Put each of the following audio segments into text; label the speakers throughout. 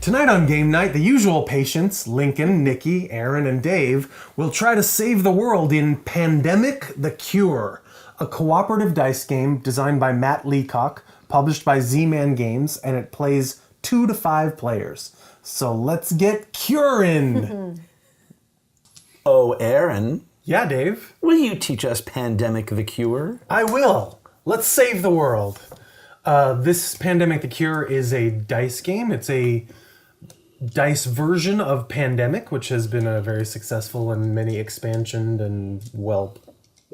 Speaker 1: Tonight on Game Night, the usual patients, Lincoln, Nikki, Aaron, and Dave, will try to save the world in Pandemic: The Cure, a cooperative dice game designed by Matt Leacock, published by Z-Man Games, and it plays 2 to 5 players. So let's get curin'!
Speaker 2: Oh, Aaron.
Speaker 1: Yeah, Dave?
Speaker 2: Will you teach us Pandemic: The Cure?
Speaker 1: I will! Let's save the world! This Pandemic: The Cure is a dice game. It's a dice version of Pandemic, which has been a very successful and many expansioned and well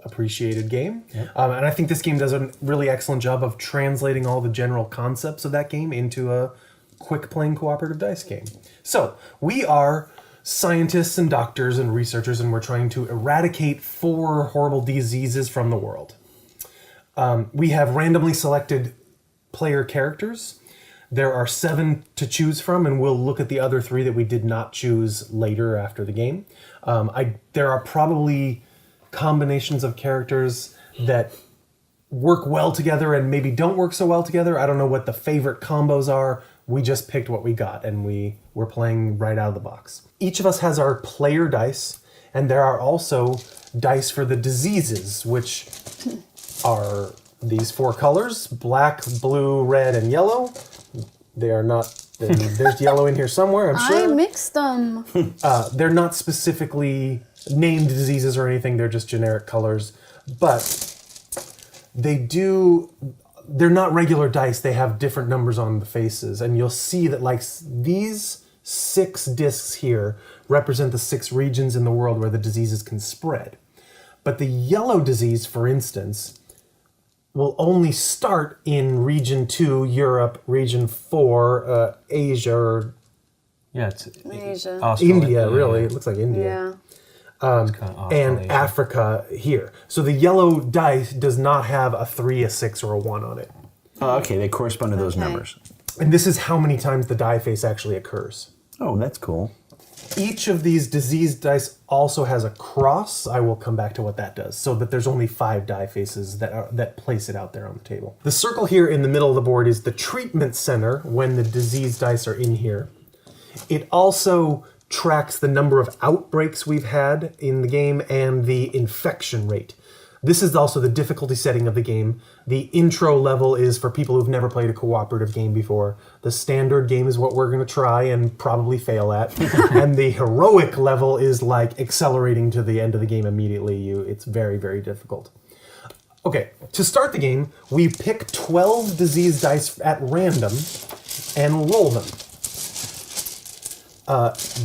Speaker 1: appreciated game. Yep. And I think this game does a really excellent job of translating all the general concepts of that game into a quick playing cooperative dice game. So we are scientists and doctors and researchers, and we're trying to eradicate 4 horrible diseases from the world. We have randomly selected player characters. There are 7 to choose from, and we'll look at the other 3 that we did not choose later after the game. There are probably combinations of characters that work well together and maybe don't work so well together. I don't know what the favorite combos are. We just picked what we got, and we're playing right out of the box. Each of us has our player dice, and there are also dice for the diseases, which are these 4 colors: black, blue, red, and yellow. They are not, there's yellow in here somewhere, I'm sure.
Speaker 3: I mixed them.
Speaker 1: They're not specifically named diseases or anything, they're just generic colors. But they're not regular dice, they have different numbers on the faces. And you'll see that like these 6 discs here represent the 6 regions in the world where the diseases can spread. But the yellow disease, for instance, will only start in Region 2, Europe, Region 4, Asia, or
Speaker 3: Asia.
Speaker 1: India, really. It looks like India.
Speaker 3: Yeah.
Speaker 1: And Africa here. So the yellow dice does not have a 3, a 6, or a 1 on it.
Speaker 2: Oh, okay, they correspond to those numbers.
Speaker 1: And this is how many times the die face actually occurs.
Speaker 2: Oh, that's cool.
Speaker 1: Each of these disease dice also has a cross. I will come back to what that does. So that there's only 5 die faces that place it out there on the table. The circle here in the middle of the board is the treatment center when the disease dice are in here. It also tracks the number of outbreaks we've had in the game and the infection rate. This is also the difficulty setting of the game. The intro level is for people who've never played a cooperative game before. The standard game is what we're going to try and probably fail at. And the heroic level is like accelerating to the end of the game immediately. It's very, very difficult. Okay, to start the game, we pick 12 disease dice at random and roll them.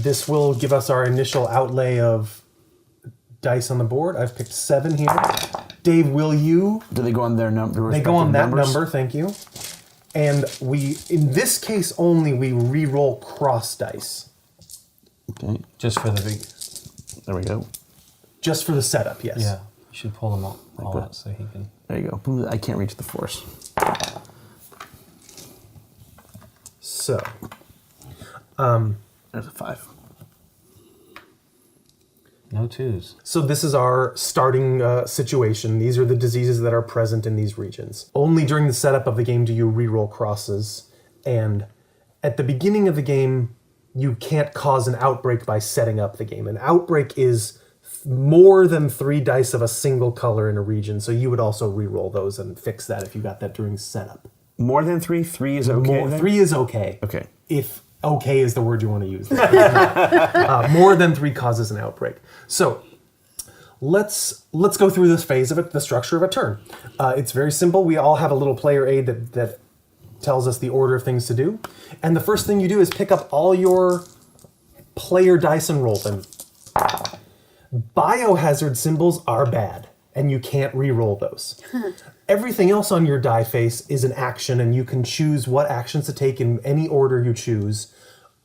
Speaker 1: This will give us our initial outlay of dice on the board. I've picked 7 here. Dave, will you?
Speaker 2: Do they go on their number?
Speaker 1: They go on that number, thank you. And in this case only, we re-roll cross dice.
Speaker 2: Okay.
Speaker 4: Just for the big...
Speaker 2: There we go.
Speaker 1: Just for the setup, yes.
Speaker 4: Yeah, you should pull them all out so he can...
Speaker 2: There you go. I can't reach the force.
Speaker 1: So.
Speaker 2: There's a 5.
Speaker 4: No 2s.
Speaker 1: So this is our starting situation. These are the diseases that are present in these regions. Only during the setup of the game do you re-roll crosses. And at the beginning of the game, you can't cause an outbreak by setting up the game. An outbreak is more than 3 dice of a single color in a region. So you would also re-roll those and fix that if you got that during setup.
Speaker 2: More than 3? 3 is okay?
Speaker 1: 3 is okay.
Speaker 2: Okay.
Speaker 1: If okay is the word you want to use. More than 3 causes an outbreak. So let's go through this phase of it, the structure of a turn. It's very simple. We all have a little player aid that tells us the order of things to do. And the first thing you do is pick up all your player dice and roll them. Biohazard symbols are bad, and you can't re-roll those. Everything else on your die face is an action, and you can choose what actions to take in any order you choose,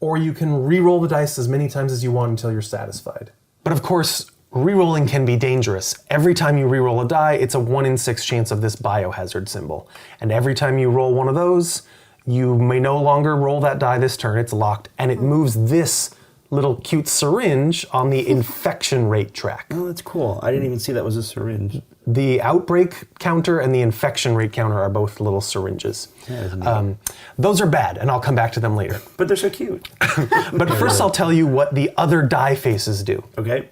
Speaker 1: or you can re-roll the dice as many times as you want until you're satisfied. But of course, re-rolling can be dangerous. Every time you re-roll a die, it's a 1 in 6 chance of this biohazard symbol. And every time you roll one of those, you may no longer roll that die this turn, it's locked, and it moves this little cute syringe on the infection rate track.
Speaker 2: Oh, that's cool. I didn't even see that was a syringe.
Speaker 1: The outbreak counter and the infection rate counter are both little syringes.
Speaker 2: That is neat.
Speaker 1: Those are bad, and I'll come back to them later.
Speaker 2: But they're so cute.
Speaker 1: But first I'll tell you what the other die faces do.
Speaker 2: Okay.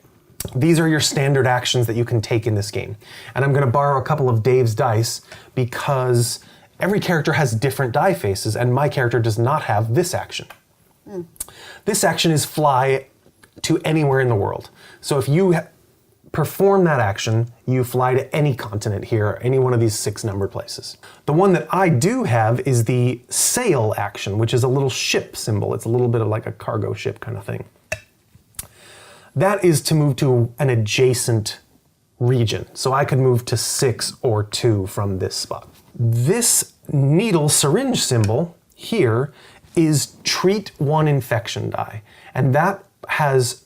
Speaker 1: These are your standard actions that you can take in this game. And I'm going to borrow a couple of Dave's dice because every character has different die faces, and my character does not have this action. This action is fly to anywhere in the world. So if you perform that action, you fly to any continent here, any one of these 6 numbered places. The one that I do have is the sail action, which is a little ship symbol. It's a little bit of like a cargo ship kind of thing. That is to move to an adjacent region. So I could move to 6 or 2 from this spot. This needle syringe symbol here is treat 1 infection die. And that has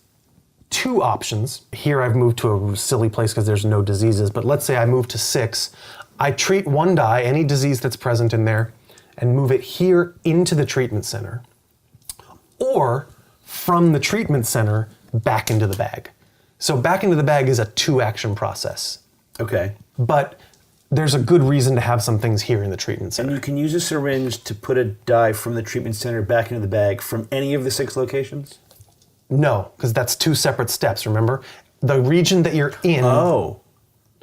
Speaker 1: 2 options. Here I've moved to a silly place because there's no diseases, but let's say I move to 6. I treat 1 die, any disease that's present in there, and move it here into the treatment center. Or from the treatment center back into the bag. So back into the bag is a 2-action process.
Speaker 2: Okay.
Speaker 1: But there's a good reason to have some things here in the treatment center.
Speaker 2: And you can use a syringe to put a die from the treatment center back into the bag from any of the 6 locations?
Speaker 1: No, because that's 2 separate steps, remember? The region that you're in...
Speaker 2: Oh.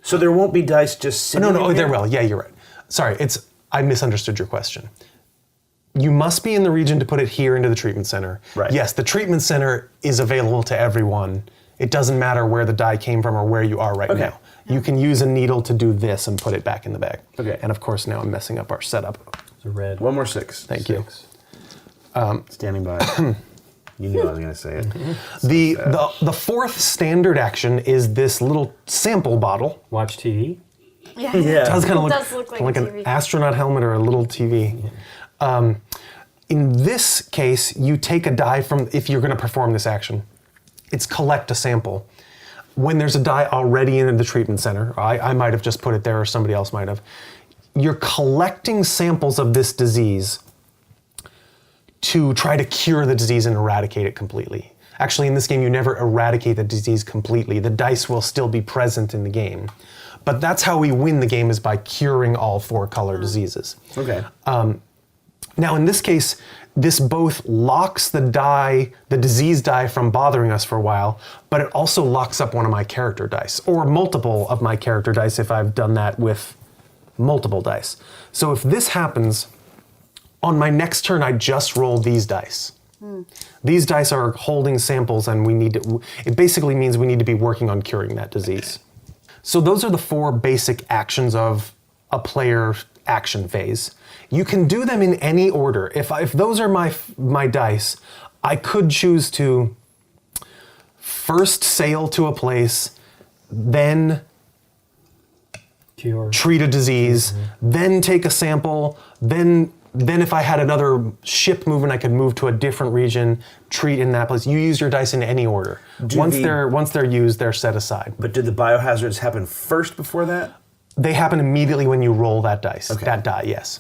Speaker 2: So there won't be dice just sitting
Speaker 1: No,
Speaker 2: in
Speaker 1: there
Speaker 2: here?
Speaker 1: will. Yeah, you're right. Sorry, I misunderstood your question. You must be in the region to put it here into the treatment center.
Speaker 2: Right.
Speaker 1: Yes, the treatment center is available to everyone. It doesn't matter where the die came from or where you are right now. You can use a needle to do this and put it back in the bag.
Speaker 2: Okay.
Speaker 1: And of course, now I'm messing up our setup.
Speaker 4: It's a red.
Speaker 2: One more 6.
Speaker 1: Thank you.
Speaker 2: Standing by. You knew I was going to say it.
Speaker 1: The 4th standard action is this little sample bottle.
Speaker 4: Watch TV.
Speaker 3: Yeah.
Speaker 2: Yeah.
Speaker 1: It does kind of
Speaker 3: It
Speaker 1: look,
Speaker 3: does look like
Speaker 1: like
Speaker 3: a
Speaker 1: an
Speaker 3: TV.
Speaker 1: astronaut helmet or a little TV. In this case, you take a die from, if you're going to perform this action, it's collect a sample. When there's a die already in the treatment center, I might have just put it there or somebody else might have, you're collecting samples of this disease to try to cure the disease and eradicate it completely. Actually, in this game, you never eradicate the disease completely. The dice will still be present in the game. But that's how we win the game, is by curing all 4 color diseases.
Speaker 2: Okay.
Speaker 1: Now, in this case, this both locks the disease die from bothering us for a while, but it also locks up one of my character dice, or multiple of my character dice if I've done that with multiple dice. So if this happens, on my next turn, I just roll these dice. These dice are holding samples, and it basically means we need to be working on curing that disease. So those are the 4 basic actions of a player action phase. You can do them in any order. If those are my dice, I could choose to first sail to a place, then
Speaker 4: Cure.
Speaker 1: treat a disease, then take a sample, then if I had another ship moving, I could move to a different region, treat in that place. You use your dice in any order. Once they're used, they're set aside.
Speaker 2: But did the biohazards happen first before that?
Speaker 1: They happen immediately when you roll that dice.
Speaker 2: Okay.
Speaker 1: That die, yes.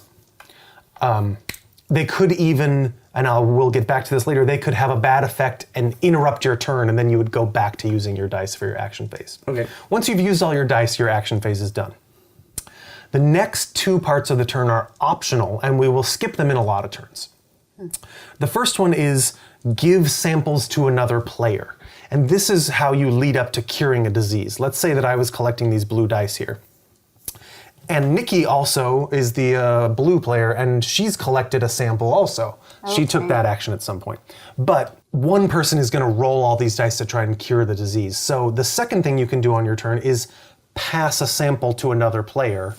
Speaker 1: They could even, and we'll get back to this later, they could have a bad effect and interrupt your turn, and then you would go back to using your dice for your action phase.
Speaker 2: Okay.
Speaker 1: Once you've used all your dice, your action phase is done. The next 2 parts of the turn are optional, and we will skip them in a lot of turns. The first one is give samples to another player. And this is how you lead up to curing a disease. Let's say that I was collecting these blue dice here. And Nikki also is the blue player, and she's collected a sample also. She took that action at some point. But one person is going to roll all these dice to try and cure the disease. So the second thing you can do on your turn is pass a sample to another player.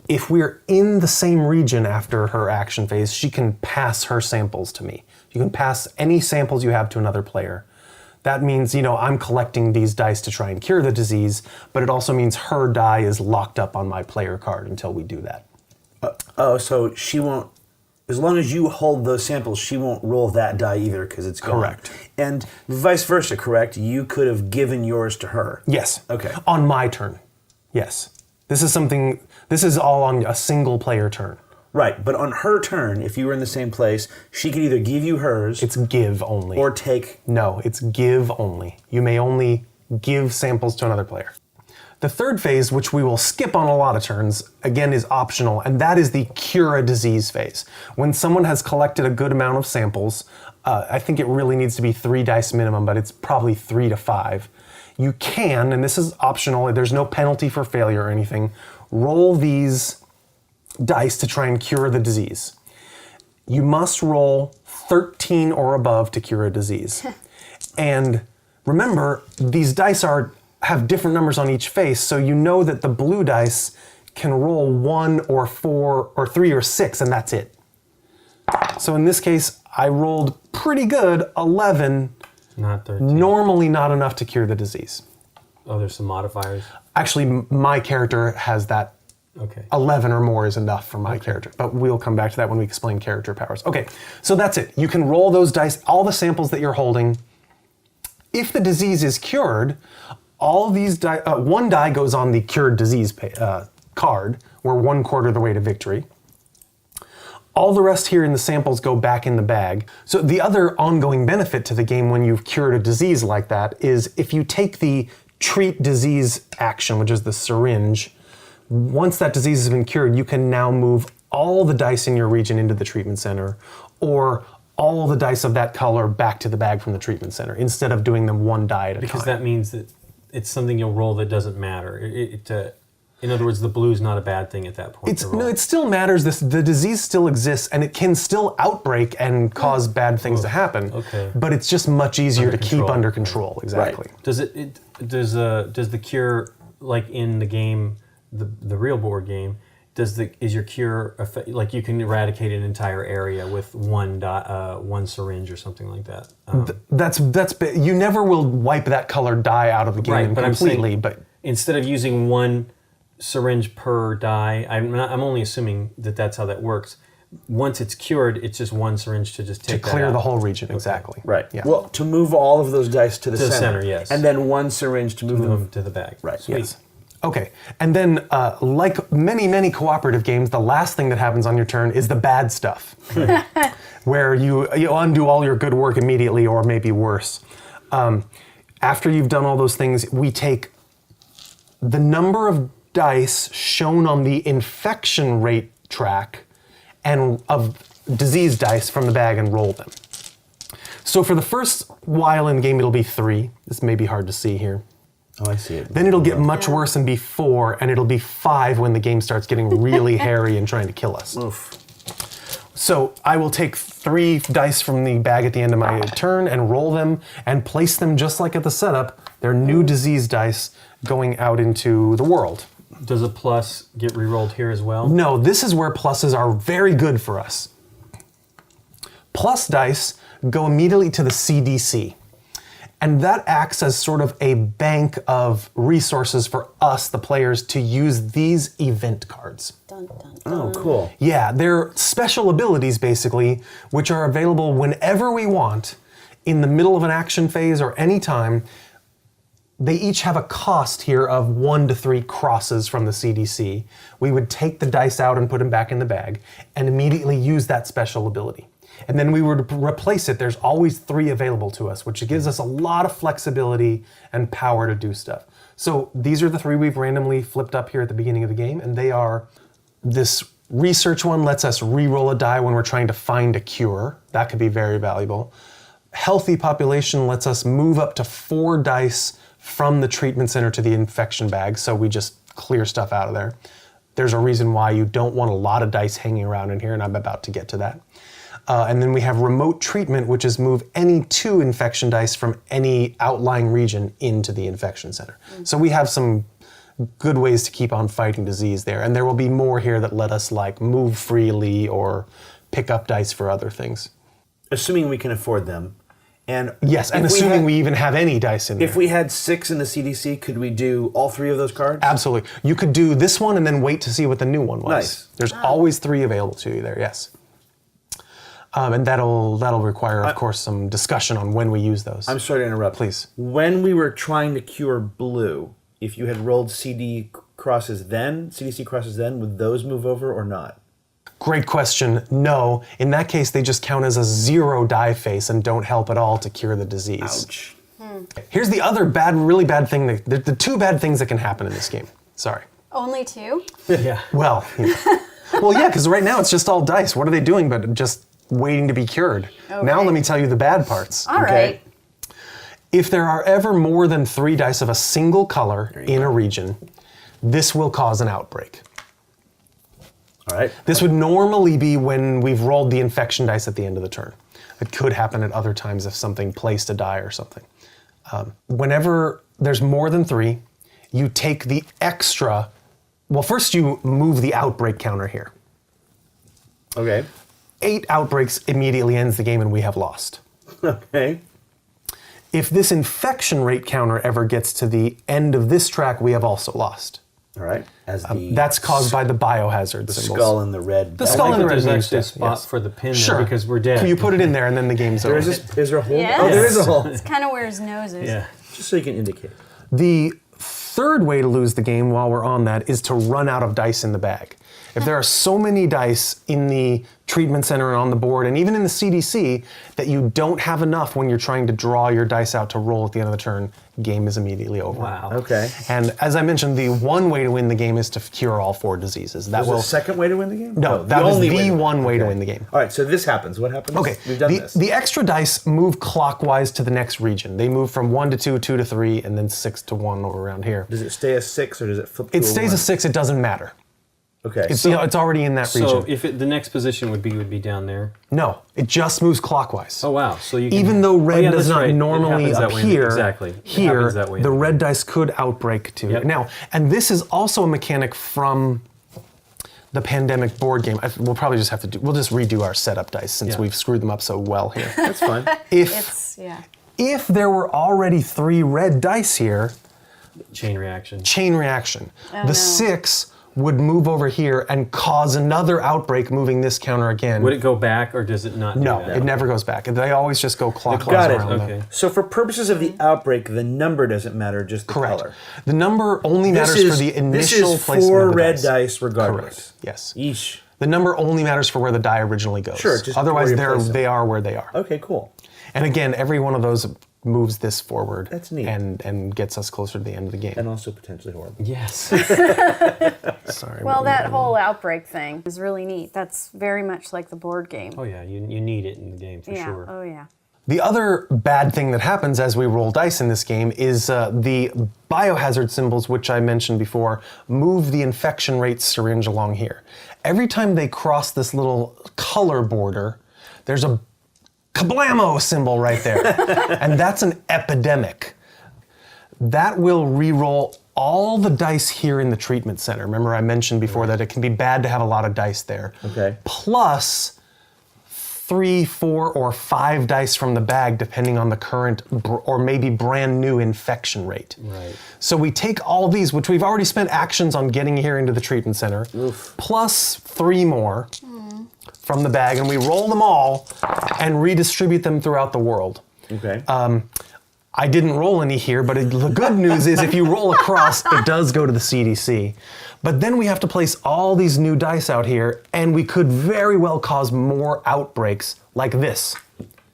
Speaker 1: If we're in the same region after her action phase, she can pass her samples to me. You can pass any samples you have to another player. That means, I'm collecting these dice to try and cure the disease, but it also means her die is locked up on my player card until we do that.
Speaker 2: So she won't, as long as you hold those samples, she won't roll that die either because it's gone.
Speaker 1: Correct.
Speaker 2: And vice versa, correct? You could have given yours to her.
Speaker 1: Yes.
Speaker 2: Okay.
Speaker 1: On my turn. Yes. This is all on a single player turn.
Speaker 2: Right, but on her turn, if you were in the same place, she could either give you hers
Speaker 1: It's give only.
Speaker 2: or take.
Speaker 1: No, it's give only. You may only give samples to another player. The third phase, which we will skip on a lot of turns, again is optional, and that is the cure a disease phase. When someone has collected a good amount of samples, I think it really needs to be 3 dice minimum, but it's probably 3 to 5. You can, and this is optional, there's no penalty for failure or anything, roll these dice to try and cure the disease. You must roll 13 or above to cure a disease. And remember, these dice have different numbers on each face, so you know that the blue dice can roll 1 or 4 or 3 or 6, and that's it. So in this case, I rolled pretty good, 11,
Speaker 4: Not 13.
Speaker 1: normally not enough to cure the disease.
Speaker 4: Oh, there's some modifiers.
Speaker 1: Actually, my character has that
Speaker 4: Okay.
Speaker 1: 11 or more is enough for my character, but we'll come back to that when we explain character powers. Okay, so that's it. You can roll those dice, all the samples that you're holding. If the disease is cured, all these one die goes on the cured disease card. We're 1/4 of the way to victory. All the rest here in the samples go back in the bag. So the other ongoing benefit to the game when you've cured a disease like that is if you take the treat disease action, which is the syringe, once that disease has been cured, you can now move all the dice in your region into the treatment center, or all the dice of that color back to the bag from the treatment center, instead of doing them one die at a
Speaker 4: Because
Speaker 1: time.
Speaker 4: that means that it's something you'll roll that doesn't matter. In other words, the blue's not a bad thing at that point. to roll.
Speaker 1: No, it still matters. The disease still exists, and it can still outbreak and cause bad things to happen.
Speaker 4: Okay.
Speaker 1: But it's just much easier
Speaker 4: Under
Speaker 1: to keep
Speaker 4: control.
Speaker 1: under control. Exactly.
Speaker 4: Does the cure, like in the game, the real board game, is your cure like you can eradicate an entire area with one syringe or something like that?
Speaker 1: You never will wipe that color die out of the game
Speaker 4: Right, but I'm saying-
Speaker 1: completely. But
Speaker 4: Instead of using one syringe per die, I'm only assuming that that's how that works. Once it's cured, it's just one syringe to just
Speaker 1: to
Speaker 4: take that
Speaker 1: clear
Speaker 4: out.
Speaker 1: the whole region, exactly.
Speaker 2: Right.
Speaker 1: Yeah.
Speaker 2: Well, to move all of those dice to the
Speaker 4: To the
Speaker 2: center.
Speaker 4: center, yes.
Speaker 2: And then one syringe to move
Speaker 4: Move
Speaker 2: them.
Speaker 4: them to the bag.
Speaker 2: Right.
Speaker 4: Sweet.
Speaker 1: Yes. Okay, and then like many cooperative games, the last thing that happens on your turn is the bad stuff, where you undo all your good work immediately, or maybe worse. After you've done all those things, we take the number of dice shown on the infection rate track and of disease dice from the bag and roll them. So for the first while in the game, it'll be 3. This may be hard to see here.
Speaker 2: Oh, I see it.
Speaker 1: Then it'll get much worse and be 4, and it'll be 5 when the game starts getting really hairy and trying to kill us.
Speaker 2: Oof.
Speaker 1: So I will take 3 dice from the bag at the end of my turn and roll them and place them just like at the setup. They're new disease dice going out into the world.
Speaker 4: Does a plus get re-rolled here as well?
Speaker 1: No, this is where pluses are very good for us. Plus dice go immediately to the CDC. And that acts as sort of a bank of resources for us, the players, to use these event cards.
Speaker 3: Dun, dun, dun.
Speaker 2: Oh, cool.
Speaker 1: Yeah, they're special abilities, basically, which are available whenever we want, in the middle of an action phase or any time. They each have a cost here of 1 to 3 crosses from the CDC. We would take the dice out and put them back in the bag and immediately use that special ability. And then we would replace it. There's always 3 available to us, which gives us a lot of flexibility and power to do stuff. So these are the 3 we've randomly flipped up here at the beginning of the game, and they are, this research one lets us re-roll a die when we're trying to find a cure. That could be very valuable. Healthy population lets us move up to 4 dice from the treatment center to the infection bag, so we just clear stuff out of there. There's a reason why you don't want a lot of dice hanging around in here, and I'm about to get to that. And then we have remote treatment, which is move any 2 infection dice from any outlying region into the infection center. So we have some good ways to keep on fighting disease there. And there will be more here that let us like move freely or pick up dice for other things.
Speaker 2: Assuming we can afford them. And
Speaker 1: Yes, and
Speaker 2: if
Speaker 1: assuming we even have any dice in there.
Speaker 2: If we had 6 in the CDC, could we do all 3 of those cards?
Speaker 1: Absolutely. You could do this one and then wait to see what the new one was.
Speaker 2: Nice.
Speaker 1: There's always 3 available to you there, yes. And that'll require, of course, some discussion on when we use those.
Speaker 2: I'm sorry to interrupt.
Speaker 1: Please.
Speaker 2: When we were trying to cure blue, if you had rolled CDC crosses then, would those move over or not?
Speaker 1: Great question. No. In that case, they just count as a 0 die face and don't help at all to cure the disease.
Speaker 2: Ouch.
Speaker 1: Here's the other really bad thing. The 2 bad things that can happen in this game. Sorry.
Speaker 3: Only 2?
Speaker 4: Yeah.
Speaker 1: Well, yeah, because right now it's just all dice. What are they doing but just waiting to be cured?
Speaker 3: Okay.
Speaker 1: Now let me tell you the bad parts.
Speaker 3: All right.
Speaker 1: If there are ever more than 3 dice of a single color in a region, this will cause an outbreak.
Speaker 2: All right.
Speaker 1: This would normally be when we've rolled the infection dice at the end of the turn. It could happen at other times if something placed a die or something. Whenever there's more than 3, you take the extra. Well, first you move the outbreak counter here.
Speaker 2: Okay.
Speaker 1: 8 outbreaks immediately ends the game and we have lost.
Speaker 2: Okay.
Speaker 1: If this infection rate counter ever gets to the end of this track, we have also lost.
Speaker 2: All right. As the
Speaker 1: That's caused by the biohazard symbols.
Speaker 2: skull and the red.
Speaker 1: The
Speaker 4: I
Speaker 1: skull
Speaker 4: like
Speaker 1: and the
Speaker 4: that
Speaker 1: red
Speaker 4: there's
Speaker 1: means
Speaker 4: actually a
Speaker 1: death,
Speaker 4: spot
Speaker 1: yes.
Speaker 4: for the pin
Speaker 1: Sure.
Speaker 4: there because we're dead.
Speaker 1: Can you put it in there and then the game's over?
Speaker 2: Is there a hole?
Speaker 3: Yes.
Speaker 2: Oh, there is a hole.
Speaker 3: It's kind of where his nose is.
Speaker 4: Yeah.
Speaker 2: Just so you can indicate.
Speaker 1: The third way to lose the game while we're on that is to run out of dice in the bag. If there are so many dice in the treatment center and on the board and even in the CDC that you don't have enough when you're trying to draw your dice out to roll at the end of the turn, game is immediately over.
Speaker 4: Wow.
Speaker 2: Okay.
Speaker 1: And as I mentioned, the one way to win the game is to cure all 4 diseases. That
Speaker 2: Was
Speaker 1: will
Speaker 2: the second way to win the game?
Speaker 1: No,
Speaker 2: the
Speaker 1: that was
Speaker 2: only
Speaker 1: the
Speaker 2: way
Speaker 1: one way to
Speaker 2: Okay.
Speaker 1: win the game.
Speaker 2: All right, so this happens. What happens?
Speaker 1: Okay,
Speaker 2: We've done
Speaker 1: the,
Speaker 2: this.
Speaker 1: the extra dice move clockwise to the next region. They move from 1 to 2, 2 to 3, and then 6 to 1 over around here.
Speaker 2: Does it stay a 6 or does it flip to
Speaker 1: It stays a
Speaker 2: one?
Speaker 1: 6, it doesn't matter.
Speaker 2: Okay.
Speaker 1: It's, it's already in that region.
Speaker 4: So if the next position would be down there.
Speaker 1: No, it just moves clockwise.
Speaker 4: Oh wow! So you can,
Speaker 1: Even though red
Speaker 4: yeah,
Speaker 1: does
Speaker 4: that's
Speaker 1: not
Speaker 4: right. It
Speaker 1: normally
Speaker 4: happens that way in-
Speaker 1: appear
Speaker 4: exactly. It
Speaker 1: here,
Speaker 4: happens that way in
Speaker 1: the
Speaker 4: the
Speaker 1: red dice could outbreak too.
Speaker 4: Yep.
Speaker 1: Now, and this is also a mechanic from the pandemic board game. We'll probably just have to we'll just redo our setup dice since
Speaker 4: Yeah.
Speaker 1: we've screwed them up so well here.
Speaker 2: That's fine.
Speaker 1: If there were already 3 red dice here,
Speaker 4: chain reaction.
Speaker 1: chain reaction.
Speaker 3: Oh,
Speaker 1: The
Speaker 3: no.
Speaker 1: 6 would move over here and cause another outbreak moving this counter again.
Speaker 4: Would it go back or does it not?
Speaker 1: No,
Speaker 4: do that?
Speaker 1: it never goes back. They always just go clockwise
Speaker 2: Got it.
Speaker 1: around
Speaker 4: Okay.
Speaker 1: them.
Speaker 2: So for purposes of the outbreak, the number doesn't matter, just the
Speaker 1: Correct.
Speaker 2: color.
Speaker 1: The number only matters for the initial
Speaker 2: this is
Speaker 1: placement
Speaker 2: 4
Speaker 1: of the
Speaker 2: red
Speaker 1: dice.
Speaker 2: dice regardless.
Speaker 1: Correct. Yes.
Speaker 2: Yeesh.
Speaker 1: The number only matters for where the die originally goes.
Speaker 2: Sure, just
Speaker 1: Otherwise,
Speaker 2: where you place them.
Speaker 1: they are where they are.
Speaker 2: Okay, cool.
Speaker 1: And again, every one of those moves this forward.
Speaker 2: That's neat.
Speaker 1: And gets us closer to the end of the game.
Speaker 2: And also potentially horrible.
Speaker 4: Yes.
Speaker 1: Sorry.
Speaker 3: Well,
Speaker 1: what
Speaker 3: that
Speaker 1: we-
Speaker 3: whole outbreak thing is really neat. That's very much like the board game.
Speaker 4: Oh yeah, you need it in the game for
Speaker 3: yeah.
Speaker 4: sure.
Speaker 3: Oh yeah.
Speaker 1: The other bad thing that happens as we roll dice in this game is the biohazard symbols, which I mentioned before, move the infection rate syringe along here. Every time they cross this little color border, there's a kablamo symbol right there. And that's an epidemic. That will re-roll all the dice here in the treatment center. Remember I mentioned before that it can be bad to have a lot of dice there.
Speaker 2: Okay.
Speaker 1: Plus 3, 4, or 5 dice from the bag, depending on the current or maybe brand new infection rate.
Speaker 4: Right.
Speaker 1: So we take all these, which we've already spent actions on getting here into the treatment center, plus 3 more from the bag, and we roll them all and redistribute them throughout the world.
Speaker 2: Okay.
Speaker 1: I didn't roll any here, but the good news is if you roll across, it does go to the CDC. But then we have to place all these new dice out here, and we could very well cause more outbreaks like this.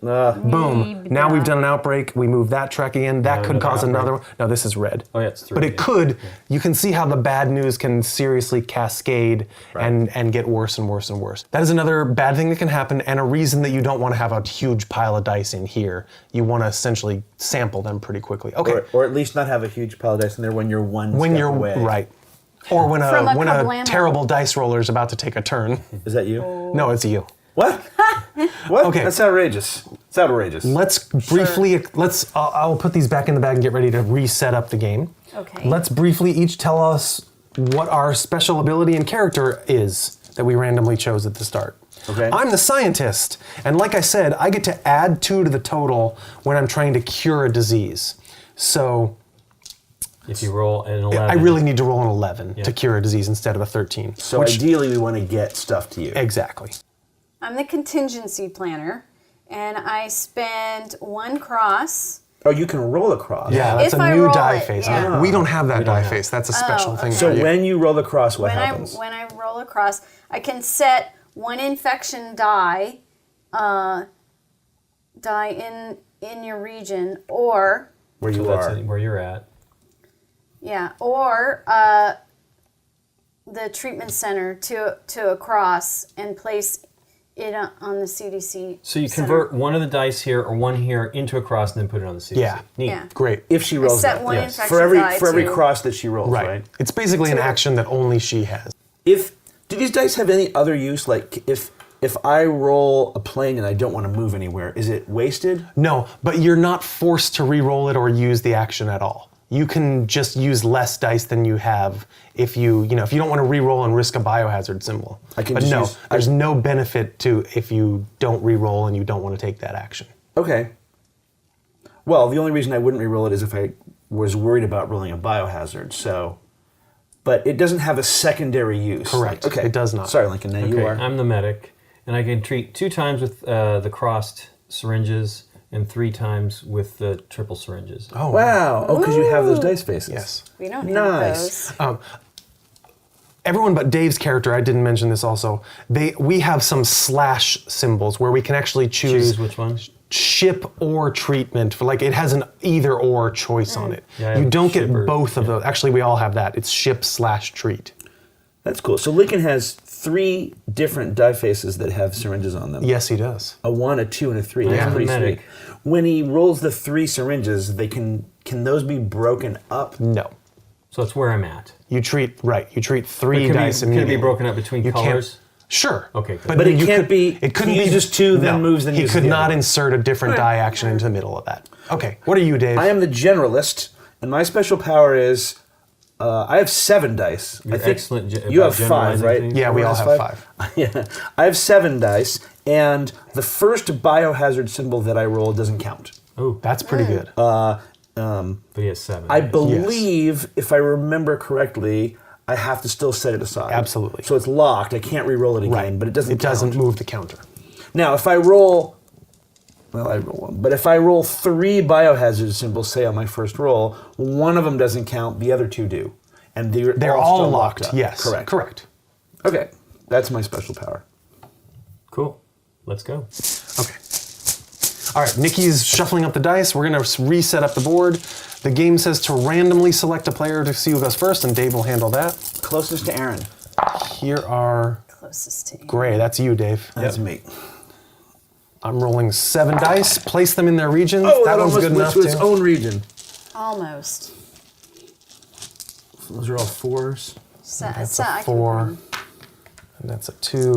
Speaker 1: Boom. Now we've done an outbreak. We move that track again. That could
Speaker 4: another
Speaker 1: cause another
Speaker 4: outbreak.
Speaker 1: one. No, this is red.
Speaker 4: Oh yeah, it's 3.
Speaker 1: But it could. You can see how the bad news can seriously cascade and get worse and worse and worse. That is another bad thing that can happen, and a reason that you don't want to have a huge pile of dice in here. You want to essentially sample them pretty quickly. Okay.
Speaker 2: or at least not have a huge pile of dice in there when you're one
Speaker 1: When
Speaker 2: step
Speaker 1: you're
Speaker 2: away.
Speaker 1: right. Or when
Speaker 3: From a
Speaker 1: a
Speaker 3: kablamo.
Speaker 1: terrible dice roller is about to take a turn.
Speaker 2: Is that you?
Speaker 1: No, it's you.
Speaker 2: What? What?
Speaker 1: Okay.
Speaker 2: That's outrageous. It's outrageous.
Speaker 1: Let's briefly I'll put these back in the bag and get ready to reset up the game.
Speaker 3: Okay.
Speaker 1: Let's briefly each tell us what our special ability and character is that we randomly chose at the start.
Speaker 2: Okay.
Speaker 1: I'm the scientist, and like I said, I get to add 2 to the total when I'm trying to cure a disease. So
Speaker 4: If you roll an 11.
Speaker 1: I really need to roll an 11 to cure a disease instead of a 13.
Speaker 2: So ideally, we want to get stuff to you.
Speaker 1: Exactly.
Speaker 3: I'm the contingency planner, and I spend 1 cross.
Speaker 2: Oh, you can roll across.
Speaker 1: Yeah, that's
Speaker 3: If
Speaker 1: a
Speaker 3: I
Speaker 1: new
Speaker 3: roll
Speaker 1: die
Speaker 3: it,
Speaker 1: face.
Speaker 3: yeah.
Speaker 1: We don't have that die
Speaker 4: have
Speaker 1: face. That's a special thing.
Speaker 2: So
Speaker 1: for you.
Speaker 2: when you roll across, what
Speaker 3: When
Speaker 2: happens?
Speaker 3: I roll across, I can set one infection die in your region, or
Speaker 2: Where you
Speaker 4: So that's
Speaker 2: are.
Speaker 4: where you're at.
Speaker 3: or the treatment center to a cross and place it on the CDC.
Speaker 4: So you
Speaker 3: center.
Speaker 4: convert one of the dice here or one here into a cross and then put it on the CDC.
Speaker 1: Yeah.
Speaker 4: Neat.
Speaker 3: Yeah.
Speaker 1: Great.
Speaker 2: If she rolls
Speaker 3: set
Speaker 2: that.
Speaker 3: one
Speaker 2: yes.
Speaker 3: infection die
Speaker 2: For every
Speaker 3: to-
Speaker 2: cross that she rolls,
Speaker 1: Right.
Speaker 2: right?
Speaker 1: It's basically an action that only she has.
Speaker 2: Do these dice have any other use? Like if I roll a plane and I don't want to move anywhere, is it wasted?
Speaker 1: No, but you're not forced to re-roll it or use the action at all. You can just use less dice than you have if you don't want to re-roll and risk a biohazard symbol.
Speaker 2: I can
Speaker 1: but
Speaker 2: just
Speaker 1: no,
Speaker 2: use-
Speaker 1: there's no benefit to if you don't re-roll and you don't want to take that action.
Speaker 2: Okay. Well, the only reason I wouldn't re-roll it is if I was worried about rolling a biohazard. So, but it doesn't have a secondary use.
Speaker 1: Correct.
Speaker 2: Okay.
Speaker 1: It does not.
Speaker 2: Sorry, Lincoln. Now you
Speaker 4: Okay,
Speaker 2: are.
Speaker 4: I'm the medic, and I can treat 2 times with the crossed syringes and 3 times with the triple syringes.
Speaker 1: Oh
Speaker 2: Wow. Oh, because you have those dice faces.
Speaker 1: yes.
Speaker 3: We don't
Speaker 2: Nice.
Speaker 3: have those.
Speaker 1: Everyone but Dave's character, I didn't mention this also. We have some slash symbols where we can actually choose
Speaker 4: Choose which one?
Speaker 1: ship or treatment. For like it has an either or choice on it.
Speaker 4: Yeah, I
Speaker 1: you
Speaker 4: have
Speaker 1: don't get
Speaker 4: ship or-
Speaker 1: both of those. Actually, we all have that. It's ship/treat.
Speaker 2: That's cool. So Lincoln has 3 different die faces that have syringes on them.
Speaker 1: Yes, he does.
Speaker 2: A 1, a 2, and a 3. That's
Speaker 1: Yeah.
Speaker 2: pretty
Speaker 4: Medic.
Speaker 2: sweet. When he rolls the 3 syringes, they can those be broken up?
Speaker 1: No.
Speaker 4: So that's where I'm at.
Speaker 1: You treat 3
Speaker 4: But
Speaker 1: dice
Speaker 4: can it
Speaker 1: immediately.
Speaker 4: be broken up between
Speaker 1: You can't-
Speaker 4: colors?
Speaker 1: Sure.
Speaker 4: Okay, good.
Speaker 2: But it
Speaker 1: you
Speaker 2: can't be-
Speaker 1: It couldn't
Speaker 2: he
Speaker 1: be
Speaker 2: uses 2, then moves, then
Speaker 1: he
Speaker 2: uses
Speaker 1: could
Speaker 2: the
Speaker 1: not
Speaker 2: other.
Speaker 1: insert a different die action into the middle of that. Okay. What are you, Dave?
Speaker 2: I am the generalist, and my special power is I have 7 dice.
Speaker 4: You're
Speaker 2: I think
Speaker 4: excellent
Speaker 2: you
Speaker 4: about
Speaker 2: have 5,
Speaker 4: generalizing
Speaker 2: right?
Speaker 4: things.
Speaker 1: Yeah, we all
Speaker 2: Everyone
Speaker 1: have
Speaker 2: has 5. Yeah, I have 7 dice, and the first biohazard symbol that I roll doesn't count.
Speaker 4: Oh,
Speaker 1: That's pretty good.
Speaker 4: but he has 7.
Speaker 2: I believe, if I remember correctly, I have to still set it aside.
Speaker 1: Absolutely.
Speaker 2: So it's locked. I can't re-roll it again,
Speaker 1: right.
Speaker 2: but it doesn't.
Speaker 1: It doesn't
Speaker 2: count.
Speaker 1: move the counter.
Speaker 2: Now, if I roll, well, I roll 1, but if I roll 3 biohazard symbols, say on my first roll, one of them doesn't count. The other 2 do, and
Speaker 1: They're all
Speaker 2: still
Speaker 1: locked.
Speaker 2: up.
Speaker 1: Yes.
Speaker 2: Correct.
Speaker 1: Correct.
Speaker 2: Okay, that's my special power.
Speaker 4: Cool. Let's go.
Speaker 1: Okay. All right, Nikki's shuffling up the dice. We're going to reset up the board. The game says to randomly select a player to see who goes first, and Dave will handle that.
Speaker 2: Closest to Aaron.
Speaker 1: Here are
Speaker 3: Closest to you.
Speaker 1: gray. That's you, Dave.
Speaker 2: That's me.
Speaker 1: I'm rolling 7 dice. Place them in their regions.
Speaker 2: Oh,
Speaker 1: that one's
Speaker 2: almost
Speaker 1: good
Speaker 2: went
Speaker 1: enough
Speaker 2: to its
Speaker 1: too.
Speaker 2: own region.
Speaker 3: Almost.
Speaker 2: So those are all 4s.
Speaker 1: That's
Speaker 3: I
Speaker 1: a
Speaker 3: can
Speaker 1: 4,
Speaker 3: run.
Speaker 1: and that's a 2.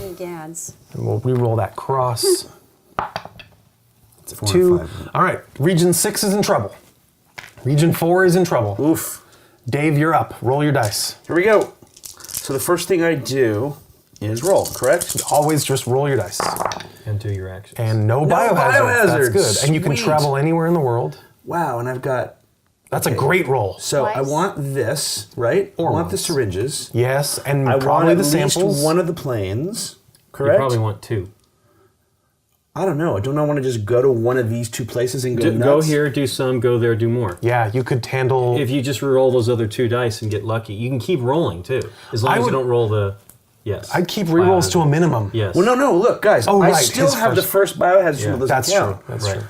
Speaker 3: Any gads.
Speaker 1: And we'll re-roll that cross. It's a
Speaker 2: 4 and
Speaker 1: 2.
Speaker 2: 5.
Speaker 1: All right, Region 6 is in trouble. Region 4 is in trouble.
Speaker 2: Oof.
Speaker 1: Dave, you're up. Roll your dice.
Speaker 2: Here we go. So the first thing I do is roll, correct?
Speaker 1: Always just roll your dice.
Speaker 4: And do your actions.
Speaker 1: And no,
Speaker 2: No
Speaker 1: biohazards. That's
Speaker 2: biohazards.
Speaker 1: good. And you can
Speaker 2: Sweet.
Speaker 1: travel anywhere in the world.
Speaker 2: Wow, and I've got.
Speaker 1: That's a
Speaker 2: Okay.
Speaker 1: great roll.
Speaker 2: So I
Speaker 3: Twice.
Speaker 2: want this, right? I
Speaker 1: Or
Speaker 2: want the
Speaker 1: once.
Speaker 2: syringes.
Speaker 1: Yes, and
Speaker 2: I want
Speaker 1: probably
Speaker 2: at
Speaker 1: the
Speaker 2: least
Speaker 1: samples.
Speaker 2: one of the planes,
Speaker 4: you
Speaker 2: correct?
Speaker 4: probably want 2.
Speaker 2: I don't know. Don't I want to just go to one of these 2 places and go nuts?
Speaker 4: Go here, do some, go there, do more.
Speaker 1: Yeah, you could handle.
Speaker 4: If you just roll those other 2 dice and get lucky, you can keep rolling too. As long
Speaker 1: I
Speaker 4: as
Speaker 1: would-
Speaker 4: you don't roll the. Yes.
Speaker 1: I'd keep rerolls to a minimum.
Speaker 4: Yes.
Speaker 2: Well, no. Look, guys.
Speaker 1: Oh,
Speaker 2: I
Speaker 1: right,
Speaker 2: still
Speaker 1: his
Speaker 2: have the
Speaker 1: first-
Speaker 2: first biohazard symbol. Doesn't
Speaker 1: That's
Speaker 2: count.
Speaker 1: true. That's
Speaker 4: Right.
Speaker 1: true.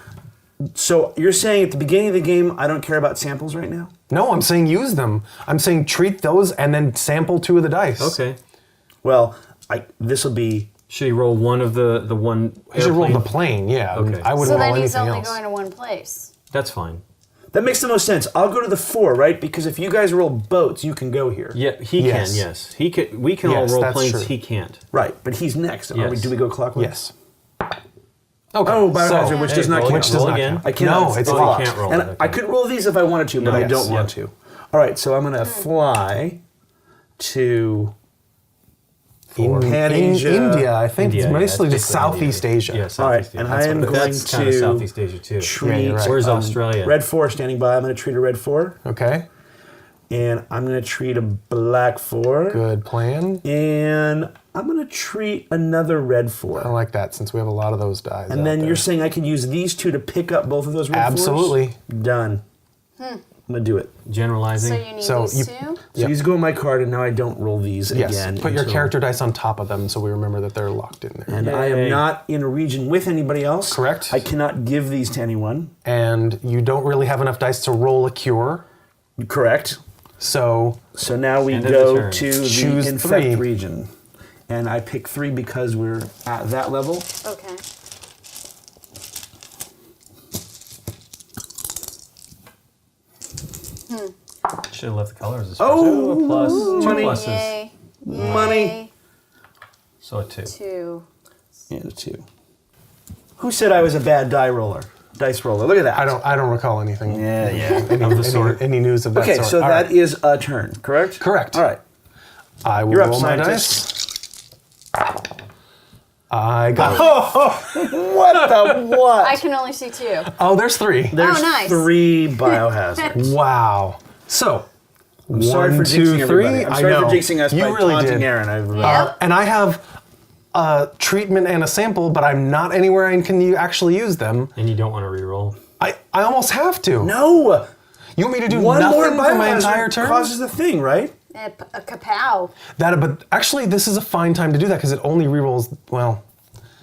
Speaker 2: So you're saying at the beginning of the game, I don't care about samples right now?
Speaker 1: No, I'm saying use them. I'm saying treat those and then sample 2 of the dice.
Speaker 4: Okay.
Speaker 2: Well, this will be.
Speaker 4: Should he roll one of the one?
Speaker 1: You should roll the
Speaker 4: airplane?
Speaker 1: plane, yeah.
Speaker 4: Okay.
Speaker 1: I wouldn't
Speaker 3: So
Speaker 1: roll
Speaker 3: then he's
Speaker 1: anything
Speaker 3: only
Speaker 1: else.
Speaker 3: going to one place.
Speaker 4: That's fine.
Speaker 2: That makes the most sense. I'll go to the 4, right? Because if you guys roll boats, you can go here.
Speaker 4: Yeah, he
Speaker 1: Yes.
Speaker 4: can. Yes, he can. We can
Speaker 1: Yes,
Speaker 4: all roll
Speaker 1: that's
Speaker 4: planes.
Speaker 1: true.
Speaker 4: He can't.
Speaker 2: Right, but he's next.
Speaker 4: Yes.
Speaker 2: Do we go clockwise?
Speaker 1: Yes. Okay.
Speaker 2: Oh, biohazard,
Speaker 1: so-
Speaker 2: which does not
Speaker 4: roll-
Speaker 2: count.
Speaker 1: Which does
Speaker 4: roll
Speaker 1: not
Speaker 4: again.
Speaker 1: count.
Speaker 2: I cannot.
Speaker 1: No, it's
Speaker 4: Oh, you
Speaker 1: locked.
Speaker 4: can't roll
Speaker 2: And
Speaker 4: it, okay.
Speaker 2: I could roll these if I wanted to, but I
Speaker 1: Yes.
Speaker 2: don't want to. All right, so I'm going to fly to
Speaker 1: In
Speaker 2: Pan-Asia.
Speaker 1: India, I think
Speaker 4: India,
Speaker 1: it's
Speaker 4: yeah,
Speaker 1: mostly
Speaker 4: it's
Speaker 1: just
Speaker 4: basically
Speaker 1: Southeast
Speaker 4: India.
Speaker 1: Asia.
Speaker 4: Yeah,
Speaker 2: All right,
Speaker 4: Southeast
Speaker 2: and
Speaker 4: Asia.
Speaker 2: I am
Speaker 4: But
Speaker 2: going
Speaker 4: that's kind of
Speaker 2: to
Speaker 4: Southeast Asia too.
Speaker 2: treat.
Speaker 1: you're right.
Speaker 4: Where's Australia?
Speaker 2: Red 4 standing by. I'm going to treat a red 4,
Speaker 1: Okay.
Speaker 2: and I'm going to treat a black 4,
Speaker 1: Good plan.
Speaker 2: and I'm going to treat another red
Speaker 1: I
Speaker 2: 4.
Speaker 1: like that since we have a lot of those dies.
Speaker 2: And
Speaker 1: out
Speaker 2: then
Speaker 1: there.
Speaker 2: you're saying I can use these 2 to pick up both of those red 4s?
Speaker 1: Absolutely.
Speaker 2: Done. I'm going to do it.
Speaker 4: Generalizing.
Speaker 3: So you need
Speaker 1: So
Speaker 3: these
Speaker 1: you-
Speaker 3: two?
Speaker 2: So these go on my card, and now I don't roll these
Speaker 1: Yes.
Speaker 2: again.
Speaker 1: Put your
Speaker 2: until-
Speaker 1: character dice on top of them so we remember that they're locked in there.
Speaker 2: And I am
Speaker 4: Yay.
Speaker 2: not in a region with anybody else.
Speaker 1: Correct.
Speaker 2: I cannot give these to anyone.
Speaker 1: And you don't really have enough dice to roll a cure.
Speaker 2: Correct.
Speaker 1: So
Speaker 2: So now we
Speaker 4: End of the
Speaker 2: go
Speaker 4: turn.
Speaker 2: to
Speaker 1: Choose
Speaker 2: the infect
Speaker 1: 3.
Speaker 2: region. And I pick 3 because we're at that level.
Speaker 3: Okay.
Speaker 4: Should have left the colors as
Speaker 2: Oh,
Speaker 4: a plus. 2
Speaker 2: money.
Speaker 4: pluses.
Speaker 3: Yay.
Speaker 2: Money.
Speaker 4: So a 2.
Speaker 3: 2.
Speaker 2: And a 2. Who said I was a bad dice roller? Look at that.
Speaker 1: I don't recall anything.
Speaker 2: Yeah, yeah.
Speaker 1: Any news of that
Speaker 2: Okay,
Speaker 1: sort.
Speaker 2: so
Speaker 1: All
Speaker 2: that
Speaker 1: right.
Speaker 2: is a turn, correct?
Speaker 1: Correct.
Speaker 2: All right.
Speaker 1: I will
Speaker 2: You're up,
Speaker 1: roll my
Speaker 2: scientist.
Speaker 1: dice. I got
Speaker 2: What the what?
Speaker 3: I can only see 2.
Speaker 1: Oh, there's 3.
Speaker 2: There's
Speaker 3: Oh, nice.
Speaker 2: 3 biohazards.
Speaker 1: Wow. So,
Speaker 2: I'm sorry for
Speaker 1: 1, 2,
Speaker 2: jinxing
Speaker 1: 3.
Speaker 2: everybody. I'm
Speaker 1: I
Speaker 2: sorry
Speaker 1: know.
Speaker 2: for jinxing us
Speaker 1: You
Speaker 2: by
Speaker 1: really
Speaker 2: taunting
Speaker 1: did.
Speaker 2: Aaron. everybody.
Speaker 3: Yep.
Speaker 1: And I have a treatment and a sample, but I'm not anywhere I can actually use them.
Speaker 4: And you don't want to reroll.
Speaker 1: I almost have to.
Speaker 2: No!
Speaker 1: You want me to do
Speaker 2: One more
Speaker 1: nothing for my entire
Speaker 2: biohazard
Speaker 1: turn?
Speaker 2: causes the thing, right?
Speaker 3: A kapow.
Speaker 1: But actually, this is a fine time to do that because it only rerolls. Well,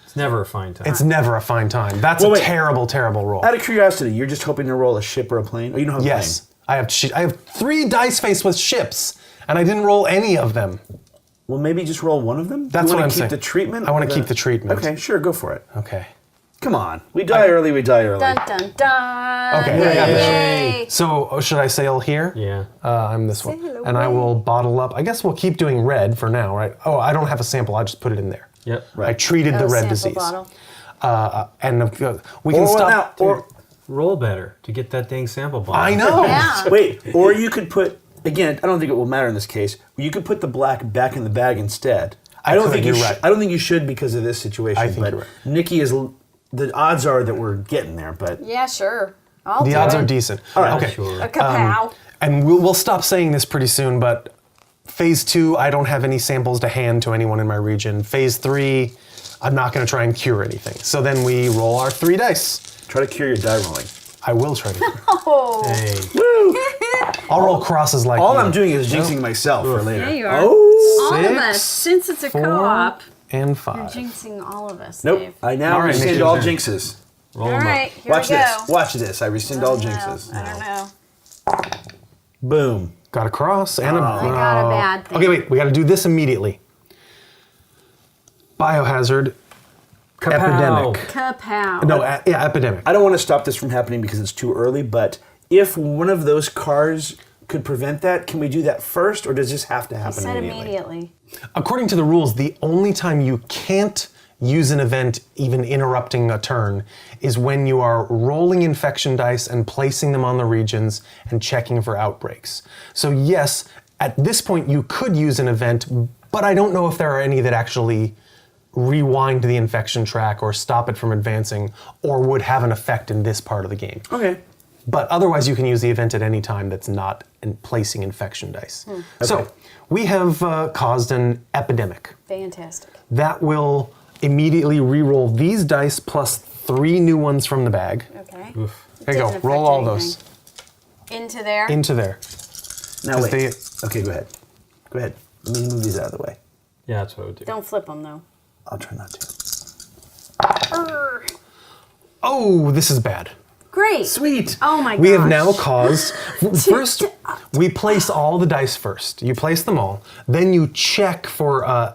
Speaker 4: It's never a fine time.
Speaker 1: it's never a fine time. That's
Speaker 2: Well,
Speaker 1: a
Speaker 2: wait.
Speaker 1: terrible, terrible roll.
Speaker 2: Out of curiosity, you're just hoping to roll a ship or a plane? Oh, you don't have a
Speaker 1: Yes, I have 3 dice faced with ships, and I didn't roll any of them.
Speaker 2: plane? Well, maybe just roll one of them?
Speaker 1: That's
Speaker 2: you
Speaker 1: what
Speaker 2: wanna
Speaker 1: I'm
Speaker 2: keep
Speaker 1: saying.
Speaker 2: the treatment?
Speaker 1: I want
Speaker 2: or
Speaker 1: to keep the treatment.
Speaker 2: Okay, sure, go for it.
Speaker 1: Okay.
Speaker 2: Come on. We die early, we die early.
Speaker 3: Dun dun dun.
Speaker 1: Okay,
Speaker 3: Yay.
Speaker 1: I got this.
Speaker 3: Yay.
Speaker 1: So should I sail here?
Speaker 4: Yeah.
Speaker 1: I'm this one,
Speaker 3: Sail
Speaker 1: and I
Speaker 3: away.
Speaker 1: will bottle up. I guess we'll keep doing red for now, right? Oh, I don't have a sample. I just put it in there.
Speaker 4: Yep.
Speaker 1: I treated the red
Speaker 3: sample
Speaker 1: disease,
Speaker 3: bottle.
Speaker 1: and we can
Speaker 2: Or
Speaker 1: stop.
Speaker 2: now, or
Speaker 4: Roll better to get that dang sample bottle.
Speaker 1: I know.
Speaker 3: Yeah.
Speaker 2: wait, or you could put again. I don't think it will matter in this case. You could put the black back in the bag instead. I don't
Speaker 1: could,
Speaker 2: think you
Speaker 1: you're
Speaker 2: should.
Speaker 1: right.
Speaker 2: I don't think you should because of this situation.
Speaker 1: I think
Speaker 2: but
Speaker 1: you're right.
Speaker 2: Nikki is. The odds are that we're getting there, but
Speaker 3: Yeah, sure. I'll
Speaker 1: The
Speaker 3: do
Speaker 1: odds
Speaker 3: it.
Speaker 1: are decent.
Speaker 2: All right.
Speaker 1: Okay.
Speaker 4: Sure.
Speaker 3: A kapow.
Speaker 1: And we'll stop saying this pretty soon, but phase 2, I don't have any samples to hand to anyone in my region. Phase 3, I'm not going to try and cure anything. So then we roll our 3 dice.
Speaker 2: try to cure your die rolling.
Speaker 1: I will try to.
Speaker 3: Oh.
Speaker 4: Hey.
Speaker 1: I'll roll crosses like
Speaker 2: All
Speaker 1: you.
Speaker 2: I'm doing is jinxing myself for later.
Speaker 3: There you are.
Speaker 2: Oh,
Speaker 3: All of
Speaker 1: 6,
Speaker 3: us. Since it's a
Speaker 1: 4,
Speaker 3: co-op,
Speaker 1: and
Speaker 3: you're
Speaker 1: 5.
Speaker 3: jinxing all of us,
Speaker 2: nope.
Speaker 3: Dave.
Speaker 2: I now
Speaker 1: All right,
Speaker 2: rescind
Speaker 1: Nikki.
Speaker 2: all jinxes.
Speaker 4: Roll
Speaker 3: All
Speaker 4: 'em up.
Speaker 3: right, here
Speaker 2: Watch
Speaker 3: we go.
Speaker 2: this. Watch this. I rescind all
Speaker 3: I don't know.
Speaker 2: jinxes.
Speaker 3: I don't know.
Speaker 2: Boom.
Speaker 1: Got a cross and a.
Speaker 3: I got a bad thing.
Speaker 1: Okay, wait. We got to do this immediately. Biohazard.
Speaker 4: Kapow.
Speaker 1: Epidemic.
Speaker 3: Kapow.
Speaker 1: No, yeah, epidemic.
Speaker 2: I don't want to stop this from happening because it's too early, but if one of those cars could prevent that, can we do that first, or does this have to
Speaker 3: I
Speaker 2: happen
Speaker 3: said
Speaker 2: immediately?
Speaker 3: immediately.
Speaker 1: According to the rules, the only time you can't use an event, even interrupting a turn, is when you are rolling infection dice and placing them on the regions and checking for outbreaks. So yes, at this point you could use an event, but I don't know if there are any that actually rewind the infection track or stop it from advancing or would have an effect in this part of the game.
Speaker 2: Okay.
Speaker 1: But otherwise, you can use the event at any time that's not in placing infection dice. So
Speaker 2: Okay.
Speaker 1: we have caused an epidemic.
Speaker 3: Fantastic.
Speaker 1: That will immediately re-roll these dice plus 3 new ones from the bag.
Speaker 3: Okay.
Speaker 1: There you
Speaker 3: Didn't
Speaker 1: go.
Speaker 3: affect
Speaker 1: Roll all
Speaker 3: anything.
Speaker 1: those
Speaker 3: Into there.
Speaker 1: into there.
Speaker 2: Now
Speaker 1: 'Cause
Speaker 2: wait. Okay, go ahead. Go ahead. Let me move these out of the way.
Speaker 4: Yeah, that's what I would do.
Speaker 3: Don't flip them though.
Speaker 2: I'll try not to.
Speaker 1: Oh, this is bad.
Speaker 3: Great.
Speaker 2: Sweet.
Speaker 3: Oh my god.
Speaker 1: We have now caused. First, we place all the dice first. You place them all. Then you check for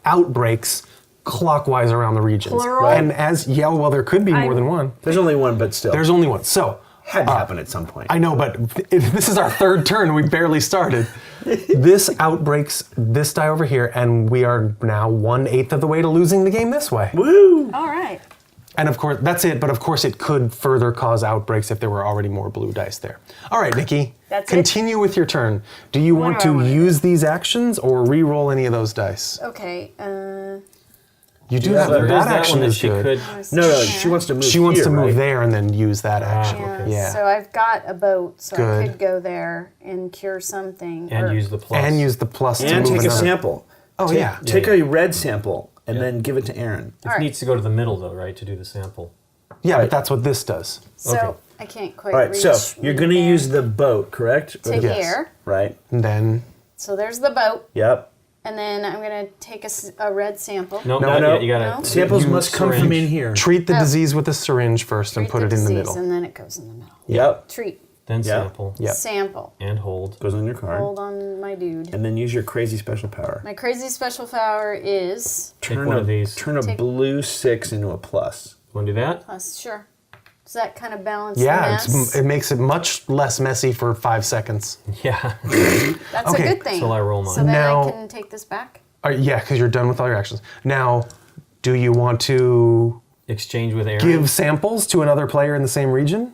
Speaker 1: outbreaks clockwise around the regions.
Speaker 3: Plural?
Speaker 1: And well, there could be more than one.
Speaker 2: There's only one, but still.
Speaker 1: There's only one. So,
Speaker 2: had to happen at some point.
Speaker 1: I know, but this is our third turn. We barely started. This outbreaks this die over here, and we are now 1/8 of the way to losing the game this way.
Speaker 2: Woo!
Speaker 3: All right.
Speaker 1: And of course, that's it. But of course, it could further cause outbreaks if there were already more blue dice there. All right, Nikki.
Speaker 3: That's it?
Speaker 1: Continue with your turn. Do you want
Speaker 3: do I
Speaker 1: to
Speaker 3: wanna do?
Speaker 1: use these actions or re-roll any of those dice?
Speaker 3: Okay.
Speaker 1: You do
Speaker 2: Yeah,
Speaker 1: have
Speaker 2: there
Speaker 1: that
Speaker 2: is
Speaker 1: action
Speaker 4: one that
Speaker 1: is
Speaker 4: she
Speaker 1: good.
Speaker 4: could.
Speaker 2: No, she wants to move.
Speaker 1: She wants
Speaker 2: here,
Speaker 1: to move
Speaker 2: right?
Speaker 1: there and then use that action.
Speaker 3: Yeah.
Speaker 1: Yeah.
Speaker 3: So I've got a boat, so I
Speaker 1: Good.
Speaker 3: could go there and cure something.
Speaker 4: And
Speaker 3: or-
Speaker 4: use the plus.
Speaker 1: And use the plus to
Speaker 2: And
Speaker 1: move
Speaker 2: take a
Speaker 1: another.
Speaker 2: sample.
Speaker 1: Oh,
Speaker 2: Take-
Speaker 1: yeah.
Speaker 2: Take
Speaker 4: Yeah,
Speaker 2: a red sample and then give it to Aaron.
Speaker 4: It needs to go to the middle though, right, to do the sample.
Speaker 1: Yeah,
Speaker 2: Right.
Speaker 1: but that's what this does.
Speaker 3: So
Speaker 4: Okay.
Speaker 3: I can't quite
Speaker 2: All right,
Speaker 3: reach.
Speaker 2: so you're going to
Speaker 3: there.
Speaker 2: use the boat, correct?
Speaker 3: to
Speaker 1: Yes.
Speaker 3: here.
Speaker 2: Right.
Speaker 1: And then
Speaker 3: So there's the boat,
Speaker 2: Yep.
Speaker 3: and then I'm gonna take a red sample.
Speaker 4: No,
Speaker 2: No,
Speaker 4: not
Speaker 2: no.
Speaker 4: yet. You gotta.
Speaker 3: No?
Speaker 2: Samples
Speaker 4: you
Speaker 2: must come from
Speaker 4: syringe,
Speaker 2: in here.
Speaker 1: treat the
Speaker 3: Oh.
Speaker 1: disease with a syringe first and
Speaker 3: Treat
Speaker 1: put it in the
Speaker 3: disease,
Speaker 1: middle.
Speaker 3: and then it goes in the middle.
Speaker 2: Yep.
Speaker 3: Treat,
Speaker 4: Then
Speaker 2: Yeah.
Speaker 4: sample
Speaker 1: Yep.
Speaker 3: sample,
Speaker 4: and hold.
Speaker 2: Goes on your card.
Speaker 3: hold on my dude.
Speaker 2: And then use your crazy special power.
Speaker 3: My crazy special power is
Speaker 4: Take one of these.
Speaker 2: Turn a
Speaker 3: Take-
Speaker 2: blue 6 into a plus.
Speaker 4: Want to do that?
Speaker 3: plus. Sure. Does that kind of balance
Speaker 1: Yeah,
Speaker 3: the mess?
Speaker 1: it makes it much less messy for 5 seconds.
Speaker 4: Yeah.
Speaker 3: That's
Speaker 1: Okay,
Speaker 3: a good thing.
Speaker 4: so I roll mine.
Speaker 3: So then
Speaker 1: Now-
Speaker 3: I can take this back.
Speaker 1: Yeah, because you're done with all your actions. Now, do you want to
Speaker 4: Exchange with Aaron.
Speaker 1: give samples to another player in the same region?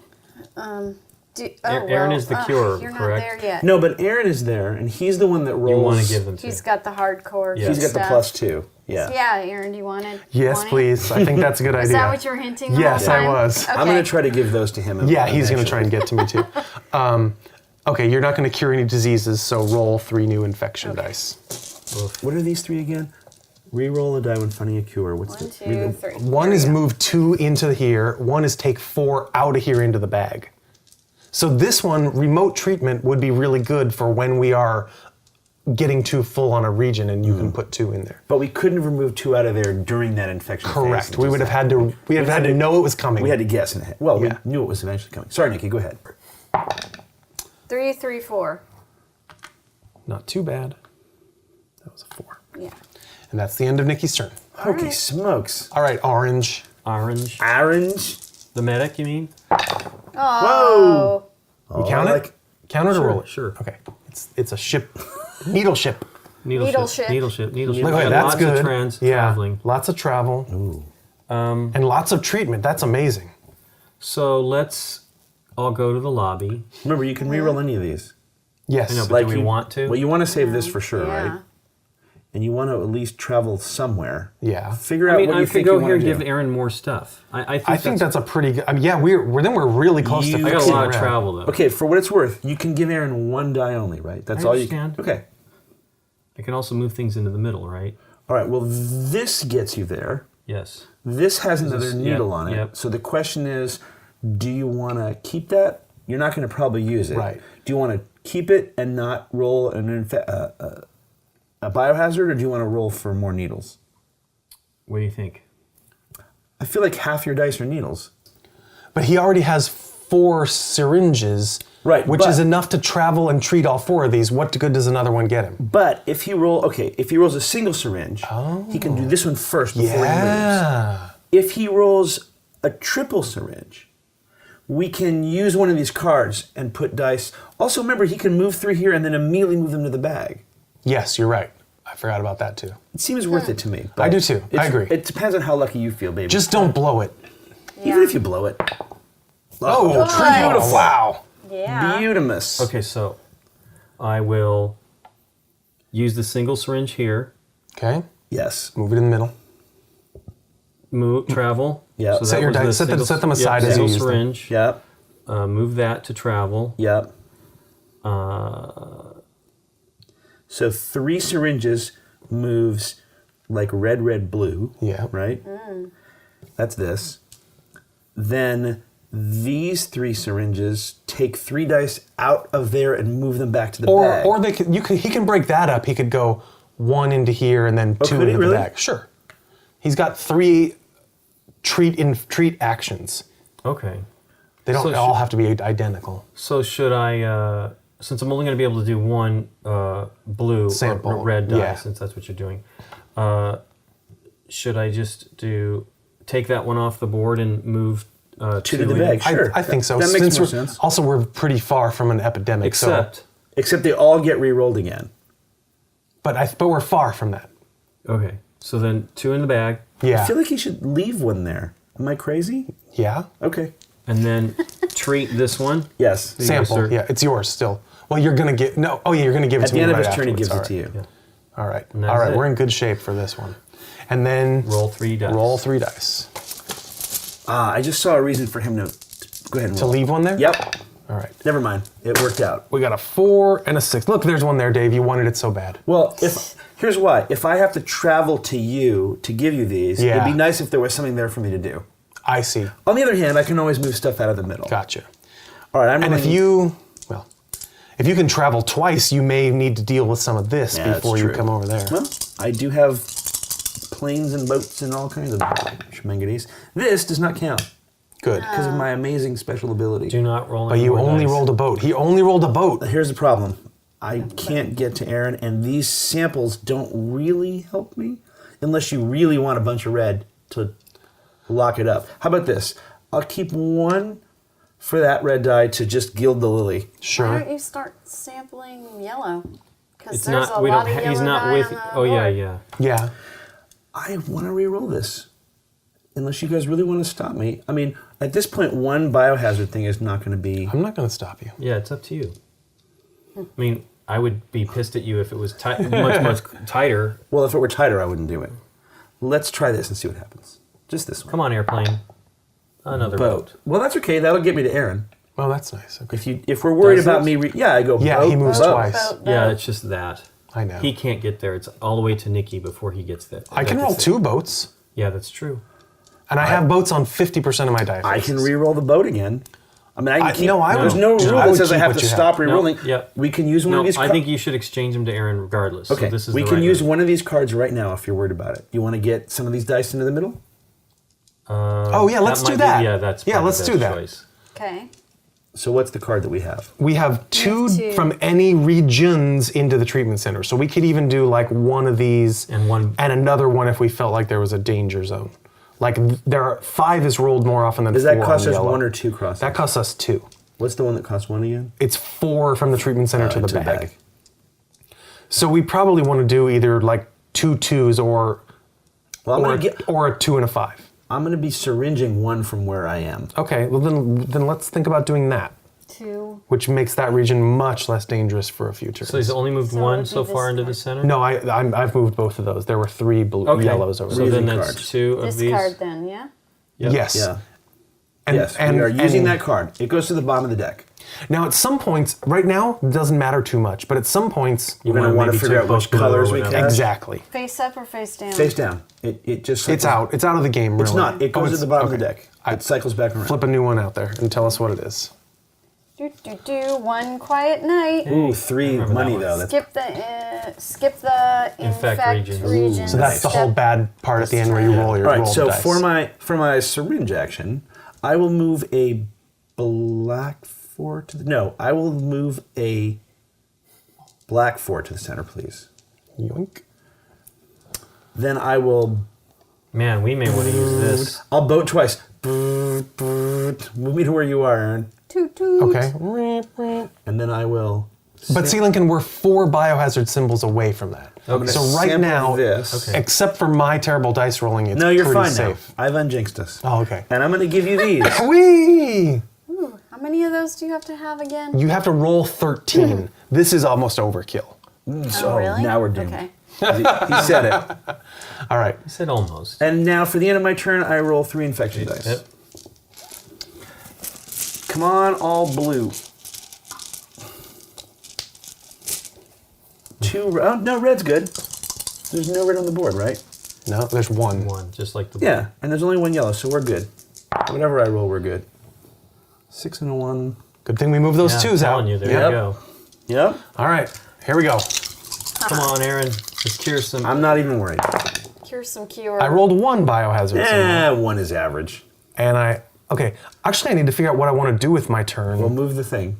Speaker 4: Aaron is the cure,
Speaker 3: You're
Speaker 4: correct?
Speaker 3: not there yet.
Speaker 2: No, but Aaron is there, and he's the one that rolls.
Speaker 4: You want to give them to.
Speaker 3: He's got the hardcore.
Speaker 4: Yeah.
Speaker 2: He's got the
Speaker 3: stuff.
Speaker 2: plus 2. Yeah.
Speaker 3: Yeah, Aaron, do you want it?
Speaker 1: Yes,
Speaker 3: Want it?
Speaker 1: please. I think that's a good idea.
Speaker 3: Is that what you were hinting the
Speaker 1: Yes,
Speaker 3: whole
Speaker 1: I
Speaker 3: time?
Speaker 1: was.
Speaker 3: Okay.
Speaker 2: I'm going to try to give those to him.
Speaker 1: Yeah, he's going to try and get to me too. Okay, you're not going to cure any diseases, so roll 3 new infection dice.
Speaker 2: What are these 3 again? Reroll a die when finding a cure. What's
Speaker 3: 1,
Speaker 2: the
Speaker 3: 2, 3.
Speaker 1: One is move 2 into here. One is take 4 out of here into the bag. So this one, remote treatment, would be really good for when we are getting too full on a region, and you can put 2 in there.
Speaker 2: But we couldn't remove 2 out of there during that infection phase.
Speaker 1: Correct.
Speaker 2: It
Speaker 1: We
Speaker 2: just
Speaker 1: would have had to. We had had to know it was coming.
Speaker 2: We had to guess. Well,
Speaker 1: Yeah.
Speaker 2: we knew it was eventually coming. Sorry, Nikki, go ahead.
Speaker 3: 3, 3, 4.
Speaker 1: Not too bad. That was a 4.
Speaker 3: Yeah.
Speaker 1: And that's the end of Nikki's turn.
Speaker 2: Holy
Speaker 3: right.
Speaker 2: smokes.
Speaker 1: All right, Orange.
Speaker 4: Orange.
Speaker 2: Orange.
Speaker 4: The medic, you mean?
Speaker 3: Oh.
Speaker 1: We count it? Count it or
Speaker 4: Sure,
Speaker 1: roll it?
Speaker 4: sure.
Speaker 1: Okay. It's a ship. Needle ship.
Speaker 3: Needle ship.
Speaker 4: Needle ship. Needle ship.
Speaker 1: Look, okay,
Speaker 4: And
Speaker 1: that's
Speaker 4: lots
Speaker 1: good.
Speaker 4: of
Speaker 1: Yeah.
Speaker 4: traveling.
Speaker 1: Lots of travel. And lots of treatment. That's amazing.
Speaker 4: So let's all go to the lobby.
Speaker 2: Remember, you can reroll any of these.
Speaker 1: Yes.
Speaker 4: I know, but do we want to?
Speaker 2: Well, you want to save this for sure,
Speaker 3: Yeah.
Speaker 2: right? And you want to at least travel somewhere.
Speaker 1: Yeah.
Speaker 2: Figure out
Speaker 4: I mean,
Speaker 2: what
Speaker 4: I
Speaker 2: you
Speaker 4: could
Speaker 2: think
Speaker 4: go
Speaker 2: you
Speaker 4: here
Speaker 2: want
Speaker 4: and
Speaker 2: to
Speaker 4: give
Speaker 2: do.
Speaker 4: Aaron more stuff. I
Speaker 1: I think that's a pretty good. I mean, yeah, we're really close to
Speaker 2: You
Speaker 4: I got a
Speaker 1: fixing
Speaker 4: lot of
Speaker 1: around.
Speaker 4: travel though.
Speaker 2: Okay, for what it's worth, you can give Aaron 1 die only, right? That's
Speaker 4: I
Speaker 2: all
Speaker 4: understand.
Speaker 2: you can. Okay.
Speaker 4: I can also move things into the middle, right?
Speaker 2: All right, well, this gets you there.
Speaker 4: Yes.
Speaker 2: This has another
Speaker 4: is-
Speaker 2: needle
Speaker 4: yep,
Speaker 2: on it.
Speaker 4: yep.
Speaker 2: So the question is, do you want to keep that? You're not going to probably use it.
Speaker 1: Right.
Speaker 2: Do you want to keep it and not roll a biohazard, or do you want to roll for more needles?
Speaker 4: What do you think?
Speaker 2: I feel like half your dice are needles.
Speaker 1: But he already has 4 syringes.
Speaker 2: Right,
Speaker 1: Which
Speaker 2: but-
Speaker 1: is enough to travel and treat all 4 of these. What good does another one get him?
Speaker 2: But if he rolls a single syringe, he can do this one first before he moves.
Speaker 1: Yeah.
Speaker 2: If he rolls a triple syringe, we can use one of these cards and put dice. Also, remember, he can move through here and then immediately move them to the bag.
Speaker 1: Yes, you're right. I forgot about that too.
Speaker 2: It seems worth it to me.
Speaker 1: I do too. I agree.
Speaker 2: It depends on how lucky you feel, baby.
Speaker 1: Just don't blow it.
Speaker 2: Even if you blow it.
Speaker 1: Oh,
Speaker 3: Nice.
Speaker 1: wow.
Speaker 3: Yeah.
Speaker 2: Beautimus.
Speaker 4: Okay, so I will use the single syringe here.
Speaker 1: Okay.
Speaker 2: Yes.
Speaker 1: Move it in the middle.
Speaker 4: Move travel.
Speaker 2: Yeah.
Speaker 4: So
Speaker 1: Set
Speaker 4: that
Speaker 1: your
Speaker 4: was the
Speaker 1: dice- set them-
Speaker 4: single-
Speaker 1: set them aside as you
Speaker 4: single
Speaker 1: use them.
Speaker 4: syringe.
Speaker 2: Yep.
Speaker 4: Move that to travel.
Speaker 2: Yep. So 3 syringes moves like red, red, blue.
Speaker 1: Yeah.
Speaker 2: Right? That's this. Then these 3 syringes take 3 dice out of there and move them back to the bag.
Speaker 1: Or they could, he can break that up. He could go 1 into here and then 2
Speaker 2: could he
Speaker 1: into
Speaker 2: really?
Speaker 1: the bag. Sure. He's got 3 treat actions.
Speaker 4: Okay.
Speaker 1: They don't
Speaker 4: So
Speaker 1: all
Speaker 4: should-
Speaker 1: have to be identical.
Speaker 4: So should I, since I'm only going to be able to do 1 blue
Speaker 1: Sample,
Speaker 4: or red die,
Speaker 1: yeah.
Speaker 4: since that's what you're doing, should I just take that one off the board and move
Speaker 2: to
Speaker 4: 2
Speaker 2: the
Speaker 4: in?
Speaker 2: bag. Sure.
Speaker 1: I think so.
Speaker 2: That makes
Speaker 1: Since
Speaker 2: more
Speaker 1: we're-
Speaker 2: sense.
Speaker 1: Also, we're pretty far from an epidemic.
Speaker 2: Except they all get re-rolled again.
Speaker 1: But we're far from that.
Speaker 4: Okay. So then 2 in the bag,
Speaker 1: Yeah.
Speaker 2: I feel like you should leave one there. Am I crazy?
Speaker 1: Yeah.
Speaker 2: Okay.
Speaker 4: and then treat this one.
Speaker 2: Yes.
Speaker 4: There you go,
Speaker 1: Sample.
Speaker 4: sir.
Speaker 1: Yeah, it's yours still. Well, you're gonna get no. Oh yeah, you're gonna give it
Speaker 2: At
Speaker 1: to
Speaker 2: the
Speaker 1: me
Speaker 2: end of
Speaker 1: right
Speaker 2: his turn, he
Speaker 1: afterwards.
Speaker 2: gives
Speaker 1: All
Speaker 2: it to
Speaker 1: right.
Speaker 2: you.
Speaker 1: All right.
Speaker 4: And
Speaker 1: All
Speaker 4: that's
Speaker 1: right.
Speaker 4: it.
Speaker 1: We're in good shape for this one. And then
Speaker 4: Roll 3 dice.
Speaker 1: roll 3 dice
Speaker 2: I just saw a reason for him to go ahead and
Speaker 1: to
Speaker 2: roll.
Speaker 1: leave one there.
Speaker 2: Yep.
Speaker 1: All right.
Speaker 2: Never mind. It worked out.
Speaker 1: We got a 4 and a 6. Look, there's one there, Dave. You wanted it so bad.
Speaker 2: Well, here's why. If I have to travel to you to give you these,
Speaker 1: Yeah.
Speaker 2: it'd be nice if there was something there for me to do.
Speaker 1: I see.
Speaker 2: On the other hand, I can always move stuff out of the middle.
Speaker 1: Gotcha.
Speaker 2: All right, I'm
Speaker 1: And
Speaker 2: rolling.
Speaker 1: if you can travel twice, you may need to deal with some of this
Speaker 2: Yeah, that's
Speaker 1: before you
Speaker 2: true.
Speaker 1: come over there.
Speaker 2: Well, I do have planes and boats and all kinds of schmangities. This does not count
Speaker 1: Good.
Speaker 2: because of my amazing special ability.
Speaker 4: Do not roll.
Speaker 1: But
Speaker 4: any
Speaker 1: you
Speaker 4: more
Speaker 1: only
Speaker 4: dice.
Speaker 1: rolled a boat. He only rolled a boat.
Speaker 2: Here's the problem. I can't get to Aaron, and these samples don't really help me unless you really want a bunch of red to lock it up. How about this? I'll keep one for that red die to just gild the lily.
Speaker 3: Why
Speaker 1: Sure.
Speaker 3: don't you start sampling yellow? Because
Speaker 4: It's
Speaker 3: there's
Speaker 4: not.
Speaker 3: a
Speaker 4: We
Speaker 3: lot
Speaker 4: don't.
Speaker 3: of yellow
Speaker 4: He's not
Speaker 3: dye
Speaker 4: with.
Speaker 3: on the
Speaker 4: Oh yeah,
Speaker 3: board.
Speaker 4: yeah.
Speaker 1: Yeah.
Speaker 2: I want to re-roll this. Unless you guys really want to stop me. I mean, at this point, one biohazard thing is not going to be...
Speaker 1: I'm not going to stop you.
Speaker 4: Yeah, it's up to you. I mean, I would be pissed at you if it was much tighter.
Speaker 2: Well, if it were tighter, I wouldn't do it. Let's try this and see what happens. Just this one.
Speaker 4: Come on, airplane. Another
Speaker 2: Boat. Well, that's okay. That'll get me to Aaron.
Speaker 1: Well, that's nice. Okay.
Speaker 2: If we're worried
Speaker 4: Does
Speaker 2: about
Speaker 4: it?
Speaker 2: me... I go
Speaker 1: Yeah,
Speaker 2: boat,
Speaker 1: he moves
Speaker 2: boat.
Speaker 1: twice.
Speaker 3: Boat,
Speaker 4: Yeah,
Speaker 3: boat.
Speaker 4: it's just that.
Speaker 1: I know.
Speaker 4: He can't get there. It's all the way to Nikki before he gets there.
Speaker 1: I can roll 2 boats,
Speaker 4: Yeah, that's true.
Speaker 1: and I have boats on 50% of my die.
Speaker 2: I can
Speaker 1: faces.
Speaker 2: re-roll the boat again. I mean, I can keep...
Speaker 1: no, I
Speaker 2: There's
Speaker 1: would-
Speaker 2: no
Speaker 1: I
Speaker 2: rule that
Speaker 1: would
Speaker 2: says I
Speaker 1: keep
Speaker 2: have
Speaker 1: what
Speaker 2: to
Speaker 1: you have.
Speaker 2: stop re-rolling.
Speaker 4: No, yep.
Speaker 2: We can use one
Speaker 4: No,
Speaker 2: of these
Speaker 4: I
Speaker 2: cards.
Speaker 4: think you should exchange them to Aaron regardless.
Speaker 2: Okay,
Speaker 4: So this is
Speaker 2: we
Speaker 4: the
Speaker 2: can
Speaker 4: right
Speaker 2: use
Speaker 4: move.
Speaker 2: one of these cards right now if you're worried about it. You want to get some of these dice into the middle?
Speaker 1: Oh, yeah, let's
Speaker 4: might
Speaker 1: do
Speaker 4: be-
Speaker 1: that.
Speaker 4: yeah, that's
Speaker 1: Yeah,
Speaker 4: probably
Speaker 1: let's
Speaker 4: the
Speaker 1: do
Speaker 4: best
Speaker 1: that.
Speaker 4: choice.
Speaker 3: Okay.
Speaker 2: So what's the card that we have?
Speaker 1: We have 2
Speaker 3: two.
Speaker 1: from any regions into the treatment center. So we could even do like one of these
Speaker 4: And
Speaker 1: another one if we felt like there was a danger zone. Like there are 5 is rolled more often than
Speaker 2: Does
Speaker 1: 4
Speaker 2: that cost
Speaker 1: on
Speaker 2: us
Speaker 1: yellow.
Speaker 2: 1 or 2 crosses?
Speaker 1: That costs us 2.
Speaker 2: What's the one that costs 1 again?
Speaker 1: It's 4 from the treatment center to the bag. So we probably want to do either like 2 2s or
Speaker 2: Well,
Speaker 1: or a 2 and a 5.
Speaker 2: I'm going to be syringing 1 from where I am.
Speaker 1: Okay, well then let's think about doing that,
Speaker 3: 2.
Speaker 1: which makes that region much less dangerous for a few turns.
Speaker 4: So he's only moved
Speaker 3: So it
Speaker 4: one
Speaker 3: would
Speaker 4: so
Speaker 3: be
Speaker 4: far
Speaker 3: this
Speaker 4: into
Speaker 3: card.
Speaker 4: the center?
Speaker 1: No, I've moved both of those. There were 3
Speaker 4: Okay.
Speaker 1: yellows over
Speaker 4: So
Speaker 1: there.
Speaker 4: then
Speaker 2: Raising
Speaker 4: that's
Speaker 2: cards.
Speaker 4: 2 of
Speaker 3: This
Speaker 4: these.
Speaker 3: card then, yeah?
Speaker 4: Yep.
Speaker 1: Yes.
Speaker 2: Yeah.
Speaker 1: And,
Speaker 2: Yes,
Speaker 1: and,
Speaker 2: we are using
Speaker 1: and
Speaker 2: that card. It goes to the bottom of the deck.
Speaker 1: Now, at some points, right now, it doesn't matter too much, but at some points,
Speaker 2: We're going to
Speaker 4: wanna
Speaker 2: want to
Speaker 4: maybe
Speaker 2: figure
Speaker 4: take
Speaker 2: out which
Speaker 4: both blue or
Speaker 2: colors we
Speaker 4: whatever.
Speaker 2: cast.
Speaker 1: exactly.
Speaker 3: Face up or face down?
Speaker 2: Face down. It just
Speaker 1: It's out. It's out of the game, really.
Speaker 2: It's not. It goes to the bottom of the deck.
Speaker 1: I
Speaker 2: It cycles back around.
Speaker 1: flip a new one out there and tell us what it is.
Speaker 3: One quiet night.
Speaker 2: Ooh, 3
Speaker 4: remember
Speaker 2: money
Speaker 4: that
Speaker 2: though. That's
Speaker 3: Skip the
Speaker 4: Infect
Speaker 3: infect
Speaker 4: regions.
Speaker 3: regions.
Speaker 1: So that's the whole bad part at the end where you roll your
Speaker 2: all right.
Speaker 1: roll
Speaker 2: So
Speaker 1: the dice.
Speaker 2: for my syringe action, I will move a black 4 to the I will move a black 4 to the center, please.
Speaker 1: Yoink.
Speaker 2: Then I will.
Speaker 4: Man, we may want to use this.
Speaker 2: I'll boat twice. Move me to where you are, Aaron.
Speaker 3: Toot toot.
Speaker 1: Okay.
Speaker 2: And then I will.
Speaker 1: But see, Lincoln, we're 4 biohazard symbols away from that.
Speaker 4: Okay.
Speaker 1: So right
Speaker 2: Sample
Speaker 1: now,
Speaker 2: this.
Speaker 4: Okay.
Speaker 1: except for my terrible dice rolling, it's
Speaker 2: No, you're
Speaker 1: pretty
Speaker 2: fine
Speaker 1: safe.
Speaker 2: now. I've unjinxed us.
Speaker 1: Oh, okay.
Speaker 2: And I'm going to give you these.
Speaker 1: Whee!
Speaker 3: Ooh, how many of those do you have to have again?
Speaker 1: You have to roll 13. This is almost overkill.
Speaker 2: So
Speaker 3: really?
Speaker 2: now we're doomed.
Speaker 3: Okay.
Speaker 2: He said it.
Speaker 1: All right.
Speaker 4: I said almost.
Speaker 2: And now for the end of my turn, I roll 3 infection dice.
Speaker 4: Yep.
Speaker 2: Come on, all blue. 2. Oh, no, red's good. There's no red on the board, right?
Speaker 1: No, there's 1.
Speaker 4: One, just like the
Speaker 2: Yeah, and there's only 1 yellow, so we're good. Whatever I roll, we're good. 6 and a 1.
Speaker 1: Good thing we moved those
Speaker 4: Yeah,
Speaker 1: 2s out.
Speaker 4: telling you, there
Speaker 2: Yep.
Speaker 4: you go.
Speaker 2: Yep.
Speaker 1: All right, here we go.
Speaker 4: Come on, Aaron. Let's cure some.
Speaker 2: I'm not even worried.
Speaker 3: Cure some cure.
Speaker 1: I rolled 1 biohazard symbol,
Speaker 2: 1 is average.
Speaker 1: and okay. Actually, I need to figure out what I want to do with my turn.
Speaker 2: We'll move the thing.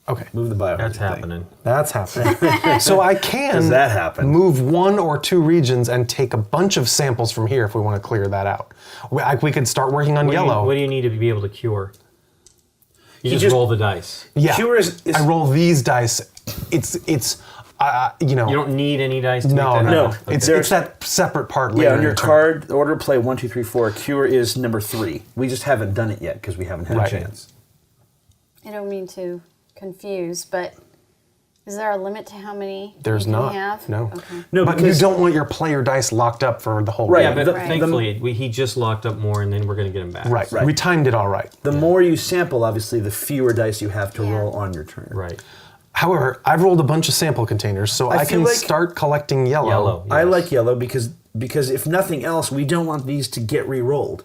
Speaker 1: Okay,
Speaker 2: Move the biohazard
Speaker 4: That's
Speaker 2: thing.
Speaker 4: happening.
Speaker 1: that's happening. So I can
Speaker 2: Does that happen?
Speaker 1: move 1 or 2 regions and take a bunch of samples from here if we want to clear that out. We could start working on yellow.
Speaker 4: What do you need to be able to cure? You
Speaker 2: He
Speaker 4: just
Speaker 2: just-
Speaker 4: roll the dice.
Speaker 1: Yeah,
Speaker 2: Cure is-
Speaker 1: I roll these dice. It's you know.
Speaker 4: You don't need any dice to
Speaker 1: no,
Speaker 4: make that
Speaker 1: no,
Speaker 4: happen.
Speaker 1: no. It's
Speaker 2: There's-
Speaker 1: that separate part later.
Speaker 2: Yeah, on
Speaker 1: in
Speaker 2: your
Speaker 1: the turn.
Speaker 2: card, the order of play 1, 2, 3, 4. Cure is number 3. We just haven't done it yet because we haven't had
Speaker 1: Right.
Speaker 2: a chance.
Speaker 3: I don't mean to confuse, but is there a limit to how many
Speaker 1: There's
Speaker 3: you can
Speaker 1: not.
Speaker 3: have?
Speaker 1: No.
Speaker 3: Okay.
Speaker 2: No,
Speaker 1: But you
Speaker 2: because
Speaker 1: don't want your player dice locked up for the whole
Speaker 2: Right,
Speaker 4: Yeah,
Speaker 1: game.
Speaker 4: but
Speaker 3: Right.
Speaker 4: thankfully he just locked up more, and then we're going to get him back.
Speaker 1: Right.
Speaker 2: Right.
Speaker 1: We timed it all right.
Speaker 2: the more you sample, obviously, the fewer dice you have to
Speaker 3: Yeah.
Speaker 2: roll on your turn.
Speaker 4: Right.
Speaker 1: However, I've rolled a bunch of sample containers, so
Speaker 2: I
Speaker 1: I
Speaker 2: feel
Speaker 1: can
Speaker 2: like-
Speaker 1: start collecting yellow.
Speaker 4: Yellow.
Speaker 2: I
Speaker 4: Yes.
Speaker 2: like yellow because if nothing else, we don't want these to get re-rolled.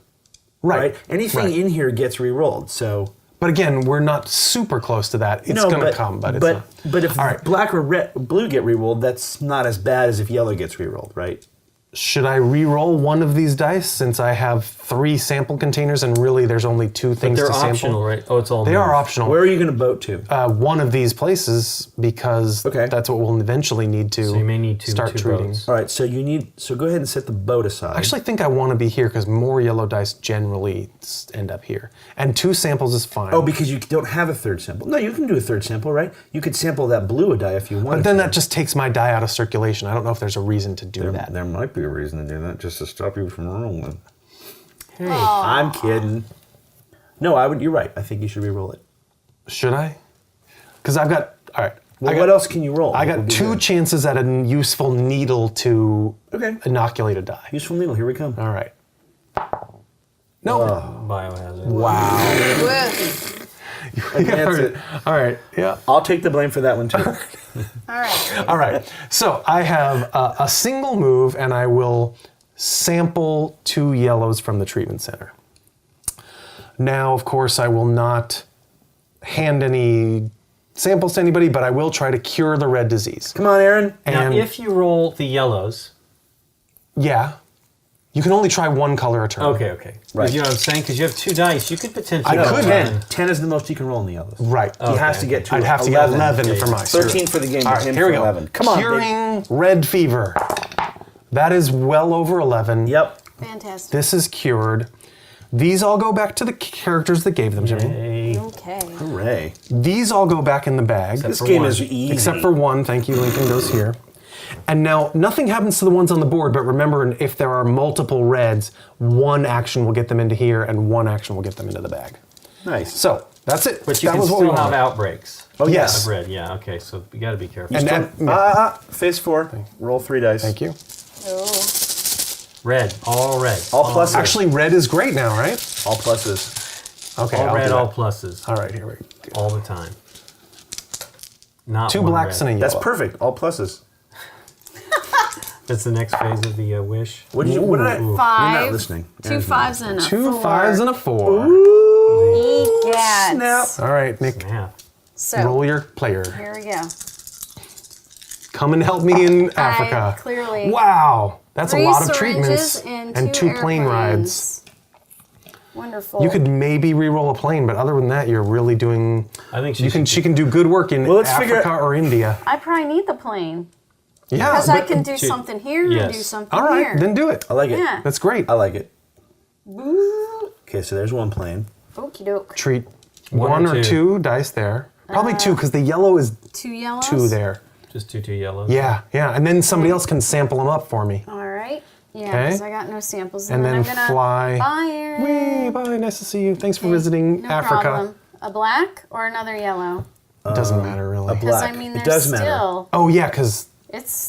Speaker 1: Right.
Speaker 2: Anything
Speaker 1: Right.
Speaker 2: in here gets re-rolled. So
Speaker 1: But again, we're not super close to that. It's going to come, but it's not.
Speaker 2: But if
Speaker 1: All right.
Speaker 2: black or blue get re-rolled, that's not as bad as if yellow gets re-rolled, right?
Speaker 1: Should I re-roll one of these dice since I have 3 sample containers and really there's only 2 things
Speaker 4: They're
Speaker 1: to sample?
Speaker 4: optional, right? Oh, it's all.
Speaker 1: They are optional.
Speaker 2: Where are you going to boat to?
Speaker 1: One of these places because
Speaker 2: Okay.
Speaker 1: that's what we'll eventually need to
Speaker 4: So you may need two
Speaker 1: treating.
Speaker 4: boats.
Speaker 2: All right, so go ahead and set the boat aside.
Speaker 1: I actually think I want to be here because more yellow dice generally end up here. And 2 samples is fine.
Speaker 2: Oh, because you don't have a third sample. No, you can do a third sample, right? You could sample that blue die if you want.
Speaker 1: But then that just takes my die out of circulation. I don't know if there's a reason to do that.
Speaker 2: There might be a reason to do that, just to stop you from rolling.
Speaker 4: Hey.
Speaker 2: I'm kidding. No, I would. You're right. I think you should re-roll it.
Speaker 1: Should I? Because I've got, all right.
Speaker 2: Well, what else can you roll?
Speaker 1: I got 2 chances at a useful needle to inoculate a die.
Speaker 2: Useful needle. Here we come.
Speaker 1: All right. No.
Speaker 4: Biohazard.
Speaker 1: Wow.
Speaker 2: Advance it.
Speaker 1: All right. Yeah.
Speaker 2: I'll take the blame for that one too.
Speaker 3: All right.
Speaker 1: All right. So I have a single move, and I will sample 2 yellows from the treatment center. Now, of course, I will not hand any samples to anybody, but I will try to cure the red disease.
Speaker 2: Come on, Aaron.
Speaker 4: Now,
Speaker 1: And
Speaker 4: if you roll the yellows.
Speaker 1: yeah, you can only try 1 color a turn.
Speaker 4: Okay.
Speaker 2: Right.
Speaker 4: Right. You know what I'm saying? Because you have 2 dice, you could potentially.
Speaker 1: I
Speaker 4: roll
Speaker 1: could.
Speaker 2: 10. 10 is the most you can roll in the yellows.
Speaker 1: Right.
Speaker 2: He has to get to
Speaker 1: I'd have to get 11 for my
Speaker 2: 13 for the game,
Speaker 1: All
Speaker 2: but
Speaker 1: right,
Speaker 2: him
Speaker 1: here
Speaker 2: for
Speaker 1: we go.
Speaker 2: 11. Come on,
Speaker 1: Curing red fever. That is well over 11.
Speaker 2: Yep.
Speaker 3: Fantastic.
Speaker 1: This is cured. These all go back to the characters that gave them to me.
Speaker 4: Hey.
Speaker 3: Okay.
Speaker 2: Hooray.
Speaker 1: These all go back in the bag.
Speaker 2: This
Speaker 4: for
Speaker 2: game
Speaker 4: one.
Speaker 2: is easy.
Speaker 1: Except for 1. Thank you, Lincoln goes here. And now, nothing happens to the ones on the board, but remember, if there are multiple reds, 1 action will get them into here, and 1 action will get them into the bag.
Speaker 2: Nice.
Speaker 1: So, that's it.
Speaker 4: But you
Speaker 1: that
Speaker 4: can
Speaker 1: was what we
Speaker 4: still have
Speaker 1: wanted.
Speaker 4: outbreaks.
Speaker 1: Oh, yes.
Speaker 4: Of red, yeah. Okay, so you got to be careful.
Speaker 1: And that,
Speaker 2: Phase 4. Roll 3 dice.
Speaker 1: thank you.
Speaker 3: Oh.
Speaker 4: Red, all red.
Speaker 2: All pluses.
Speaker 1: Actually, red is great now, right?
Speaker 2: All pluses.
Speaker 1: Okay,
Speaker 4: all
Speaker 1: I'll
Speaker 4: red,
Speaker 1: do
Speaker 4: all
Speaker 1: that.
Speaker 4: pluses.
Speaker 1: All right, here we go.
Speaker 4: All the time. Not
Speaker 1: 2
Speaker 4: one
Speaker 1: blacks
Speaker 4: red.
Speaker 1: and a yellow.
Speaker 2: That's perfect. All pluses.
Speaker 4: That's the next phase of the wish.
Speaker 2: What did I?
Speaker 4: Ooh.
Speaker 3: 5.
Speaker 2: You're not listening.
Speaker 3: 2
Speaker 2: Aaron's
Speaker 3: 5s and a
Speaker 1: 2
Speaker 3: 4.
Speaker 1: 5s and a 4.
Speaker 3: Egad.
Speaker 2: Snap.
Speaker 1: All right, Nick,
Speaker 4: Yeah.
Speaker 3: So,
Speaker 1: roll your player.
Speaker 3: here we go.
Speaker 1: Come and help me in Africa.
Speaker 3: clearly-
Speaker 1: Wow, that's
Speaker 3: 3
Speaker 1: a lot of
Speaker 3: syringes
Speaker 1: treatments
Speaker 3: and
Speaker 1: 2 plane
Speaker 3: airplanes.
Speaker 1: rides.
Speaker 3: Wonderful.
Speaker 1: You could maybe re-roll a plane, but other than that, you're really doing.
Speaker 4: I think
Speaker 1: She can do good work in
Speaker 2: Well, let's figure
Speaker 1: Africa or India.
Speaker 3: I probably need the plane.
Speaker 1: Yeah,
Speaker 3: Because I
Speaker 1: but-
Speaker 3: can do
Speaker 4: two-
Speaker 3: something here and
Speaker 4: yes.
Speaker 3: do something
Speaker 1: all right,
Speaker 3: here.
Speaker 1: then do it.
Speaker 2: I like it.
Speaker 3: Yeah.
Speaker 1: That's great.
Speaker 2: I like it.
Speaker 3: Boo.
Speaker 2: Okay, so there's 1 plane.
Speaker 3: Okie doke.
Speaker 1: Treat
Speaker 4: One
Speaker 1: 1
Speaker 4: or
Speaker 1: or
Speaker 4: two.
Speaker 1: 2 dice there. Probably 2 because the yellow is
Speaker 3: 2 yellows.
Speaker 1: 2 there.
Speaker 4: Just two yellows.
Speaker 1: Yeah, and then somebody else can sample them up for me.
Speaker 3: All right. Yeah,
Speaker 1: Okay.
Speaker 3: because I got no samples.
Speaker 1: And then
Speaker 3: I'm gonna
Speaker 1: fly.
Speaker 3: Bye, Aaron.
Speaker 1: Whee, bye, nice to see you. Thanks for visiting
Speaker 3: No
Speaker 1: Africa.
Speaker 3: problem. A black or another yellow?
Speaker 1: Doesn't matter really.
Speaker 3: Because I
Speaker 2: Black.
Speaker 3: mean,
Speaker 2: It
Speaker 3: there's
Speaker 2: does matter.
Speaker 3: still
Speaker 1: Oh yeah, because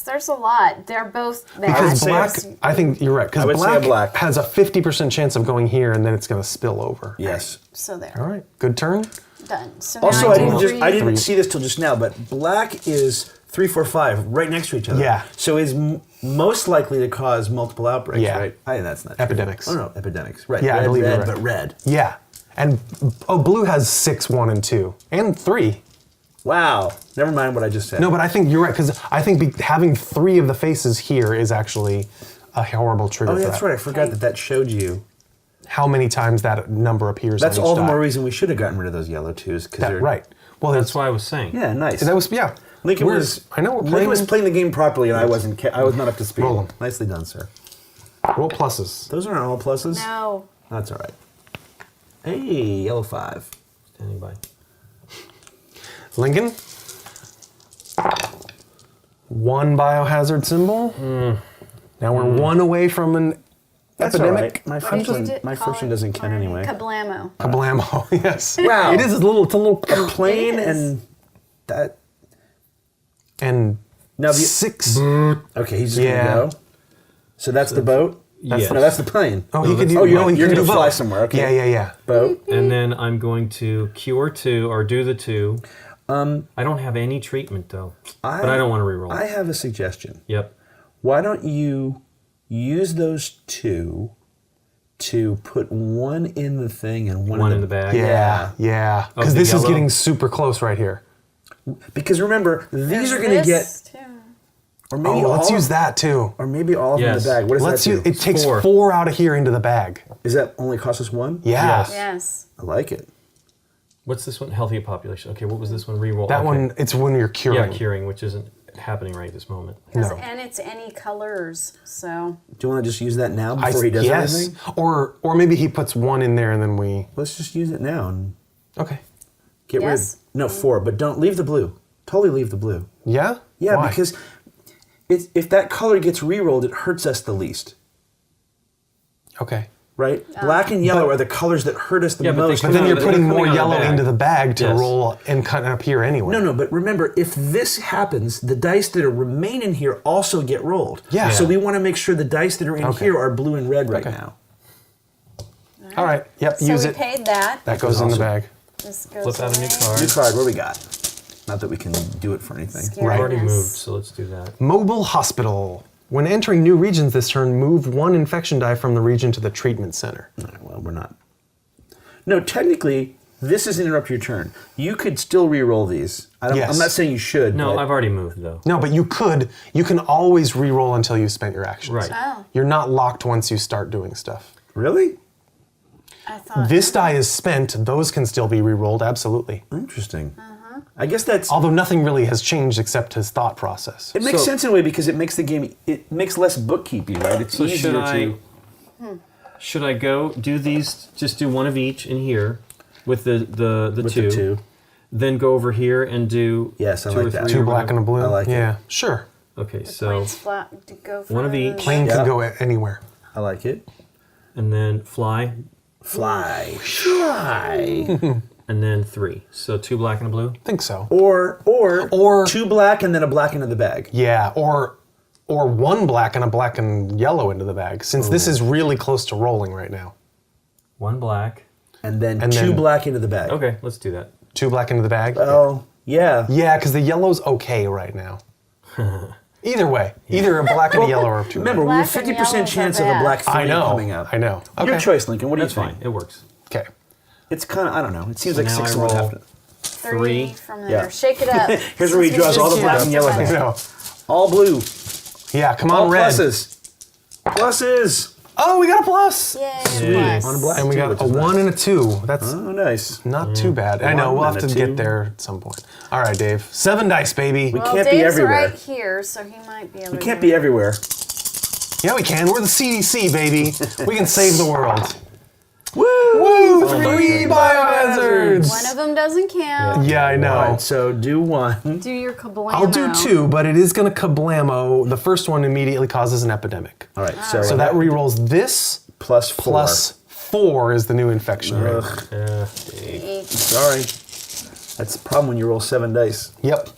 Speaker 3: there's a lot. They're both bad.
Speaker 1: because
Speaker 2: say
Speaker 1: black,
Speaker 2: it's-
Speaker 1: I think you're right.
Speaker 2: I
Speaker 1: Because
Speaker 2: would say a
Speaker 1: black,
Speaker 2: black.
Speaker 1: has a 50% chance of going here, and then it's going to spill over.
Speaker 2: Yes.
Speaker 3: So there.
Speaker 1: All right, good turn.
Speaker 3: Done. So now
Speaker 2: Also,
Speaker 3: I
Speaker 2: I
Speaker 3: do
Speaker 2: didn't
Speaker 3: 3.
Speaker 2: I didn't see this till just now, but black is 3, 4, 5 right next to each other.
Speaker 1: Yeah.
Speaker 2: So is most likely to cause multiple outbreaks,
Speaker 1: Yeah.
Speaker 2: right? That's not true.
Speaker 1: Epidemics.
Speaker 2: Oh no, epidemics. Right.
Speaker 1: Yeah, I
Speaker 2: red,
Speaker 1: believe you're
Speaker 2: red,
Speaker 1: right.
Speaker 2: but red.
Speaker 1: Yeah, and blue has 6, 1, and 2, and 3.
Speaker 2: Wow. Never mind what I just said.
Speaker 1: No, but I think you're right because I think having 3 of the faces here is actually a horrible trigger.
Speaker 2: Oh,
Speaker 1: for
Speaker 2: yeah, that's
Speaker 1: that.
Speaker 2: right. I forgot that showed you.
Speaker 1: How many times that number appears?
Speaker 2: That's
Speaker 1: on each
Speaker 2: all the
Speaker 1: die.
Speaker 2: more reason we should have gotten rid of those yellow twos.
Speaker 1: Right. Well,
Speaker 4: That's why I was saying.
Speaker 2: Yeah, nice.
Speaker 1: that was yeah.
Speaker 2: Lincoln
Speaker 1: We're-
Speaker 2: was.
Speaker 1: I know we're
Speaker 2: Lincoln
Speaker 1: playing.
Speaker 2: was playing the game properly, and I wasn't. I was not up to speed.
Speaker 1: Roll 'em.
Speaker 2: Nicely done, sir.
Speaker 1: Roll pluses.
Speaker 2: Those aren't all pluses.
Speaker 3: No.
Speaker 2: That's all right. Hey, yellow 5.
Speaker 4: Standing by.
Speaker 1: Lincoln. 1 biohazard symbol. Now we're 1 away from an
Speaker 2: That's all
Speaker 1: epidemic.
Speaker 2: right. My
Speaker 3: What
Speaker 2: first
Speaker 3: did
Speaker 2: one.
Speaker 3: you
Speaker 2: My
Speaker 3: call
Speaker 2: first one
Speaker 3: it?
Speaker 2: doesn't count anyway.
Speaker 3: Kablamo.
Speaker 1: Kablamo. Yes.
Speaker 2: Wow.
Speaker 1: It is a little. It's a little.
Speaker 2: Plane
Speaker 3: It is.
Speaker 2: and that.
Speaker 1: And
Speaker 2: Now the
Speaker 1: 6.
Speaker 2: Okay, he's just
Speaker 1: Yeah.
Speaker 2: gonna go. So that's the boat.
Speaker 4: Yes.
Speaker 2: No, that's the plane.
Speaker 1: Oh, he could do.
Speaker 2: Oh, you're,
Speaker 1: no, he
Speaker 2: you're
Speaker 1: can
Speaker 2: gonna
Speaker 1: do
Speaker 2: fly
Speaker 1: both.
Speaker 2: somewhere. Okay.
Speaker 1: Yeah.
Speaker 2: Boat.
Speaker 4: And then I'm going to cure 2 or do the 2. I don't have any treatment though, but I don't want to reroll.
Speaker 2: I have a suggestion.
Speaker 4: Yep.
Speaker 2: Why don't you use those 2 to put one in the thing and one
Speaker 4: in the bag.
Speaker 1: Yeah. Because
Speaker 4: the
Speaker 1: this is
Speaker 4: yellow?
Speaker 1: getting super close right here.
Speaker 2: Because remember, these are going to get, or maybe
Speaker 1: Oh, let's
Speaker 2: all
Speaker 1: use
Speaker 2: of,
Speaker 1: that too.
Speaker 2: or maybe all of them in
Speaker 4: Yes.
Speaker 2: the bag. What does
Speaker 1: Let's
Speaker 2: that do?
Speaker 1: use. It takes
Speaker 4: 4.
Speaker 1: 4 out of here into the bag.
Speaker 2: Is that only cost us 1?
Speaker 1: Yeah.
Speaker 4: Yes.
Speaker 3: Yes.
Speaker 2: I like it.
Speaker 4: What's this one? Healthy population. Okay, what was this one? Reroll.
Speaker 1: That
Speaker 4: okay.
Speaker 1: one. It's when you're curing.
Speaker 4: Yeah, curing, which isn't happening right this moment.
Speaker 1: No.
Speaker 3: And it's any colors, so.
Speaker 2: Do you want to just use that now before he does
Speaker 1: yes.
Speaker 2: everything?
Speaker 1: Or maybe he puts 1 in there and then we.
Speaker 2: Let's just use it now and
Speaker 1: Okay.
Speaker 2: get
Speaker 3: Yes.
Speaker 2: rid. No, 4, but don't leave the blue. Totally leave the blue.
Speaker 1: Yeah.
Speaker 2: Yeah,
Speaker 1: Why?
Speaker 2: because if that color gets re-rolled, it hurts us the least,
Speaker 1: Okay.
Speaker 2: right? Black and yellow are the colors that hurt us the
Speaker 4: Yeah, but they
Speaker 2: most.
Speaker 4: come
Speaker 1: But then
Speaker 4: out-
Speaker 1: you're
Speaker 4: they're
Speaker 1: putting
Speaker 4: coming
Speaker 1: more
Speaker 4: out of the
Speaker 1: yellow
Speaker 4: bag.
Speaker 1: into the bag to
Speaker 4: Yes.
Speaker 1: roll and cut up here anyway.
Speaker 2: No, but remember, if this happens, the dice that are remain in here also get rolled.
Speaker 1: Yeah.
Speaker 2: So we want to make sure the dice that are in
Speaker 1: Okay.
Speaker 2: here are blue and red right
Speaker 1: Okay.
Speaker 2: now.
Speaker 1: All right. Yep.
Speaker 3: So
Speaker 1: use
Speaker 3: we
Speaker 1: it.
Speaker 3: paid that.
Speaker 1: That goes in the
Speaker 2: Awesome.
Speaker 1: bag.
Speaker 3: This goes
Speaker 4: Flip out a new
Speaker 3: away.
Speaker 4: card.
Speaker 2: New card, what we got? Not that we can do it for anything.
Speaker 3: Scary.
Speaker 1: Right.
Speaker 4: I've already
Speaker 3: Yes.
Speaker 4: moved, so let's do that.
Speaker 1: Mobile hospital. When entering new regions this turn, move 1 infection die from the region to the treatment center.
Speaker 2: All right, well, we're not. No, technically, this is interrupt your turn. You could still re-roll these.
Speaker 1: Yes.
Speaker 2: I'm not saying you should.
Speaker 4: No,
Speaker 2: but
Speaker 4: I've already moved though.
Speaker 1: No, but you can always re-roll until you spent your actions.
Speaker 4: Right.
Speaker 3: Oh,
Speaker 1: You're not locked once you start doing stuff.
Speaker 2: Really?
Speaker 3: I thought.
Speaker 1: This die is spent, those can still be re-rolled, absolutely.
Speaker 2: Interesting. I guess that's.
Speaker 1: Although nothing really has changed except his thought process.
Speaker 2: It makes
Speaker 4: So-
Speaker 2: sense in a way because it makes the game. It makes less bookkeeping, right? It's
Speaker 4: So
Speaker 2: easier
Speaker 4: should I go do these? Just do 1 of each in here with the
Speaker 2: with
Speaker 4: two.
Speaker 2: the 2.
Speaker 4: Then go over here and do
Speaker 2: Yes, I
Speaker 4: 2
Speaker 2: like
Speaker 4: or
Speaker 2: that.
Speaker 4: 3
Speaker 1: Two
Speaker 4: or
Speaker 1: black and a blue.
Speaker 2: I like it.
Speaker 1: Yeah, sure.
Speaker 4: whatever. Okay, so
Speaker 3: Planes flat to go for
Speaker 4: One of each.
Speaker 1: Plane
Speaker 2: Yeah.
Speaker 1: can go anywhere.
Speaker 2: I like it.
Speaker 4: and then fly,
Speaker 2: Fly. Fly.
Speaker 4: and then 3. So 2 black and a blue.
Speaker 1: I think so.
Speaker 2: or 2 black and then a black into the bag.
Speaker 1: Yeah, or 1 black and a black and yellow into the bag, since this is really close to rolling right now.
Speaker 4: 1 black.
Speaker 2: And then
Speaker 1: And
Speaker 2: 2
Speaker 1: then-
Speaker 2: black into the bag.
Speaker 4: Okay, let's do that.
Speaker 1: 2 black into the bag.
Speaker 2: Oh, yeah.
Speaker 1: Yeah, because the yellow's okay right now. Either way, either a black and a yellow or 2.
Speaker 2: Remember, we have
Speaker 3: Black and
Speaker 2: 50%
Speaker 3: yellows
Speaker 2: chance
Speaker 3: are
Speaker 2: of a
Speaker 3: bad.
Speaker 2: black 3
Speaker 1: I know.
Speaker 2: coming up.
Speaker 1: I know. Okay.
Speaker 2: Your choice, Lincoln. What do
Speaker 4: That's
Speaker 2: you think?
Speaker 4: fine. It works.
Speaker 1: Okay.
Speaker 2: It's kind of, I don't know. It seems
Speaker 4: So
Speaker 2: like
Speaker 4: now
Speaker 2: 6
Speaker 4: I
Speaker 2: and 1
Speaker 4: roll.
Speaker 2: half.
Speaker 3: 3
Speaker 4: 3.
Speaker 3: from there.
Speaker 2: Yeah.
Speaker 3: Shake it up.
Speaker 2: Here's where he
Speaker 3: Since we
Speaker 2: draws all
Speaker 3: just
Speaker 2: the
Speaker 3: did
Speaker 2: black
Speaker 3: it
Speaker 2: and yellow
Speaker 3: different.
Speaker 2: back.
Speaker 1: No.
Speaker 2: All blue.
Speaker 1: Yeah, come
Speaker 2: All
Speaker 1: on, red.
Speaker 2: pluses. Pluses.
Speaker 1: Oh, we got a plus.
Speaker 3: Yay,
Speaker 4: Sweet.
Speaker 3: plus.
Speaker 2: On a black.
Speaker 1: And we
Speaker 2: Two,
Speaker 1: got
Speaker 2: which
Speaker 1: a
Speaker 2: is
Speaker 1: 1
Speaker 2: nice.
Speaker 1: and a 2. That's
Speaker 2: Oh, nice.
Speaker 1: not too bad. I know, we'll
Speaker 2: One
Speaker 1: have
Speaker 2: and
Speaker 1: to
Speaker 2: a
Speaker 1: get
Speaker 2: 2.
Speaker 1: there at some point. All right, Dave. 7 dice, baby.
Speaker 2: We
Speaker 3: Well,
Speaker 2: can't be
Speaker 3: Dave's
Speaker 2: everywhere.
Speaker 3: right here, so he might be able
Speaker 2: We
Speaker 3: to.
Speaker 2: can't be everywhere.
Speaker 1: Yeah, we can. We're the CDC, baby. We can save the world.
Speaker 2: Woo!
Speaker 1: Woo!
Speaker 2: Oh,
Speaker 1: 3
Speaker 2: my
Speaker 1: biohazards.
Speaker 3: One of them doesn't count.
Speaker 1: Yeah, I know.
Speaker 2: All right, so do 1.
Speaker 3: Do your kablamo.
Speaker 1: I'll do 2, but it is going to kablamo. The first one immediately causes an epidemic.
Speaker 2: All right, so,
Speaker 1: So that re-rolls this
Speaker 2: plus 4.
Speaker 1: plus 4 is the new infection rate.
Speaker 2: Ugh,
Speaker 4: Dave.
Speaker 3: 8.
Speaker 2: sorry. That's the problem when you roll 7 dice.
Speaker 1: Yep.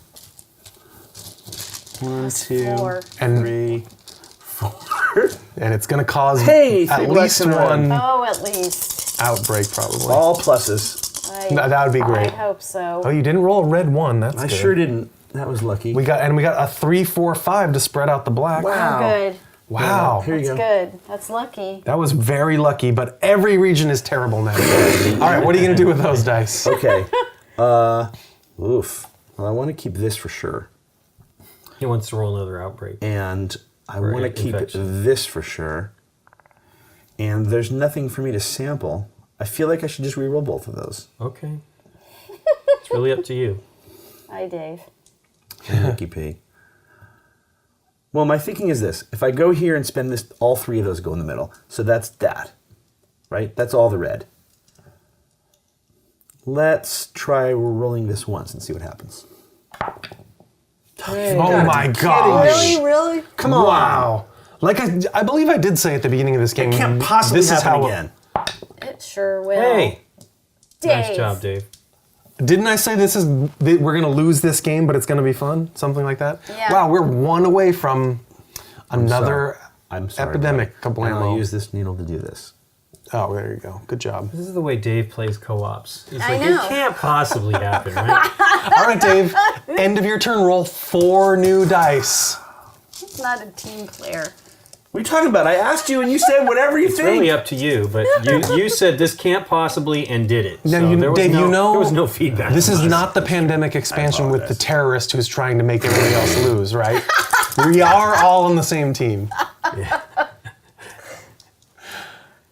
Speaker 2: 1, 2,
Speaker 3: 4.
Speaker 1: And
Speaker 2: 3, 4.
Speaker 1: and it's going to cause
Speaker 2: Hey, 3
Speaker 1: at
Speaker 2: blacks
Speaker 1: least
Speaker 2: and a red.
Speaker 1: one
Speaker 3: Oh, at least.
Speaker 1: outbreak, probably.
Speaker 2: All pluses.
Speaker 1: That would be great.
Speaker 3: I hope so.
Speaker 1: Oh, you didn't roll a red 1. That's
Speaker 2: I
Speaker 1: good.
Speaker 2: sure didn't. That was lucky.
Speaker 1: We got a 3, 4, 5 to spread out the black.
Speaker 2: Wow.
Speaker 3: Oh, good.
Speaker 1: Wow.
Speaker 2: Here you
Speaker 3: That's
Speaker 2: go.
Speaker 3: good. That's lucky.
Speaker 1: That was very lucky, but every region is terrible now. All right, what are you going to do with those dice?
Speaker 2: Okay. Oof. Well, I want to keep this for sure.
Speaker 4: He wants to roll another outbreak.
Speaker 2: And I
Speaker 4: Or
Speaker 2: want to keep
Speaker 4: infection.
Speaker 2: this for sure. And there's nothing for me to sample. I feel like I should just re-roll both of those.
Speaker 4: Okay. It's really up to you.
Speaker 3: Hi, Dave.
Speaker 2: Nikki P. Well, my thinking is this. If I go here and spend this, all 3 of those go in the middle. So that's that. Right? That's all the red. Let's try rolling this once and see what happens.
Speaker 1: Oh my gosh.
Speaker 3: Really?
Speaker 2: Come on.
Speaker 1: Wow. Like I believe I did say at the beginning of this game.
Speaker 2: It can't possibly
Speaker 1: this is
Speaker 2: happen
Speaker 1: how,
Speaker 2: again.
Speaker 3: It sure will.
Speaker 4: Hey,
Speaker 3: Dave.
Speaker 4: nice job, Dave.
Speaker 1: Didn't I say we're going to lose this game, but it's going to be fun? Something like that?
Speaker 3: Yeah.
Speaker 1: Wow, we're 1 away from another
Speaker 2: I'm sorry.
Speaker 1: epidemic.
Speaker 2: And I'll
Speaker 1: Kablamo.
Speaker 2: use this needle to do this.
Speaker 1: Oh, there you go. Good job.
Speaker 4: This is the way Dave plays co-ops. It's
Speaker 3: I
Speaker 4: like,
Speaker 3: know.
Speaker 4: it can't possibly happen, right?
Speaker 1: All right, Dave. End of your turn. Roll 4 new dice.
Speaker 3: He's not a team player.
Speaker 2: What are you talking about? I asked you and you said whatever you
Speaker 4: It's
Speaker 2: think.
Speaker 4: really up to you, but you said this can't possibly and did it.
Speaker 1: Now,
Speaker 4: So there was
Speaker 1: Dave,
Speaker 4: no,
Speaker 1: you know,
Speaker 4: there was no feedback.
Speaker 1: This
Speaker 4: from
Speaker 1: is
Speaker 4: us.
Speaker 1: not the pandemic expansion with the terrorist who's trying to make everybody else lose, right? We are all on the same team.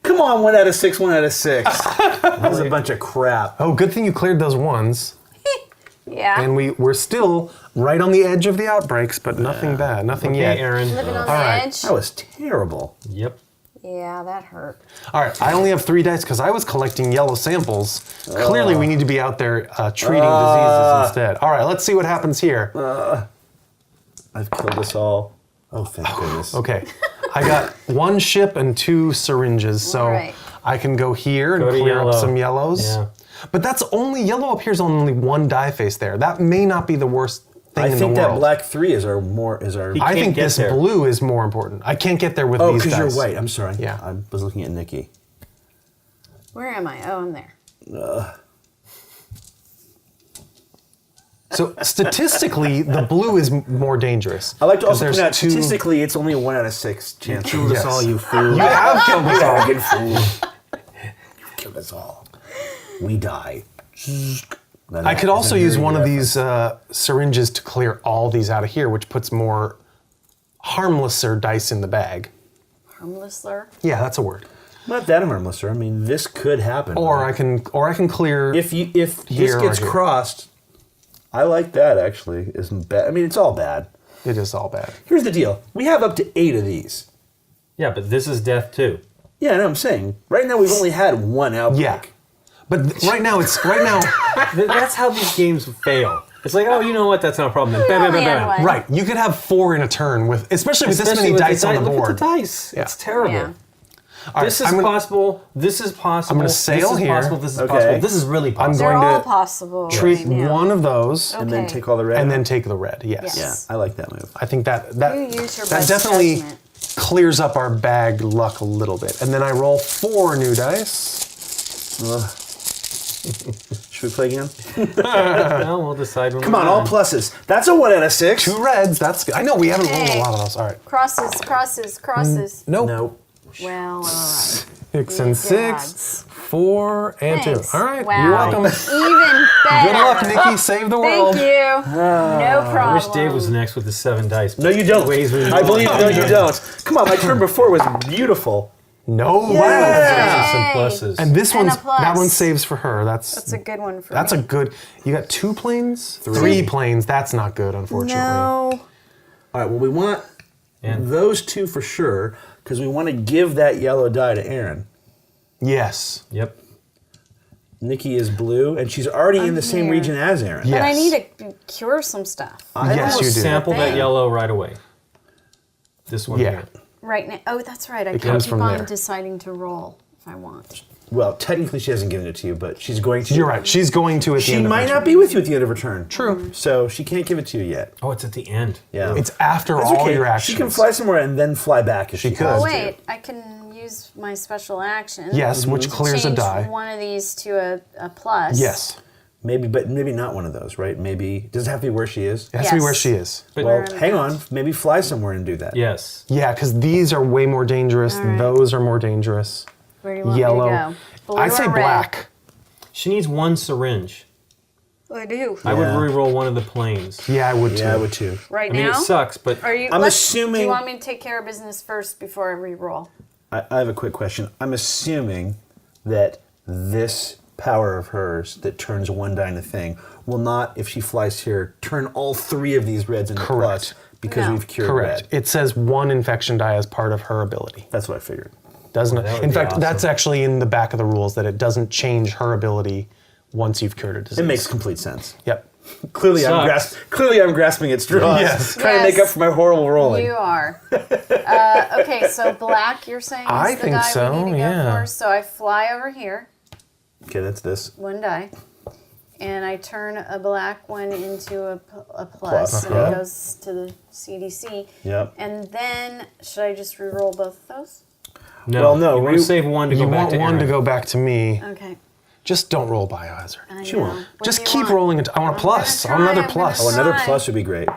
Speaker 2: Come on, 1 out of 6, 1 out of 6. That was a bunch of crap.
Speaker 1: Oh, good thing you cleared those ones.
Speaker 3: Yeah.
Speaker 1: And we're still right on the edge of the outbreaks, but nothing bad, nothing
Speaker 4: Okay,
Speaker 1: yet.
Speaker 4: Aaron.
Speaker 3: Living on the
Speaker 1: All right.
Speaker 3: edge.
Speaker 2: That was terrible.
Speaker 4: Yep.
Speaker 3: Yeah, that hurt.
Speaker 1: All right, I only have 3 dice because I was collecting yellow samples. Clearly, we need to be out there treating diseases instead. All right, let's see what happens here.
Speaker 2: I've killed us all. Oh, thank goodness.
Speaker 1: Okay, I got 1 ship and 2 syringes, so
Speaker 3: All right.
Speaker 1: I can go here
Speaker 4: Go
Speaker 1: and
Speaker 4: to
Speaker 1: clear up
Speaker 4: yellow.
Speaker 1: some yellows.
Speaker 4: Yeah.
Speaker 1: But that's only, yellow appears on only 1 die face there. That may not be the worst thing
Speaker 2: I
Speaker 1: in the
Speaker 2: think
Speaker 1: world.
Speaker 2: that black 3 is our
Speaker 1: I
Speaker 4: can't
Speaker 1: think
Speaker 4: get
Speaker 1: this
Speaker 4: there.
Speaker 1: blue is more important. I can't get there with
Speaker 2: Oh,
Speaker 1: these
Speaker 2: because
Speaker 1: dice.
Speaker 2: you're white. I'm sorry.
Speaker 1: Yeah.
Speaker 2: I was looking at Nikki.
Speaker 3: Where am I? Oh, I'm there.
Speaker 1: So statistically, the blue is more dangerous.
Speaker 2: I like to
Speaker 1: 'Cause
Speaker 2: also
Speaker 1: there's
Speaker 2: point out,
Speaker 1: 2
Speaker 2: statistically, it's only a 1 out of 6 chance. Killed
Speaker 1: Yes.
Speaker 2: us all, you fool.
Speaker 1: You have killed us all.
Speaker 2: Arrogant fool. You killed us all. We die.
Speaker 1: I could also use one of these syringes to clear all these out of here, which puts more harmlesser dice in the bag.
Speaker 3: Harmlessler.
Speaker 1: Yeah, that's a word.
Speaker 2: Not that harmless, sir. I mean, this could happen.
Speaker 1: Or I can clear.
Speaker 2: if this
Speaker 1: Here or
Speaker 2: gets
Speaker 1: here.
Speaker 2: crossed, I like that actually. Isn't bad. I mean, it's all bad.
Speaker 1: It is all bad.
Speaker 2: Here's the deal: we have up to 8 of these.
Speaker 4: Yeah, but this is death too.
Speaker 2: Yeah, I know. I'm saying right now we've only had 1 outbreak.
Speaker 1: Yeah, but right now
Speaker 4: That's how these games fail. It's like, oh, you know what? That's not a problem. Then bam, bam,
Speaker 3: only
Speaker 4: bam,
Speaker 3: had
Speaker 4: bam.
Speaker 3: one.
Speaker 1: right. You could have 4 in a turn with, especially with this
Speaker 4: Especially
Speaker 1: many
Speaker 4: with
Speaker 1: dice on the
Speaker 4: Look
Speaker 1: board.
Speaker 4: at the dice.
Speaker 1: Yeah.
Speaker 4: It's terrible.
Speaker 3: Yeah.
Speaker 1: All right,
Speaker 4: This is
Speaker 1: I'm gonna-
Speaker 4: possible. This is possible.
Speaker 1: I'm gonna sail
Speaker 4: this is
Speaker 1: here.
Speaker 4: Possible, this is
Speaker 2: Okay.
Speaker 4: possible. This is really
Speaker 1: I'm
Speaker 4: possible.
Speaker 3: They're
Speaker 1: going
Speaker 3: all
Speaker 1: to
Speaker 3: possible.
Speaker 1: treat
Speaker 3: right now.
Speaker 1: one of those
Speaker 2: And then
Speaker 3: Okay.
Speaker 2: take all the red.
Speaker 1: and then
Speaker 2: out?
Speaker 1: take the red. Yes.
Speaker 3: Yes.
Speaker 2: Yeah, I like that move.
Speaker 1: I think that
Speaker 3: You use your
Speaker 1: that
Speaker 3: best
Speaker 1: definitely
Speaker 3: judgment.
Speaker 1: clears up our bag luck a little bit. And then I roll 4 new dice.
Speaker 2: Should we play again?
Speaker 4: Well, we'll decide when
Speaker 2: Come
Speaker 4: we're
Speaker 2: on, all
Speaker 4: done.
Speaker 2: pluses. That's a 1 out of 6.
Speaker 1: 2 reds. That's good. I know we haven't rolled a
Speaker 3: Hey.
Speaker 1: lot of those. All right.
Speaker 3: Crosses, crosses, crosses.
Speaker 1: Nope.
Speaker 2: Nope.
Speaker 3: Well, all right.
Speaker 1: 6 and 6,
Speaker 3: Gods.
Speaker 1: 4 and
Speaker 3: Thanks.
Speaker 1: 2. All right.
Speaker 3: Wow.
Speaker 1: You're welcome.
Speaker 3: Even better.
Speaker 1: Good luck, Nikki. Save the world.
Speaker 3: Thank you. No problem.
Speaker 4: I wish Dave was next with the 7 dice.
Speaker 2: No, you don't.
Speaker 4: Ways we
Speaker 2: I believe no, you don't. Come on, my turn before was beautiful.
Speaker 1: No way.
Speaker 3: Yay.
Speaker 4: Some pluses.
Speaker 1: And this
Speaker 3: And
Speaker 1: one's
Speaker 3: a plus.
Speaker 1: that one saves for her.
Speaker 3: That's a good one for
Speaker 1: That's
Speaker 3: me.
Speaker 1: a good. You got 2 planes, 3 planes. That's not good, unfortunately.
Speaker 3: No.
Speaker 2: All right, well, we want
Speaker 4: And-
Speaker 2: those 2 for sure because we want to give that yellow die to Aaron.
Speaker 1: Yes.
Speaker 4: Yep.
Speaker 2: Nikki is blue, and she's already in the same
Speaker 3: here.
Speaker 2: region as Aaron.
Speaker 1: Yeah.
Speaker 3: But I
Speaker 1: Yes.
Speaker 3: need to cure some stuff.
Speaker 1: Yes, you do.
Speaker 4: Sample that
Speaker 3: Thing.
Speaker 4: yellow right away. This one
Speaker 1: Yeah.
Speaker 4: here.
Speaker 3: Right now. Oh, that's right. I
Speaker 1: It
Speaker 3: can
Speaker 1: comes
Speaker 3: keep
Speaker 1: from
Speaker 3: on
Speaker 1: there.
Speaker 3: deciding to roll if I want.
Speaker 2: Well, technically, she hasn't given it to you, but she's going to.
Speaker 1: You're right. She's going to at the
Speaker 2: She
Speaker 1: end of
Speaker 2: might
Speaker 1: her
Speaker 2: not
Speaker 1: turn.
Speaker 2: be with you at the end of her turn.
Speaker 1: True.
Speaker 2: So she can't give it to you yet.
Speaker 4: Oh, it's at the end.
Speaker 2: Yeah.
Speaker 1: It's after
Speaker 2: That's
Speaker 1: all
Speaker 2: okay.
Speaker 1: your actions.
Speaker 2: She can fly somewhere and then fly back if she,
Speaker 1: could.
Speaker 2: has
Speaker 3: Oh
Speaker 2: to.
Speaker 3: wait, I can use my special action.
Speaker 1: Yes, which clears a
Speaker 3: change
Speaker 1: die.
Speaker 3: one of these to a plus.
Speaker 1: Yes.
Speaker 2: Maybe, but maybe not one of those, right? Maybe does it have to be where she is?
Speaker 1: It has to be
Speaker 3: Yes.
Speaker 1: where she is.
Speaker 4: But
Speaker 2: Well,
Speaker 3: Where I'm
Speaker 2: hang
Speaker 3: at.
Speaker 2: on. Maybe fly somewhere and do that.
Speaker 4: yes.
Speaker 1: Yeah, because these are way more dangerous.
Speaker 3: All right.
Speaker 1: Those are more dangerous.
Speaker 3: Where do you want
Speaker 1: Yellow.
Speaker 3: me to go? Blue
Speaker 1: I'd say
Speaker 3: or red?
Speaker 1: black.
Speaker 4: She needs 1 syringe.
Speaker 3: I do.
Speaker 4: I would
Speaker 2: Yeah.
Speaker 4: re-roll one of the planes.
Speaker 1: Yeah, I would too.
Speaker 2: Yeah, I would too.
Speaker 3: Right
Speaker 4: I mean,
Speaker 3: now?
Speaker 4: it sucks, but
Speaker 3: Are you?
Speaker 2: I'm
Speaker 3: let's-
Speaker 2: assuming-
Speaker 3: Do you want me to take care of business first before I re-roll?
Speaker 2: I have a quick question. I'm assuming that this power of hers that turns 1 die into thing will not, if she flies here, turn all 3 of these reds into
Speaker 1: Correct.
Speaker 2: plus because
Speaker 3: No.
Speaker 2: we've cured
Speaker 1: Correct.
Speaker 2: red.
Speaker 1: It says 1 infection die as part of her ability.
Speaker 2: That's what I figured.
Speaker 1: Doesn't
Speaker 4: that
Speaker 1: it?
Speaker 4: would
Speaker 1: In
Speaker 4: be
Speaker 1: fact,
Speaker 4: awesome.
Speaker 1: that's actually in the back of the rules that it doesn't change her ability once you've cured a disease.
Speaker 2: It makes complete sense.
Speaker 1: Yep.
Speaker 2: Clearly,
Speaker 4: Sucks.
Speaker 2: I'm grasping at straws.
Speaker 1: Yes.
Speaker 2: Trying to make
Speaker 3: Yes.
Speaker 2: up for my horrible rolling.
Speaker 3: You are. Okay, so black, you're saying is
Speaker 1: I
Speaker 3: the
Speaker 1: think
Speaker 3: die
Speaker 1: so,
Speaker 3: we need to
Speaker 1: yeah.
Speaker 3: go for. So I fly over here,
Speaker 2: Okay, that's this.
Speaker 3: 1 die, and I turn a black one into a plus,
Speaker 2: Plus,
Speaker 3: and
Speaker 2: yeah.
Speaker 3: it goes to the CDC.
Speaker 2: Yep.
Speaker 3: And then, should I just re-roll both of those?
Speaker 4: no.
Speaker 2: Well, no,
Speaker 4: You want
Speaker 2: we-
Speaker 4: to save 1 to
Speaker 1: You
Speaker 4: go back
Speaker 1: want
Speaker 4: to
Speaker 1: one to
Speaker 4: Aaron.
Speaker 1: go back to me.
Speaker 3: Okay.
Speaker 1: Just don't roll biohazard.
Speaker 3: I
Speaker 2: She
Speaker 3: know.
Speaker 2: won't.
Speaker 3: What
Speaker 1: Just
Speaker 3: do you
Speaker 1: keep
Speaker 3: want?
Speaker 1: rolling it. I want a plus. I want
Speaker 3: try,
Speaker 1: another
Speaker 3: I'm
Speaker 1: plus.
Speaker 2: Oh,
Speaker 3: gonna
Speaker 2: another
Speaker 3: Try.
Speaker 2: plus would be great.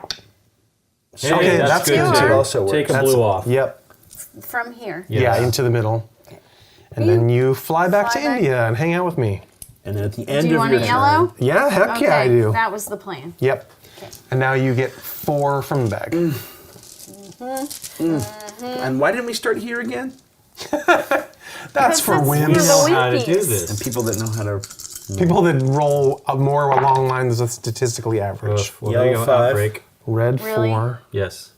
Speaker 4: Hey,
Speaker 1: Okay, that's
Speaker 4: good
Speaker 1: good
Speaker 4: too.
Speaker 1: too.
Speaker 2: Also works.
Speaker 4: Take a
Speaker 1: That's-
Speaker 4: blue off.
Speaker 1: Yep.
Speaker 3: from here.
Speaker 1: Yeah, into the middle.
Speaker 3: Okay.
Speaker 1: And then you fly back to
Speaker 3: Fly back.
Speaker 1: India and hang out with me.
Speaker 2: And then at the end
Speaker 3: Do you
Speaker 2: of
Speaker 3: want
Speaker 2: your
Speaker 3: a yellow?
Speaker 1: Yeah, heck yeah, I do.
Speaker 3: That was the plan.
Speaker 1: Yep.
Speaker 3: Okay.
Speaker 1: And now you get 4 from the bag.
Speaker 2: And why didn't we start here again?
Speaker 1: That's for
Speaker 3: That's
Speaker 1: wimps.
Speaker 3: for the
Speaker 4: How to do
Speaker 3: wimpies.
Speaker 4: this?
Speaker 2: And people that know how to.
Speaker 1: People that roll more along lines of statistically average.
Speaker 4: Well, there you
Speaker 2: Yellow
Speaker 4: go.
Speaker 2: 5.
Speaker 4: Outbreak.
Speaker 1: Red
Speaker 3: Really?
Speaker 1: 4.
Speaker 4: Yes.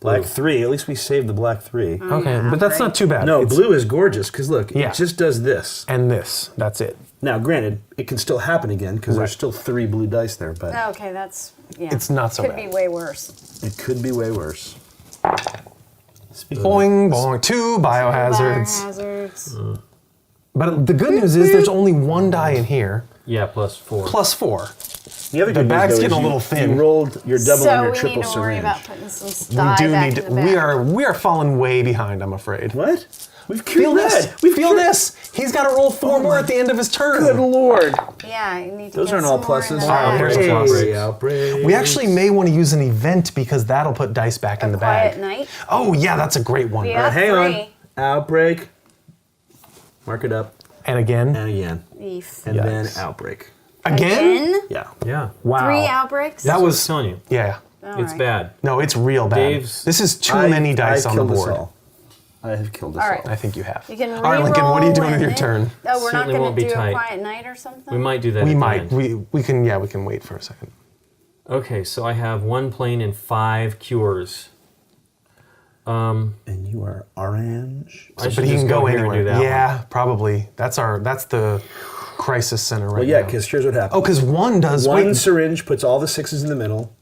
Speaker 2: Black
Speaker 4: Blue.
Speaker 2: 3. At least we saved the black 3.
Speaker 1: Okay, but that's not too bad.
Speaker 2: No,
Speaker 1: It's-
Speaker 2: blue is gorgeous because look,
Speaker 1: Yeah.
Speaker 2: it just does this.
Speaker 1: And this. That's it.
Speaker 2: Now, granted, it can still happen again because
Speaker 1: Right.
Speaker 2: there's still 3 blue dice there, but
Speaker 3: Okay, that's yeah.
Speaker 1: It's not so
Speaker 3: Could
Speaker 1: bad.
Speaker 3: be way worse.
Speaker 2: it could be way worse.
Speaker 1: Boing, boing. 2 biohazards.
Speaker 3: Biohazards.
Speaker 1: But the good news is there's only 1 die in here,
Speaker 4: Yeah, plus 4.
Speaker 1: plus 4.
Speaker 2: The other
Speaker 1: The
Speaker 2: good news,
Speaker 1: bag's
Speaker 2: though,
Speaker 1: getting
Speaker 2: is
Speaker 1: a little
Speaker 2: you
Speaker 1: thin.
Speaker 2: rolled your double
Speaker 3: So
Speaker 2: and your
Speaker 3: we
Speaker 2: triple
Speaker 3: need to worry
Speaker 2: syringe.
Speaker 3: about putting some
Speaker 1: We
Speaker 3: dye
Speaker 1: do
Speaker 3: back
Speaker 1: need
Speaker 3: in
Speaker 1: to,
Speaker 3: the bag.
Speaker 1: we are falling way behind, I'm afraid.
Speaker 2: What? We've
Speaker 1: Feel
Speaker 2: cured
Speaker 1: this.
Speaker 2: red. We've
Speaker 1: Feel
Speaker 2: cured-
Speaker 1: this. He's got to roll 4 more at the end of his turn.
Speaker 2: Good lord.
Speaker 3: Yeah, you need to
Speaker 2: Those
Speaker 3: get
Speaker 2: aren't all
Speaker 3: some more in
Speaker 2: pluses.
Speaker 3: the
Speaker 1: Wow,
Speaker 3: bag.
Speaker 1: here's
Speaker 4: Outbreak.
Speaker 1: a plus.
Speaker 2: Hey, outbreak.
Speaker 1: We actually may want to use an event because that'll put dice back in the
Speaker 3: Quiet
Speaker 1: bag.
Speaker 3: night.
Speaker 1: Oh yeah, that's a great one.
Speaker 3: Yeah.
Speaker 2: Hang on.
Speaker 3: 3.
Speaker 2: Outbreak. Mark it up.
Speaker 1: And again,
Speaker 2: And again.
Speaker 3: Beef.
Speaker 2: And then
Speaker 1: Yikes.
Speaker 2: outbreak.
Speaker 1: again.
Speaker 2: Yeah.
Speaker 4: Yeah.
Speaker 1: Wow.
Speaker 3: 3 outbreaks.
Speaker 1: That
Speaker 4: That's what I
Speaker 1: was
Speaker 4: was telling you.
Speaker 1: yeah.
Speaker 3: All
Speaker 4: It's
Speaker 3: right.
Speaker 4: bad.
Speaker 1: No, it's real bad.
Speaker 4: Dave's-
Speaker 1: This is too many dice on the
Speaker 2: killed us
Speaker 1: board.
Speaker 2: all. I have killed us
Speaker 3: All
Speaker 2: all.
Speaker 3: right.
Speaker 1: I think you have.
Speaker 3: You can
Speaker 1: All right, Lincoln. What are you doing with your
Speaker 3: and
Speaker 1: turn?
Speaker 3: then- Oh, we're not
Speaker 4: Certainly
Speaker 3: going
Speaker 4: won't
Speaker 3: to
Speaker 4: be
Speaker 3: do
Speaker 4: tight.
Speaker 3: a quiet night or something.
Speaker 4: We might do that.
Speaker 1: We
Speaker 4: at the
Speaker 1: might.
Speaker 4: end.
Speaker 1: We can. Yeah, we can wait for a second.
Speaker 4: Okay, so I have 1 plane and 5 cures.
Speaker 2: And you are orange.
Speaker 4: I should
Speaker 1: But he
Speaker 4: just
Speaker 1: can go
Speaker 4: here and
Speaker 1: anywhere.
Speaker 4: do that
Speaker 1: Yeah,
Speaker 4: one.
Speaker 1: probably. That's the crisis center right
Speaker 2: Well, yeah,
Speaker 1: now.
Speaker 2: because here's what happens.
Speaker 1: Oh, because 1 does.
Speaker 2: One
Speaker 1: wait,
Speaker 2: syringe puts all the 6s in the middle.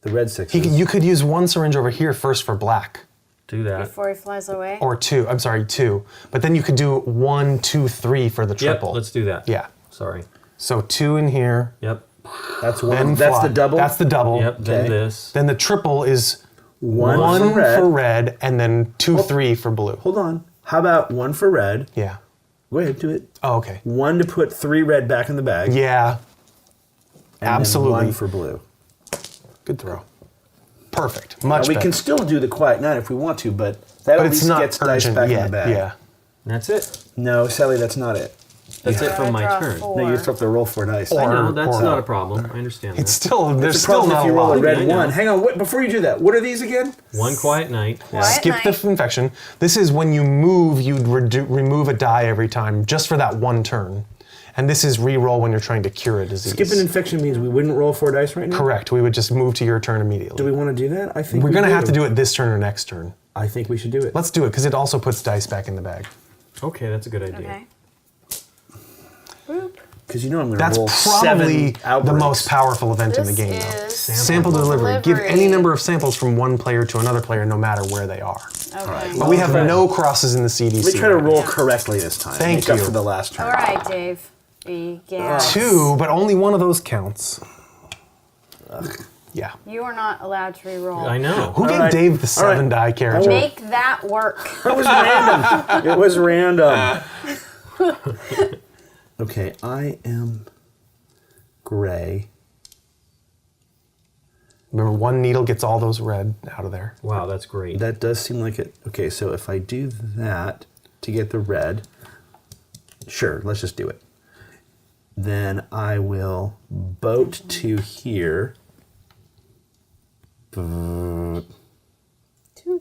Speaker 2: The red 6s.
Speaker 1: you could use 1 syringe over here first for black,
Speaker 4: Do that.
Speaker 3: Before he flies away.
Speaker 1: or 2. I'm sorry, 2. But then you could do 1, 2, 3 for the
Speaker 4: Yep,
Speaker 1: triple.
Speaker 4: let's do that.
Speaker 1: Yeah.
Speaker 4: Sorry.
Speaker 1: So 2 in here.
Speaker 4: Yep.
Speaker 2: That's
Speaker 1: Then
Speaker 2: one. That's
Speaker 1: fly.
Speaker 2: the double.
Speaker 1: That's the double.
Speaker 4: Yep, then
Speaker 2: Okay.
Speaker 4: this.
Speaker 1: Then the triple is
Speaker 2: One
Speaker 1: one
Speaker 2: for red.
Speaker 1: and then 2, 3 for blue.
Speaker 2: Hold on. How about 1 for red?
Speaker 1: Yeah.
Speaker 2: Go ahead, do it.
Speaker 1: Oh, okay.
Speaker 2: 1 to put 3 red back in the bag.
Speaker 1: Yeah.
Speaker 2: and
Speaker 1: absolutely.
Speaker 2: Then 1 for blue.
Speaker 1: Good throw. Perfect. Much
Speaker 2: Now, we
Speaker 1: better.
Speaker 2: can still do the quiet night if we want to, but that
Speaker 1: but
Speaker 2: at
Speaker 1: it's
Speaker 2: least
Speaker 1: not
Speaker 2: gets dice
Speaker 1: urgent
Speaker 2: back
Speaker 1: yet.
Speaker 2: in the bag.
Speaker 1: Yeah.
Speaker 4: That's it.
Speaker 2: No, Sally, that's not it.
Speaker 4: That's it
Speaker 3: So
Speaker 4: from
Speaker 3: I
Speaker 4: my
Speaker 3: draw
Speaker 4: turn.
Speaker 3: 4.
Speaker 2: No, you still have to roll 4 dice.
Speaker 4: I know,
Speaker 1: Or-
Speaker 4: that's
Speaker 1: or-
Speaker 4: not a problem. I understand
Speaker 1: It's
Speaker 4: that.
Speaker 1: still there's
Speaker 2: the
Speaker 1: still
Speaker 2: problem
Speaker 1: not
Speaker 2: if
Speaker 1: a
Speaker 2: you roll a
Speaker 1: lot.
Speaker 2: red
Speaker 4: I know.
Speaker 2: 1. Hang on, wait, before you do that, what are these again?
Speaker 4: 1 quiet night.
Speaker 3: Quiet
Speaker 1: Skip
Speaker 3: night.
Speaker 1: the infection. This is when you move, you'd remove a die every time, just for that 1 turn. And this is re-roll when you're trying to cure a disease.
Speaker 2: Skip an infection means we wouldn't roll 4 dice right now?
Speaker 1: Correct. We would just move to your turn immediately.
Speaker 2: Do we want to do that? I think
Speaker 1: We're going to have to do it this turn or next turn.
Speaker 2: I think we should do it.
Speaker 1: Let's do it, because it also puts dice back in the bag.
Speaker 4: Okay, that's a good idea.
Speaker 3: Okay. Boop.
Speaker 2: Because you know I'm going to
Speaker 1: That's
Speaker 2: roll
Speaker 1: probably
Speaker 2: 7
Speaker 1: the
Speaker 2: outbreaks.
Speaker 1: most powerful event in the
Speaker 3: This
Speaker 1: game, though.
Speaker 3: is
Speaker 1: Sample delivery. Give any number of samples from one player to another player, no matter where they are.
Speaker 3: Okay.
Speaker 1: But we have no crosses in the CDC.
Speaker 2: Let me try to
Speaker 1: right
Speaker 2: roll
Speaker 1: now.
Speaker 2: correctly this time.
Speaker 1: Thank
Speaker 2: Make up
Speaker 1: you.
Speaker 2: for the last turn.
Speaker 3: All right, Dave. Begin.
Speaker 1: 2, but only one of those counts. Yeah.
Speaker 3: You are not allowed to re-roll.
Speaker 4: I know.
Speaker 1: Who gave
Speaker 2: right.
Speaker 1: Dave the
Speaker 2: All right.
Speaker 1: 7-die character?
Speaker 3: Make that work.
Speaker 2: It was random. It was random. Okay, I am gray.
Speaker 1: Remember, 1 needle gets all those red out of there.
Speaker 4: Wow, that's great.
Speaker 2: That does seem like it. Okay, so if I do that to get the red, sure, let's just do it. Then I will boat to here.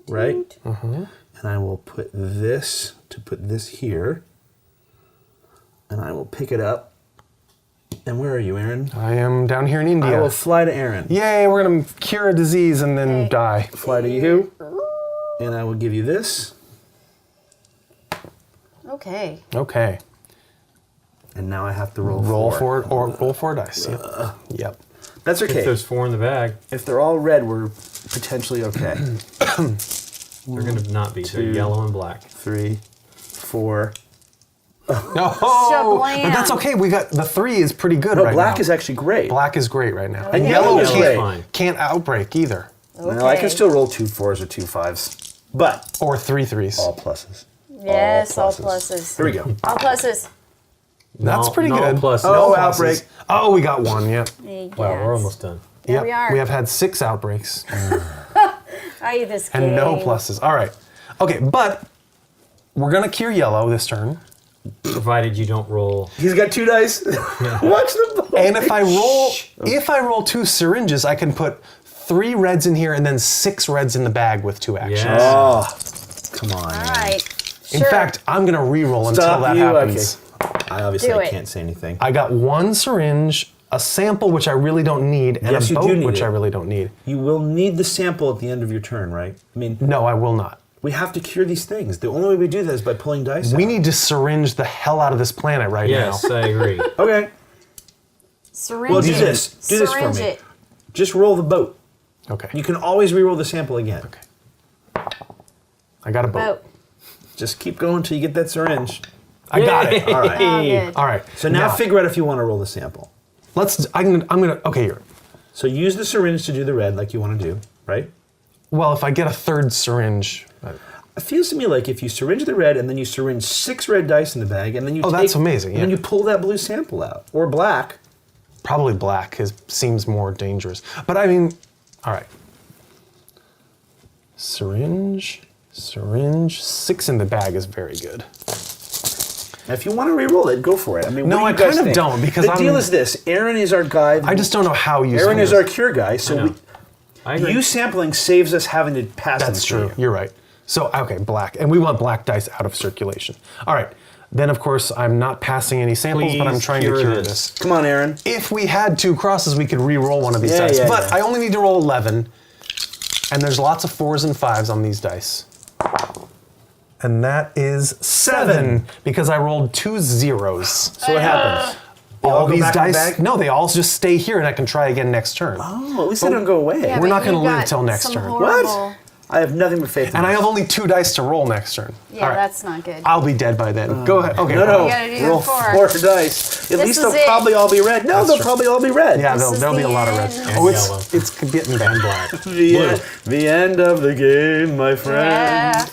Speaker 2: Right? And I will put this to put this here. And I will pick it up. And where are you, Aaron?
Speaker 1: I am down here in
Speaker 2: I
Speaker 1: India.
Speaker 2: will fly to Aaron.
Speaker 1: Yay, we're going to cure a disease and then
Speaker 3: Okay.
Speaker 1: die.
Speaker 2: Fly to you. And I will give you this.
Speaker 3: Okay.
Speaker 1: Okay.
Speaker 2: And now I have to roll
Speaker 1: Roll
Speaker 2: 4.
Speaker 1: for it or roll 4 dice. Yep.
Speaker 2: That's
Speaker 4: If
Speaker 2: okay.
Speaker 4: there's 4 in the bag,
Speaker 2: If they're all red, we're potentially okay.
Speaker 4: they're going to not be. They're
Speaker 2: 2,
Speaker 4: yellow and black.
Speaker 2: 3, 4.
Speaker 1: No,
Speaker 3: Shablam.
Speaker 1: but that's okay. We got the 3 is pretty good
Speaker 2: No,
Speaker 1: right
Speaker 2: black
Speaker 1: now.
Speaker 2: is actually great.
Speaker 1: Black is great right now.
Speaker 3: Okay.
Speaker 1: And yellow
Speaker 2: Yellow is
Speaker 4: great.
Speaker 1: can't outbreak either.
Speaker 3: Okay.
Speaker 2: No, I can still roll 2 4s or 2 5s, but
Speaker 1: Or 3 3s.
Speaker 2: all pluses.
Speaker 3: Yes, all
Speaker 2: Here
Speaker 3: pluses.
Speaker 2: we go.
Speaker 3: All pluses.
Speaker 1: That's pretty
Speaker 4: no
Speaker 1: good.
Speaker 4: pluses.
Speaker 2: No
Speaker 1: pluses.
Speaker 2: outbreak.
Speaker 1: Oh, we got 1, yep.
Speaker 3: Yes.
Speaker 4: Wow, we're almost done.
Speaker 3: There
Speaker 1: Yep.
Speaker 3: we are.
Speaker 1: We have had 6 outbreaks
Speaker 3: Ay, this game.
Speaker 1: and no pluses. All right. Okay, but we're gonna cure yellow this turn.
Speaker 4: Provided you don't roll.
Speaker 2: He's got 2 dice. Watch the ball.
Speaker 1: And if I roll 2 syringes, I can put 3 reds in here and then 6 reds in the bag with 2 actions.
Speaker 4: Yeah.
Speaker 2: Oh, come on.
Speaker 3: All
Speaker 2: man.
Speaker 3: right.
Speaker 1: In
Speaker 3: Sure.
Speaker 1: fact, I'm gonna re-roll until
Speaker 2: Stop
Speaker 1: that
Speaker 2: you.
Speaker 1: happens.
Speaker 2: Okay. I obviously
Speaker 3: Do it.
Speaker 2: can't say anything.
Speaker 1: I got 1 syringe, a sample which I really don't need, and
Speaker 2: Yes,
Speaker 1: a
Speaker 2: you do
Speaker 1: boat
Speaker 2: need
Speaker 1: which
Speaker 2: it.
Speaker 1: I really don't need.
Speaker 2: You will need the sample at the end of your turn, right? I mean,
Speaker 1: No, I will not.
Speaker 2: we have to cure these things. The only way we do that is by pulling dice
Speaker 1: We
Speaker 2: out.
Speaker 1: need to syringe the hell out of this planet right
Speaker 4: Yes,
Speaker 1: now.
Speaker 4: I agree.
Speaker 2: Okay.
Speaker 3: Syringe
Speaker 2: Well, do
Speaker 3: it.
Speaker 2: this. Do this for
Speaker 3: Syringe
Speaker 2: me.
Speaker 3: it.
Speaker 2: Just roll the boat.
Speaker 1: Okay.
Speaker 2: You can always re-roll the sample again.
Speaker 1: Okay. I got a boat.
Speaker 3: Boat.
Speaker 2: Just keep going until you get that syringe.
Speaker 1: I got it.
Speaker 2: All right.
Speaker 3: Oh, good.
Speaker 1: All right.
Speaker 2: So now figure out if you want to roll the sample.
Speaker 1: I'm gonna. Okay, here.
Speaker 2: So use the syringe to do the red like you want to do, right?
Speaker 1: Well, if I get a 3rd syringe,
Speaker 2: It feels to me like if you syringe the red and then you syringe 6 red dice in the bag and then you
Speaker 1: Oh,
Speaker 2: take,
Speaker 1: that's amazing,
Speaker 2: and then
Speaker 1: yeah.
Speaker 2: you pull that blue sample out or black.
Speaker 1: probably black seems more dangerous. But I mean, all right. Syringe, 6 in the bag is very good.
Speaker 2: Now, if you want to re-roll it, go for it. I mean,
Speaker 1: No,
Speaker 2: what do you
Speaker 1: I
Speaker 2: guys
Speaker 1: kind of
Speaker 2: think?
Speaker 1: don't, because
Speaker 2: the deal is this: Aaron is our guy.
Speaker 1: I just don't know how useful
Speaker 2: Aaron
Speaker 1: it
Speaker 2: is our cure guy, so
Speaker 4: know. I agree.
Speaker 2: you sampling saves us having to pass.
Speaker 1: That's
Speaker 2: them to
Speaker 1: true.
Speaker 2: you.
Speaker 1: You're right. So, okay, black. And we want black dice out of circulation. All right. Then, of course, I'm not passing any samples, but I'm
Speaker 4: Please
Speaker 1: trying to
Speaker 4: cure
Speaker 1: cure
Speaker 4: this.
Speaker 1: this.
Speaker 2: Come on, Aaron.
Speaker 1: If we had 2 crosses, we could re-roll one of these
Speaker 2: Yeah,
Speaker 1: dice.
Speaker 2: yeah,
Speaker 1: But
Speaker 2: yeah.
Speaker 1: I only need to roll 11. And there's lots of 4s and 5s on these dice. And that is 7 because I rolled 2 zeros.
Speaker 2: So what happens? They all
Speaker 1: All
Speaker 2: go
Speaker 1: these
Speaker 2: back in the
Speaker 1: dice,
Speaker 2: bag?
Speaker 1: no, they all just stay here and I can try again next turn.
Speaker 2: Oh, at least they don't go away.
Speaker 3: Yeah,
Speaker 1: We're
Speaker 3: but
Speaker 1: not gonna
Speaker 3: you
Speaker 1: live
Speaker 3: got
Speaker 1: till next
Speaker 3: some
Speaker 1: turn.
Speaker 3: horrible-
Speaker 2: I have nothing but faith in
Speaker 1: And I
Speaker 2: this.
Speaker 1: have only 2 dice to roll next turn.
Speaker 3: Yeah,
Speaker 1: All right.
Speaker 3: that's not good.
Speaker 1: I'll be dead by then. Go ahead. Okay.
Speaker 2: No,
Speaker 3: You gotta do
Speaker 2: roll
Speaker 3: 4.
Speaker 2: 4 dice. At
Speaker 3: This
Speaker 2: least
Speaker 3: is
Speaker 2: they'll
Speaker 3: it.
Speaker 2: probably all be red. No,
Speaker 1: That's
Speaker 2: they'll
Speaker 1: true.
Speaker 2: probably all be red.
Speaker 1: Yeah,
Speaker 3: This is
Speaker 1: there'll be a
Speaker 3: the
Speaker 1: lot of red.
Speaker 3: end.
Speaker 1: Oh,
Speaker 4: yellow.
Speaker 1: it's getting bad.
Speaker 4: Black.
Speaker 2: The end of the game, my friend.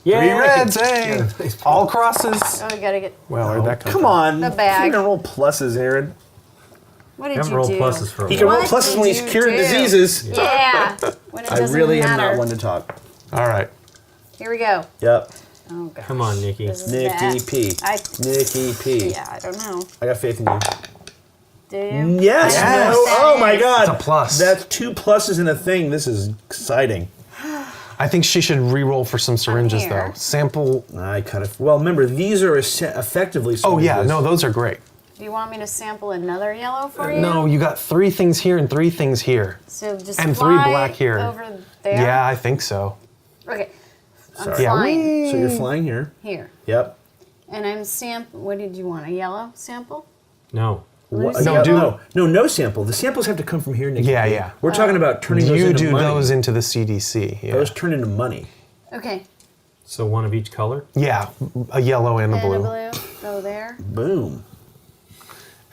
Speaker 3: Yeah.
Speaker 1: 3 reds, hey! All crosses.
Speaker 3: Oh, we gotta get.
Speaker 1: Well, where'd that come
Speaker 2: Come
Speaker 1: from?
Speaker 2: on.
Speaker 3: The bag.
Speaker 2: You're gonna roll pluses, Aaron.
Speaker 3: What did
Speaker 4: Haven't
Speaker 3: you
Speaker 4: rolled
Speaker 3: do?
Speaker 4: pluses for a
Speaker 2: He
Speaker 4: while.
Speaker 2: can roll
Speaker 3: What
Speaker 2: pluses
Speaker 3: did
Speaker 2: when he's
Speaker 3: you
Speaker 2: cured
Speaker 3: do?
Speaker 2: diseases.
Speaker 3: Yeah. When it
Speaker 2: I
Speaker 3: doesn't
Speaker 2: really am
Speaker 3: matter.
Speaker 2: not one to talk.
Speaker 1: All right.
Speaker 3: Here we go.
Speaker 2: Yep.
Speaker 3: Oh gosh.
Speaker 4: Come on, Nikki.
Speaker 3: This is
Speaker 2: Nikki
Speaker 3: bad.
Speaker 2: P.
Speaker 3: I.
Speaker 2: Nikki P.
Speaker 3: Yeah, I don't know.
Speaker 2: I got faith in you.
Speaker 3: Do you?
Speaker 2: Yes.
Speaker 3: I don't know
Speaker 2: No.
Speaker 3: what that
Speaker 2: Oh my
Speaker 3: is.
Speaker 2: God.
Speaker 1: It's a plus.
Speaker 2: That's 2 pluses in a thing. This is exciting.
Speaker 1: I think she should re-roll for some syringes,
Speaker 3: here.
Speaker 1: though. Sample.
Speaker 2: I kind of. Well, remember these are effectively.
Speaker 1: Oh, yeah.
Speaker 2: syringes.
Speaker 1: No, those are great.
Speaker 3: Do you want me to sample another yellow for you?
Speaker 1: No, you got 3 things here and 3 things here.
Speaker 3: So just
Speaker 1: And
Speaker 3: fly
Speaker 1: 3 black here.
Speaker 3: over there.
Speaker 1: Yeah, I think so.
Speaker 3: Okay. I'm
Speaker 2: Sorry.
Speaker 1: Yeah.
Speaker 3: flying
Speaker 2: So you're flying here.
Speaker 3: here,
Speaker 2: Yep.
Speaker 3: and I'm What did you want? A yellow sample?
Speaker 4: No.
Speaker 3: Lucy?
Speaker 1: No, do-
Speaker 2: no sample. The samples have to come from here, Nikki.
Speaker 1: Yeah, yeah.
Speaker 2: We're talking about turning those
Speaker 1: You
Speaker 2: into
Speaker 1: do
Speaker 2: money.
Speaker 1: those into the CDC. Yeah.
Speaker 2: Those turn into money.
Speaker 3: Okay.
Speaker 4: So one of each color?
Speaker 1: Yeah, a yellow and a
Speaker 3: And
Speaker 1: blue.
Speaker 3: a blue. Go there.
Speaker 2: Boom.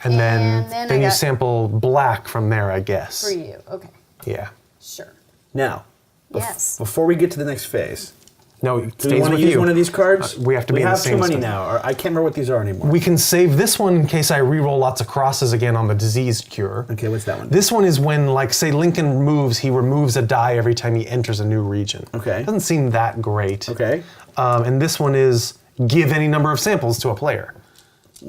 Speaker 1: And then,
Speaker 3: And then I
Speaker 1: you
Speaker 3: got-
Speaker 1: sample black from there, I guess.
Speaker 3: For you. Okay.
Speaker 1: Yeah.
Speaker 3: Sure.
Speaker 2: Now,
Speaker 3: Yes.
Speaker 2: before we get to the next phase,
Speaker 1: No, it
Speaker 2: do we
Speaker 1: stays
Speaker 2: want to
Speaker 1: with
Speaker 2: use
Speaker 1: you.
Speaker 2: one of these cards?
Speaker 1: We have to be
Speaker 2: We
Speaker 1: in the
Speaker 2: have
Speaker 1: same
Speaker 2: too many
Speaker 1: spot.
Speaker 2: now. Or I can't remember what these are anymore.
Speaker 1: We can save this one in case I re-roll lots of crosses again on the disease cure.
Speaker 2: Okay, what's that one?
Speaker 1: This one is when, like, say Lincoln moves, he removes a die every time he enters a new region.
Speaker 2: Okay.
Speaker 1: Doesn't seem that great.
Speaker 2: Okay.
Speaker 1: And this one is give any number of samples to a player.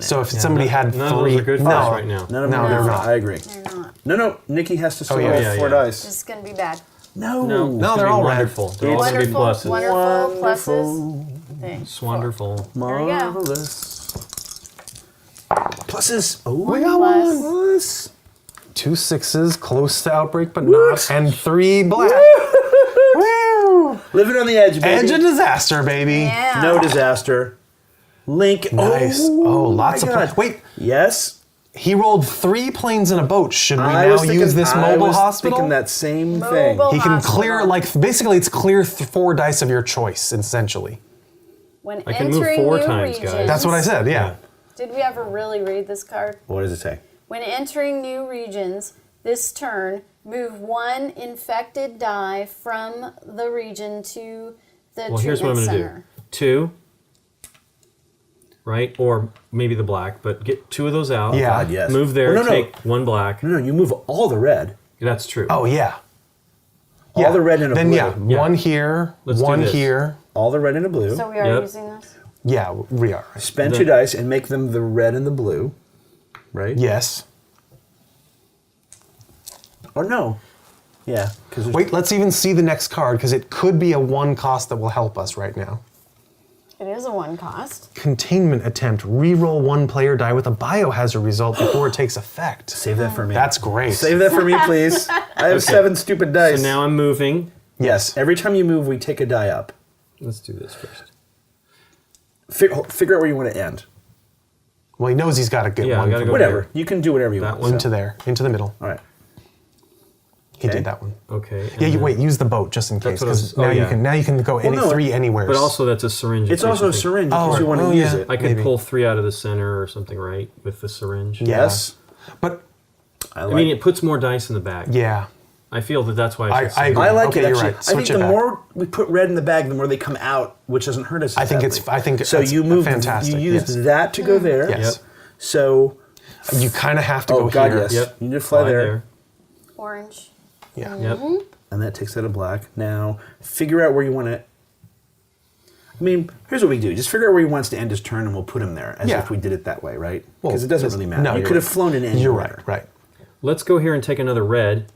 Speaker 1: So if somebody had
Speaker 4: none of
Speaker 1: 3,
Speaker 4: those are good for us right now.
Speaker 2: None of
Speaker 1: No,
Speaker 2: them
Speaker 1: they're
Speaker 2: are.
Speaker 1: not.
Speaker 2: I agree.
Speaker 3: They're not.
Speaker 2: No. Nikki has to still
Speaker 1: yeah,
Speaker 2: roll
Speaker 4: yeah,
Speaker 2: 4
Speaker 4: yeah.
Speaker 2: dice.
Speaker 3: This is gonna be bad.
Speaker 2: No.
Speaker 1: No,
Speaker 4: It's
Speaker 1: they're
Speaker 4: gonna
Speaker 1: all
Speaker 4: be
Speaker 1: red.
Speaker 4: wonderful. They're all gonna be
Speaker 3: Wonderful.
Speaker 4: pluses.
Speaker 3: Wonderful.
Speaker 2: Wonderful.
Speaker 3: Pluses. Thanks.
Speaker 4: It's wonderful.
Speaker 3: There we go.
Speaker 2: Marvelous. Pluses. Oh,
Speaker 1: We got
Speaker 3: Plus.
Speaker 1: one.
Speaker 2: plus.
Speaker 1: 2 6s, close to outbreak but
Speaker 2: What?
Speaker 1: not, and 3 black. Woo!
Speaker 2: Living on the edge, baby.
Speaker 1: Edge of disaster, baby.
Speaker 3: Yeah.
Speaker 2: No disaster. Link.
Speaker 1: Nice. Oh, lots
Speaker 2: my
Speaker 1: of
Speaker 2: God.
Speaker 1: wait.
Speaker 2: Yes.
Speaker 1: He rolled 3 planes in a boat. Should we
Speaker 2: I
Speaker 1: now
Speaker 2: was thinking,
Speaker 1: use this
Speaker 2: I
Speaker 1: mobile
Speaker 2: was
Speaker 1: hospital?
Speaker 2: thinking that same thing.
Speaker 3: Mobile
Speaker 1: He can
Speaker 3: hospital.
Speaker 1: clear, like, basically it's clear 4 dice of your choice, essentially.
Speaker 3: When
Speaker 4: I can move
Speaker 3: entering
Speaker 4: 4
Speaker 3: new
Speaker 4: times, guys.
Speaker 3: regions-
Speaker 1: That's what I said, yeah.
Speaker 3: Did we ever really read this card?
Speaker 2: What does it say?
Speaker 3: When entering new regions this turn, move 1 infected die from the region to the
Speaker 4: Well, here's what I'm
Speaker 3: treatment
Speaker 4: going to
Speaker 3: center.
Speaker 4: do. 2, right? Or maybe the black, but get 2 of those out.
Speaker 1: Yeah.
Speaker 2: God, yes.
Speaker 4: Move there,
Speaker 2: Well, no,
Speaker 4: take 1 black.
Speaker 2: No, you move all the red.
Speaker 4: That's true.
Speaker 1: Oh, yeah.
Speaker 2: All the red and a
Speaker 1: then,
Speaker 2: blue.
Speaker 1: yeah,
Speaker 4: Yeah.
Speaker 1: 1 here,
Speaker 4: Let's do
Speaker 1: 1
Speaker 4: this.
Speaker 1: here,
Speaker 2: all the red and the blue.
Speaker 3: So we are
Speaker 4: Yep.
Speaker 3: using this?
Speaker 1: Yeah, we are. Right?
Speaker 2: Spend 2 dice and make them the red and the blue, right?
Speaker 1: Yes.
Speaker 2: Or no. Yeah. Because
Speaker 1: Wait, let's even see the next card because it could be a 1 cost that will help us right now.
Speaker 3: It is a 1 cost.
Speaker 1: Containment attempt. Reroll 1 player die with a biohazard result before it takes effect.
Speaker 2: Save that for me.
Speaker 1: That's great.
Speaker 2: Save that for me, please. I have 7 stupid dice.
Speaker 4: So now I'm moving.
Speaker 2: Yes. Every time you move, we take a die up.
Speaker 4: Let's do this first.
Speaker 2: Figure out where you want to end.
Speaker 1: Well, he knows he's got to get
Speaker 4: Yeah, I
Speaker 1: one.
Speaker 4: gotta
Speaker 1: from
Speaker 4: go
Speaker 2: Whatever.
Speaker 4: there.
Speaker 2: You can do whatever you
Speaker 4: That
Speaker 2: want.
Speaker 4: one?
Speaker 1: into there, into the middle.
Speaker 2: All right.
Speaker 1: He
Speaker 2: Okay.
Speaker 1: did that one.
Speaker 4: Okay.
Speaker 1: Yeah,
Speaker 4: and
Speaker 1: you
Speaker 4: then-
Speaker 1: wait. Use the boat just in case,
Speaker 4: what I was-
Speaker 1: because
Speaker 4: oh,
Speaker 1: now you
Speaker 4: yeah.
Speaker 1: can go any
Speaker 2: no,
Speaker 1: 3 anywhere.
Speaker 4: But also that's a syringe.
Speaker 2: It's
Speaker 4: in case
Speaker 2: also
Speaker 4: you
Speaker 2: a
Speaker 4: think-
Speaker 2: syringe in
Speaker 1: Oh,
Speaker 2: case you want to
Speaker 1: oh,
Speaker 2: use
Speaker 1: yeah.
Speaker 2: it.
Speaker 4: I could
Speaker 1: Maybe.
Speaker 4: pull 3 out of the center or something, right? With the syringe.
Speaker 2: Yes.
Speaker 1: But
Speaker 2: I
Speaker 4: I mean, it puts more dice in the bag.
Speaker 1: yeah,
Speaker 4: I feel that's why I should
Speaker 1: I
Speaker 4: save
Speaker 1: agree.
Speaker 2: I like
Speaker 1: Okay,
Speaker 2: it
Speaker 1: you're
Speaker 2: actually.
Speaker 1: right.
Speaker 2: I
Speaker 1: Switch
Speaker 2: think
Speaker 1: it
Speaker 2: the
Speaker 1: back.
Speaker 2: more we put red in the bag, the more they come out, which doesn't hurt us.
Speaker 1: I think
Speaker 2: badly.
Speaker 1: it's
Speaker 2: so.
Speaker 1: that's
Speaker 2: You moved.
Speaker 1: fantastic,
Speaker 2: You used
Speaker 1: yes.
Speaker 2: that to go there.
Speaker 1: Yes.
Speaker 4: Yep.
Speaker 2: So.
Speaker 1: you kind of have to
Speaker 2: Oh
Speaker 1: go
Speaker 2: God,
Speaker 1: here.
Speaker 2: yes.
Speaker 4: Yep.
Speaker 2: You need to fly there.
Speaker 3: Orange.
Speaker 1: Yeah.
Speaker 4: Yep.
Speaker 2: And that takes out a black. Now, figure out where you want to. I mean, here's what we do. Just figure out where he wants to end his turn, and we'll put him there, as
Speaker 1: Yeah.
Speaker 2: if we did it that way, right?
Speaker 1: Well,
Speaker 2: Because it doesn't
Speaker 1: just-
Speaker 2: really matter.
Speaker 1: no,
Speaker 2: you
Speaker 1: you're
Speaker 2: could have
Speaker 1: right.
Speaker 2: flown in any
Speaker 1: You're
Speaker 2: order.
Speaker 1: right. Right.
Speaker 4: Let's go here and take another red,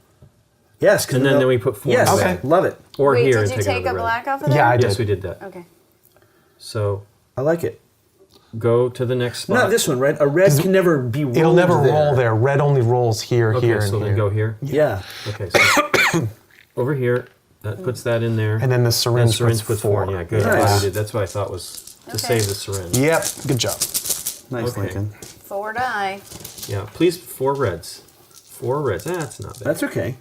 Speaker 2: Yes. 'Cause
Speaker 4: and then we put 4
Speaker 2: Yes.
Speaker 4: in the
Speaker 1: Okay.
Speaker 4: bag.
Speaker 2: Love it.
Speaker 4: Or
Speaker 3: Wait,
Speaker 4: here
Speaker 3: did
Speaker 4: and
Speaker 3: you
Speaker 4: take
Speaker 3: take
Speaker 4: another
Speaker 3: a
Speaker 4: red.
Speaker 3: black off of there?
Speaker 1: Yeah, I did.
Speaker 4: Yes, we did that.
Speaker 3: Okay.
Speaker 4: So
Speaker 2: I like it.
Speaker 4: go to the next spot.
Speaker 2: Not this one, right? A red can never be rolled
Speaker 1: It'll never
Speaker 2: there.
Speaker 1: roll there. Red only rolls here,
Speaker 4: Okay,
Speaker 1: here,
Speaker 4: so
Speaker 1: and
Speaker 4: then
Speaker 1: here.
Speaker 4: go here.
Speaker 2: Yeah.
Speaker 4: Okay, so over here, that puts that in there.
Speaker 1: And then the
Speaker 4: And
Speaker 1: syringe,
Speaker 4: syringe
Speaker 1: puts
Speaker 4: puts
Speaker 1: 4.
Speaker 4: 4. Yeah, good.
Speaker 2: Nice.
Speaker 4: That's what we did. That's what I thought was to
Speaker 3: Okay.
Speaker 4: save the syringe.
Speaker 1: Yep. Good job.
Speaker 2: Nice,
Speaker 4: Okay.
Speaker 2: Lincoln.
Speaker 3: 4 die.
Speaker 4: Yeah, please 4 reds. 4 reds. That's not bad.
Speaker 2: That's okay.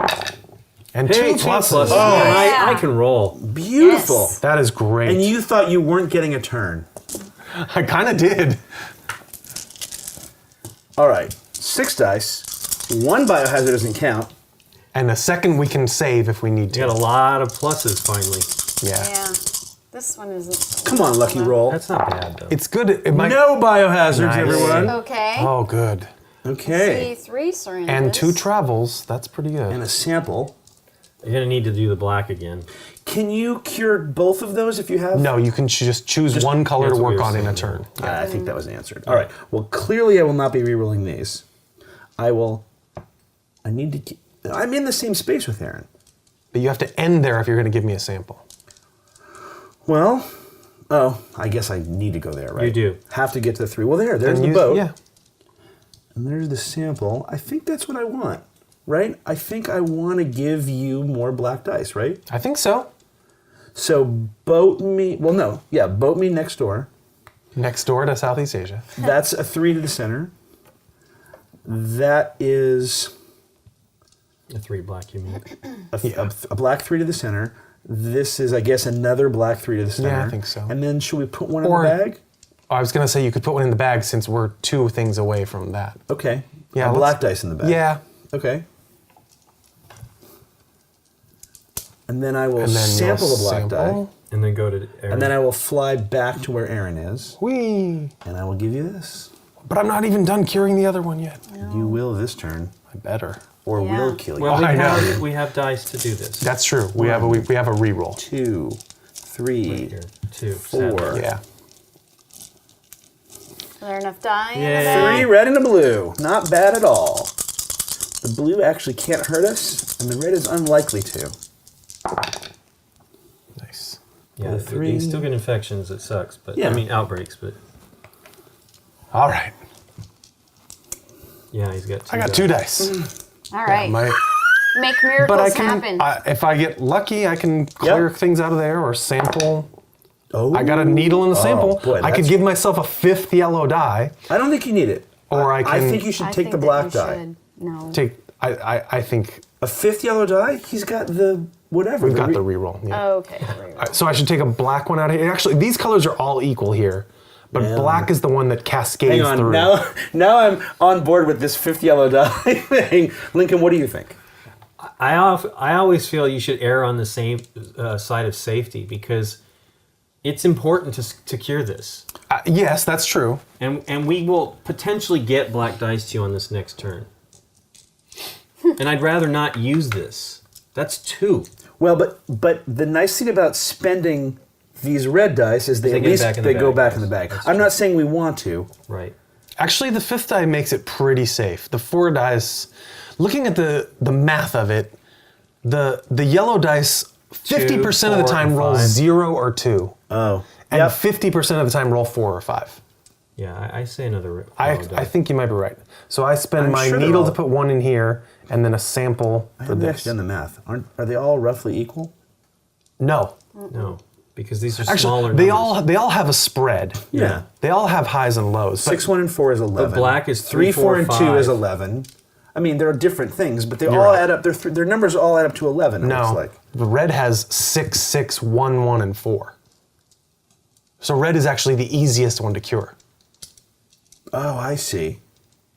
Speaker 1: And
Speaker 4: Hey,
Speaker 1: 2 pluses.
Speaker 4: pluses.
Speaker 2: Oh.
Speaker 4: Yeah, I can roll.
Speaker 2: Beautiful.
Speaker 3: Yes.
Speaker 1: That is great.
Speaker 2: And you thought you weren't getting a turn.
Speaker 1: I kind of did.
Speaker 2: All right. 6 dice. 1 biohazard doesn't count.
Speaker 1: And a second we can save if we need
Speaker 4: You
Speaker 1: to.
Speaker 4: got a lot of pluses finally.
Speaker 1: Yeah.
Speaker 3: Yeah. This one isn't. so
Speaker 2: Come on, lucky
Speaker 3: though.
Speaker 2: roll.
Speaker 4: That's not bad though.
Speaker 1: It's good. It might.
Speaker 2: No biohazards,
Speaker 1: Nice.
Speaker 2: everyone.
Speaker 3: Okay.
Speaker 1: Oh, good.
Speaker 2: Okay.
Speaker 3: See, 3 syringes.
Speaker 1: And 2 travels. That's pretty good.
Speaker 2: And a sample.
Speaker 4: You're gonna need to do the black again.
Speaker 2: Can you cure both of those if you have?
Speaker 1: No, you can just choose one color to
Speaker 4: That's what we
Speaker 1: work
Speaker 4: were
Speaker 1: on in a
Speaker 4: saying,
Speaker 1: turn.
Speaker 2: I think that was answered. All right. Well, clearly I will not be re-rolling these. I need to keep. I'm in the same space with Aaron.
Speaker 1: But you have to end there if you're going to give me a sample.
Speaker 2: Well, I guess I need to go there, right?
Speaker 4: You do.
Speaker 2: Have to get to the 3. Well, there's
Speaker 1: Then
Speaker 2: the
Speaker 1: use-
Speaker 2: boat.
Speaker 1: Yeah.
Speaker 2: And there's the sample. I think that's what I want, right? I think I want to give you more black dice, right?
Speaker 1: I think so.
Speaker 2: So boat me. Well, no. Yeah, boat me next door.
Speaker 1: Next door to Southeast Asia.
Speaker 2: That's a 3 to the center. That is
Speaker 4: A 3 black, you mean?
Speaker 2: a black 3 to the center. This is, I guess, another black 3 to the center.
Speaker 1: Yeah, I think so.
Speaker 2: And then should we put one
Speaker 1: Or-
Speaker 2: in the bag?
Speaker 1: I was going to say you could put one in the bag since we're 2 things away from that.
Speaker 2: Okay.
Speaker 1: Yeah,
Speaker 2: a black dice in the bag.
Speaker 1: Yeah.
Speaker 2: Okay. And then I will
Speaker 1: And then
Speaker 2: sample
Speaker 1: you'll
Speaker 2: the black die.
Speaker 1: sample.
Speaker 4: And then go to Aaron.
Speaker 2: And then I will fly back to where Aaron is.
Speaker 1: Whee!
Speaker 2: And I will give you this.
Speaker 1: But I'm not even done curing the other one yet.
Speaker 2: You will this turn.
Speaker 1: I better.
Speaker 2: Or
Speaker 3: Yeah.
Speaker 2: will kill you.
Speaker 4: well,
Speaker 1: I know.
Speaker 4: we have dice to do this.
Speaker 1: That's true. We have a reroll.
Speaker 2: 2, 3,
Speaker 4: Right here. 2,
Speaker 2: 4.
Speaker 4: 7.
Speaker 1: Yeah.
Speaker 3: Are there enough die in the
Speaker 4: Yay.
Speaker 3: bag?
Speaker 2: 3 red and a blue. Not bad at all. The blue actually can't hurt us, and the red is unlikely to.
Speaker 1: Nice.
Speaker 4: Yeah,
Speaker 2: The 3.
Speaker 4: you still get infections. It sucks, but
Speaker 2: Yeah.
Speaker 4: I mean outbreaks. But
Speaker 1: All right.
Speaker 4: yeah, he's got 2.
Speaker 1: I got 2 dice.
Speaker 3: All right.
Speaker 1: My-
Speaker 3: Make miracles
Speaker 1: but I can,
Speaker 3: happen.
Speaker 1: if I get lucky, I can clear
Speaker 2: Yep.
Speaker 1: things out of there or sample.
Speaker 2: Oh,
Speaker 1: I got a needle in the sample.
Speaker 2: boy,
Speaker 1: I could
Speaker 2: that's-
Speaker 1: give myself a 5th yellow die.
Speaker 2: I don't think you need it.
Speaker 1: Or I can-
Speaker 2: think you should
Speaker 3: I
Speaker 2: take
Speaker 3: think
Speaker 2: the
Speaker 3: that
Speaker 2: black
Speaker 3: you
Speaker 2: die.
Speaker 3: should. No.
Speaker 1: I think
Speaker 2: A 5th yellow die? He's got the whatever.
Speaker 1: we've got the reroll. Yeah.
Speaker 3: Okay.
Speaker 1: So I should take a black one out of here. Actually, these colors are all equal here, but
Speaker 2: Yeah.
Speaker 1: black is the one that cascades
Speaker 2: Hang on.
Speaker 1: through.
Speaker 2: Now I'm on board with this 5th yellow die thing. Lincoln, what do you think?
Speaker 4: I always feel you should err on the same side of safety because it's important to cure this,
Speaker 1: Yes, that's true.
Speaker 4: and we will potentially get black dice to you on this next turn. And I'd rather not use this. That's 2.
Speaker 2: Well, but the nice thing about spending these red dice is they
Speaker 4: They
Speaker 2: at
Speaker 4: get
Speaker 2: least
Speaker 4: back in the
Speaker 2: they go
Speaker 4: bag,
Speaker 2: back
Speaker 4: yes.
Speaker 2: in the bag.
Speaker 4: That's
Speaker 2: I'm
Speaker 4: true.
Speaker 2: not saying we want to.
Speaker 4: Right.
Speaker 1: Actually, the 5th die makes it pretty safe. The 4 dice, looking at the math of it, the yellow dice 50% of the
Speaker 4: 4,
Speaker 1: time
Speaker 4: and
Speaker 1: roll
Speaker 4: 5.
Speaker 1: 0 or 2.
Speaker 2: Oh.
Speaker 1: And
Speaker 2: Yep.
Speaker 1: 50% of the time roll 4 or 5.
Speaker 4: Yeah, I say another.
Speaker 1: I
Speaker 4: yellow die.
Speaker 1: think you might be right. So I spend
Speaker 2: I'm
Speaker 1: my
Speaker 2: sure they're
Speaker 1: needle
Speaker 2: all-
Speaker 1: to put 1 in here, and then a sample
Speaker 2: I
Speaker 1: for
Speaker 2: haven't
Speaker 1: this.
Speaker 2: actually done the math. Are they all roughly equal?
Speaker 1: No.
Speaker 4: No, because these are
Speaker 1: Actually,
Speaker 4: smaller
Speaker 1: they
Speaker 4: numbers.
Speaker 1: all have a spread.
Speaker 2: Yeah.
Speaker 1: They all have highs and lows. but
Speaker 2: 6, 1, and 4 is 11.
Speaker 4: black is
Speaker 2: 3, 4, and 2
Speaker 4: 5.
Speaker 2: is 11. I mean, there are different things, but they
Speaker 1: You're
Speaker 2: all
Speaker 1: right.
Speaker 2: add up. Their numbers all add up to 11. It looks
Speaker 1: No,
Speaker 2: like.
Speaker 1: the red has 6, 6, 1, 1, and 4. So red is actually the easiest one to cure.
Speaker 2: Oh, I see.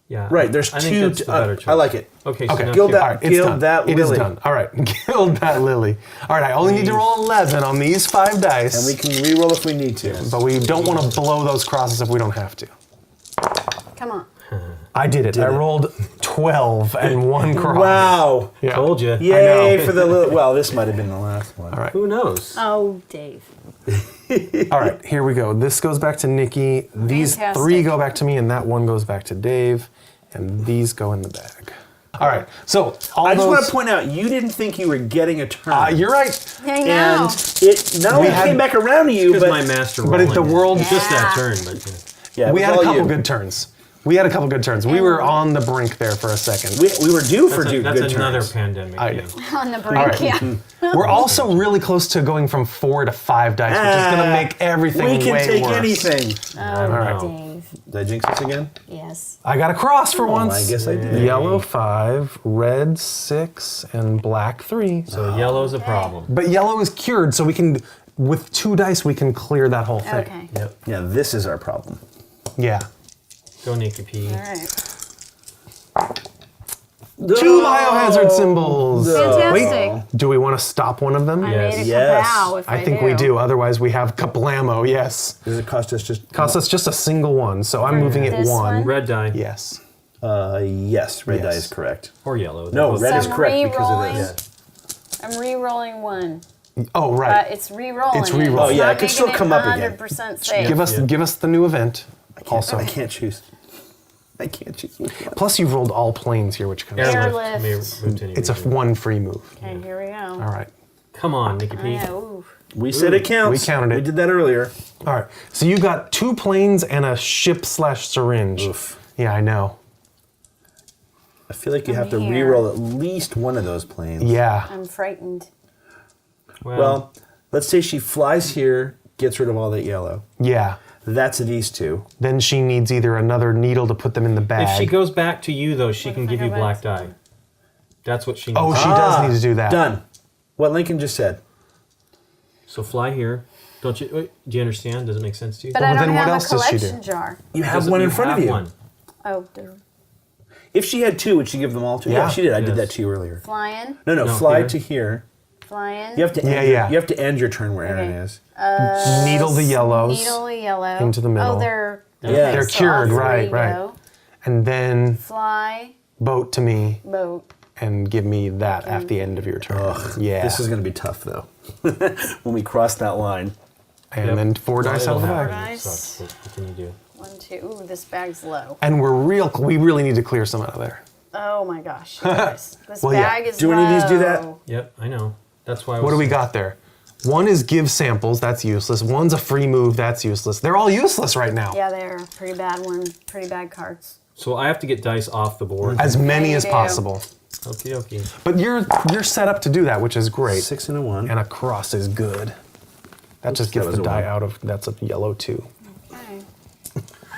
Speaker 4: Yeah.
Speaker 2: Right. There's
Speaker 4: I
Speaker 2: two.
Speaker 4: think that's the better choice.
Speaker 2: I like it.
Speaker 4: Okay. So
Speaker 1: Okay,
Speaker 4: now
Speaker 2: Gild
Speaker 4: cure.
Speaker 2: that-
Speaker 1: All right, it's
Speaker 2: Gild
Speaker 1: done.
Speaker 2: that
Speaker 1: It is
Speaker 2: lily.
Speaker 1: done. All right, gild that lily. All right, I only need to roll 11 on these 5 dice,
Speaker 2: And we can re-roll if we need to.
Speaker 1: but we don't want to blow those crosses if we don't have to.
Speaker 3: Come on.
Speaker 1: I did it. I rolled 12 and 1 cross.
Speaker 2: Wow.
Speaker 1: Yeah.
Speaker 4: Told you.
Speaker 2: Yay
Speaker 1: know.
Speaker 2: for the little. Well, this might have been the last one.
Speaker 1: All right.
Speaker 4: Who knows?
Speaker 3: Oh, Dave.
Speaker 1: All right, here we go. This goes back to Nikki. These
Speaker 3: Fantastic.
Speaker 1: 3 go back to me, and that 1 goes back to Dave. And these go in the bag. All right, so all
Speaker 2: I just want
Speaker 1: those-
Speaker 2: to point out, you didn't think you were getting a turn.
Speaker 1: You're right.
Speaker 3: I know.
Speaker 2: And it not only
Speaker 1: had-
Speaker 2: came back around to you,
Speaker 4: Because
Speaker 2: but
Speaker 4: my master.
Speaker 1: but it- the
Speaker 4: rolling.
Speaker 1: world-
Speaker 4: Just that
Speaker 3: Yeah.
Speaker 4: turn, but.
Speaker 2: yeah, it
Speaker 1: We
Speaker 2: was
Speaker 1: had a
Speaker 2: all
Speaker 1: couple
Speaker 2: you.
Speaker 1: good turns. We had a couple good turns. We were on the brink there for a second.
Speaker 2: We were due for
Speaker 4: That's
Speaker 2: good
Speaker 4: another
Speaker 2: turns.
Speaker 4: pandemic.
Speaker 1: I
Speaker 4: game.
Speaker 1: know.
Speaker 3: On the break,
Speaker 1: All right.
Speaker 3: yeah.
Speaker 1: We're also really close to going from 4 to 5 dice, which is going to make everything
Speaker 2: We can
Speaker 1: way
Speaker 2: take
Speaker 1: worse.
Speaker 2: anything.
Speaker 3: Oh,
Speaker 1: right.
Speaker 3: Dave.
Speaker 2: Did I jinx this again?
Speaker 3: Yes.
Speaker 1: I got a cross for once.
Speaker 2: I guess I did.
Speaker 1: Yellow 5, red 6, and black 3.
Speaker 4: So yellow's a problem.
Speaker 1: But yellow is cured, so we can, with 2 dice, we can clear that whole thing.
Speaker 3: Okay.
Speaker 4: Yep.
Speaker 2: Yeah, this is our problem.
Speaker 1: Yeah.
Speaker 4: Go Nikki P.
Speaker 3: All right.
Speaker 1: 2 biohazard symbols.
Speaker 3: Fantastic.
Speaker 1: Wait, do we want to stop one of them?
Speaker 3: I
Speaker 4: Yes.
Speaker 3: made a
Speaker 2: Yes.
Speaker 3: kapow if I
Speaker 1: I think we do. Otherwise, we have kablamo. Yes.
Speaker 2: Does it cost us just?
Speaker 1: Costs us just a single one, so I'm moving it
Speaker 3: this
Speaker 1: 1.
Speaker 3: one?
Speaker 4: Red die
Speaker 1: Yes.
Speaker 2: Yes, red die
Speaker 1: Yes.
Speaker 2: is correct.
Speaker 4: or yellow.
Speaker 2: No,
Speaker 4: Both-
Speaker 2: red is
Speaker 3: I'm
Speaker 2: correct because of
Speaker 3: re-rolling.
Speaker 2: this.
Speaker 3: I'm re-rolling 1.
Speaker 1: Oh, right.
Speaker 3: It's re-rolling.
Speaker 1: It's re-rolling.
Speaker 2: Oh, yeah,
Speaker 3: not
Speaker 2: it could still
Speaker 3: making
Speaker 2: come up again.
Speaker 3: 100% safe.
Speaker 1: give us the new event. Also,
Speaker 2: I can't choose. I can't choose. which one.
Speaker 1: plus you've rolled all planes here, which kind of
Speaker 4: Airlift.
Speaker 3: Airlift.
Speaker 4: May move to any
Speaker 1: it's a
Speaker 4: region.
Speaker 1: 1 free move.
Speaker 3: Okay, here we go.
Speaker 1: All right.
Speaker 4: Come on, Nikki P.
Speaker 3: Yeah, ooh.
Speaker 2: We said it counts.
Speaker 1: We counted it.
Speaker 2: We did that earlier.
Speaker 1: All right. So you got 2 planes and a ship/syringe.
Speaker 2: Oof.
Speaker 1: Yeah, I know.
Speaker 2: I feel like you have to
Speaker 3: here.
Speaker 2: re-roll at least one of those planes.
Speaker 1: Yeah.
Speaker 3: I'm frightened.
Speaker 2: Well, let's say she flies here, gets rid of all that yellow.
Speaker 1: Yeah.
Speaker 2: That's these 2.
Speaker 1: Then she needs either another needle to put them in the bag.
Speaker 4: if she goes back to you, though, she
Speaker 3: What
Speaker 4: can
Speaker 3: if I
Speaker 4: give
Speaker 3: go
Speaker 4: you
Speaker 3: back
Speaker 4: black
Speaker 3: to-
Speaker 4: die. That's what she needs.
Speaker 1: Oh, she does need to do that.
Speaker 2: Done. What Lincoln just said.
Speaker 4: So fly here. Don't you? Wait, do you understand? Does it make sense to you?
Speaker 3: But
Speaker 1: Well,
Speaker 3: I
Speaker 1: then
Speaker 3: don't
Speaker 1: what
Speaker 3: have
Speaker 1: else
Speaker 3: a
Speaker 1: does she do?
Speaker 3: collection jar.
Speaker 2: You have
Speaker 4: Does it-
Speaker 2: one in front of
Speaker 4: have
Speaker 2: you.
Speaker 4: One.
Speaker 3: Oh,
Speaker 2: If she had 2, would she give them all to you?
Speaker 1: Yeah.
Speaker 2: Yeah, she did. I did
Speaker 4: Yes.
Speaker 2: that to you earlier.
Speaker 3: flying,
Speaker 2: No,
Speaker 4: No,
Speaker 2: fly
Speaker 4: here.
Speaker 2: to here.
Speaker 3: flying.
Speaker 2: You have to end
Speaker 1: Yeah,
Speaker 2: your,
Speaker 1: yeah.
Speaker 2: You have to end your turn where Aaron
Speaker 3: Okay.
Speaker 2: is.
Speaker 1: Needle the yellows.
Speaker 3: Needle yellow.
Speaker 1: into the middle.
Speaker 3: Oh, they're
Speaker 2: Yeah.
Speaker 3: okay,
Speaker 1: They're
Speaker 3: so
Speaker 1: cured,
Speaker 3: all
Speaker 1: right,
Speaker 3: 3
Speaker 1: right.
Speaker 3: go.
Speaker 1: And then
Speaker 3: Fly,
Speaker 1: boat to me
Speaker 3: boat.
Speaker 1: and give me that at the end of your turn. Yeah.
Speaker 2: This is going to be tough, though, when we cross that line.
Speaker 1: and
Speaker 4: Yep.
Speaker 1: then 4 dice out
Speaker 4: It'll
Speaker 1: of the
Speaker 4: happen.
Speaker 1: bag.
Speaker 3: Nice.
Speaker 4: It sucks, but what can you do?
Speaker 3: 1, 2. Ooh, this bag's low.
Speaker 1: And we really need to clear some out of there.
Speaker 3: Oh my gosh. This
Speaker 1: Well, yeah.
Speaker 3: bag is
Speaker 2: Do
Speaker 3: low.
Speaker 2: any of these do that?
Speaker 4: Yep, I know. That's why. I
Speaker 1: What
Speaker 4: was,
Speaker 1: do we got there? 1 is give samples, that's useless. 1's a free move, that's useless. They're all useless right now.
Speaker 3: Yeah, they're pretty bad pretty bad cards.
Speaker 4: So I have to get dice off the board.
Speaker 1: As many
Speaker 3: you
Speaker 1: as
Speaker 3: do.
Speaker 1: possible.
Speaker 4: Okie dokie.
Speaker 1: But you're set up to do that, which is great.
Speaker 2: 6 and a 1.
Speaker 1: And a cross is good. That just
Speaker 2: that
Speaker 1: gets
Speaker 2: was
Speaker 1: the
Speaker 2: a
Speaker 1: die
Speaker 2: one.
Speaker 1: out of, that's a yellow 2.
Speaker 3: Okay.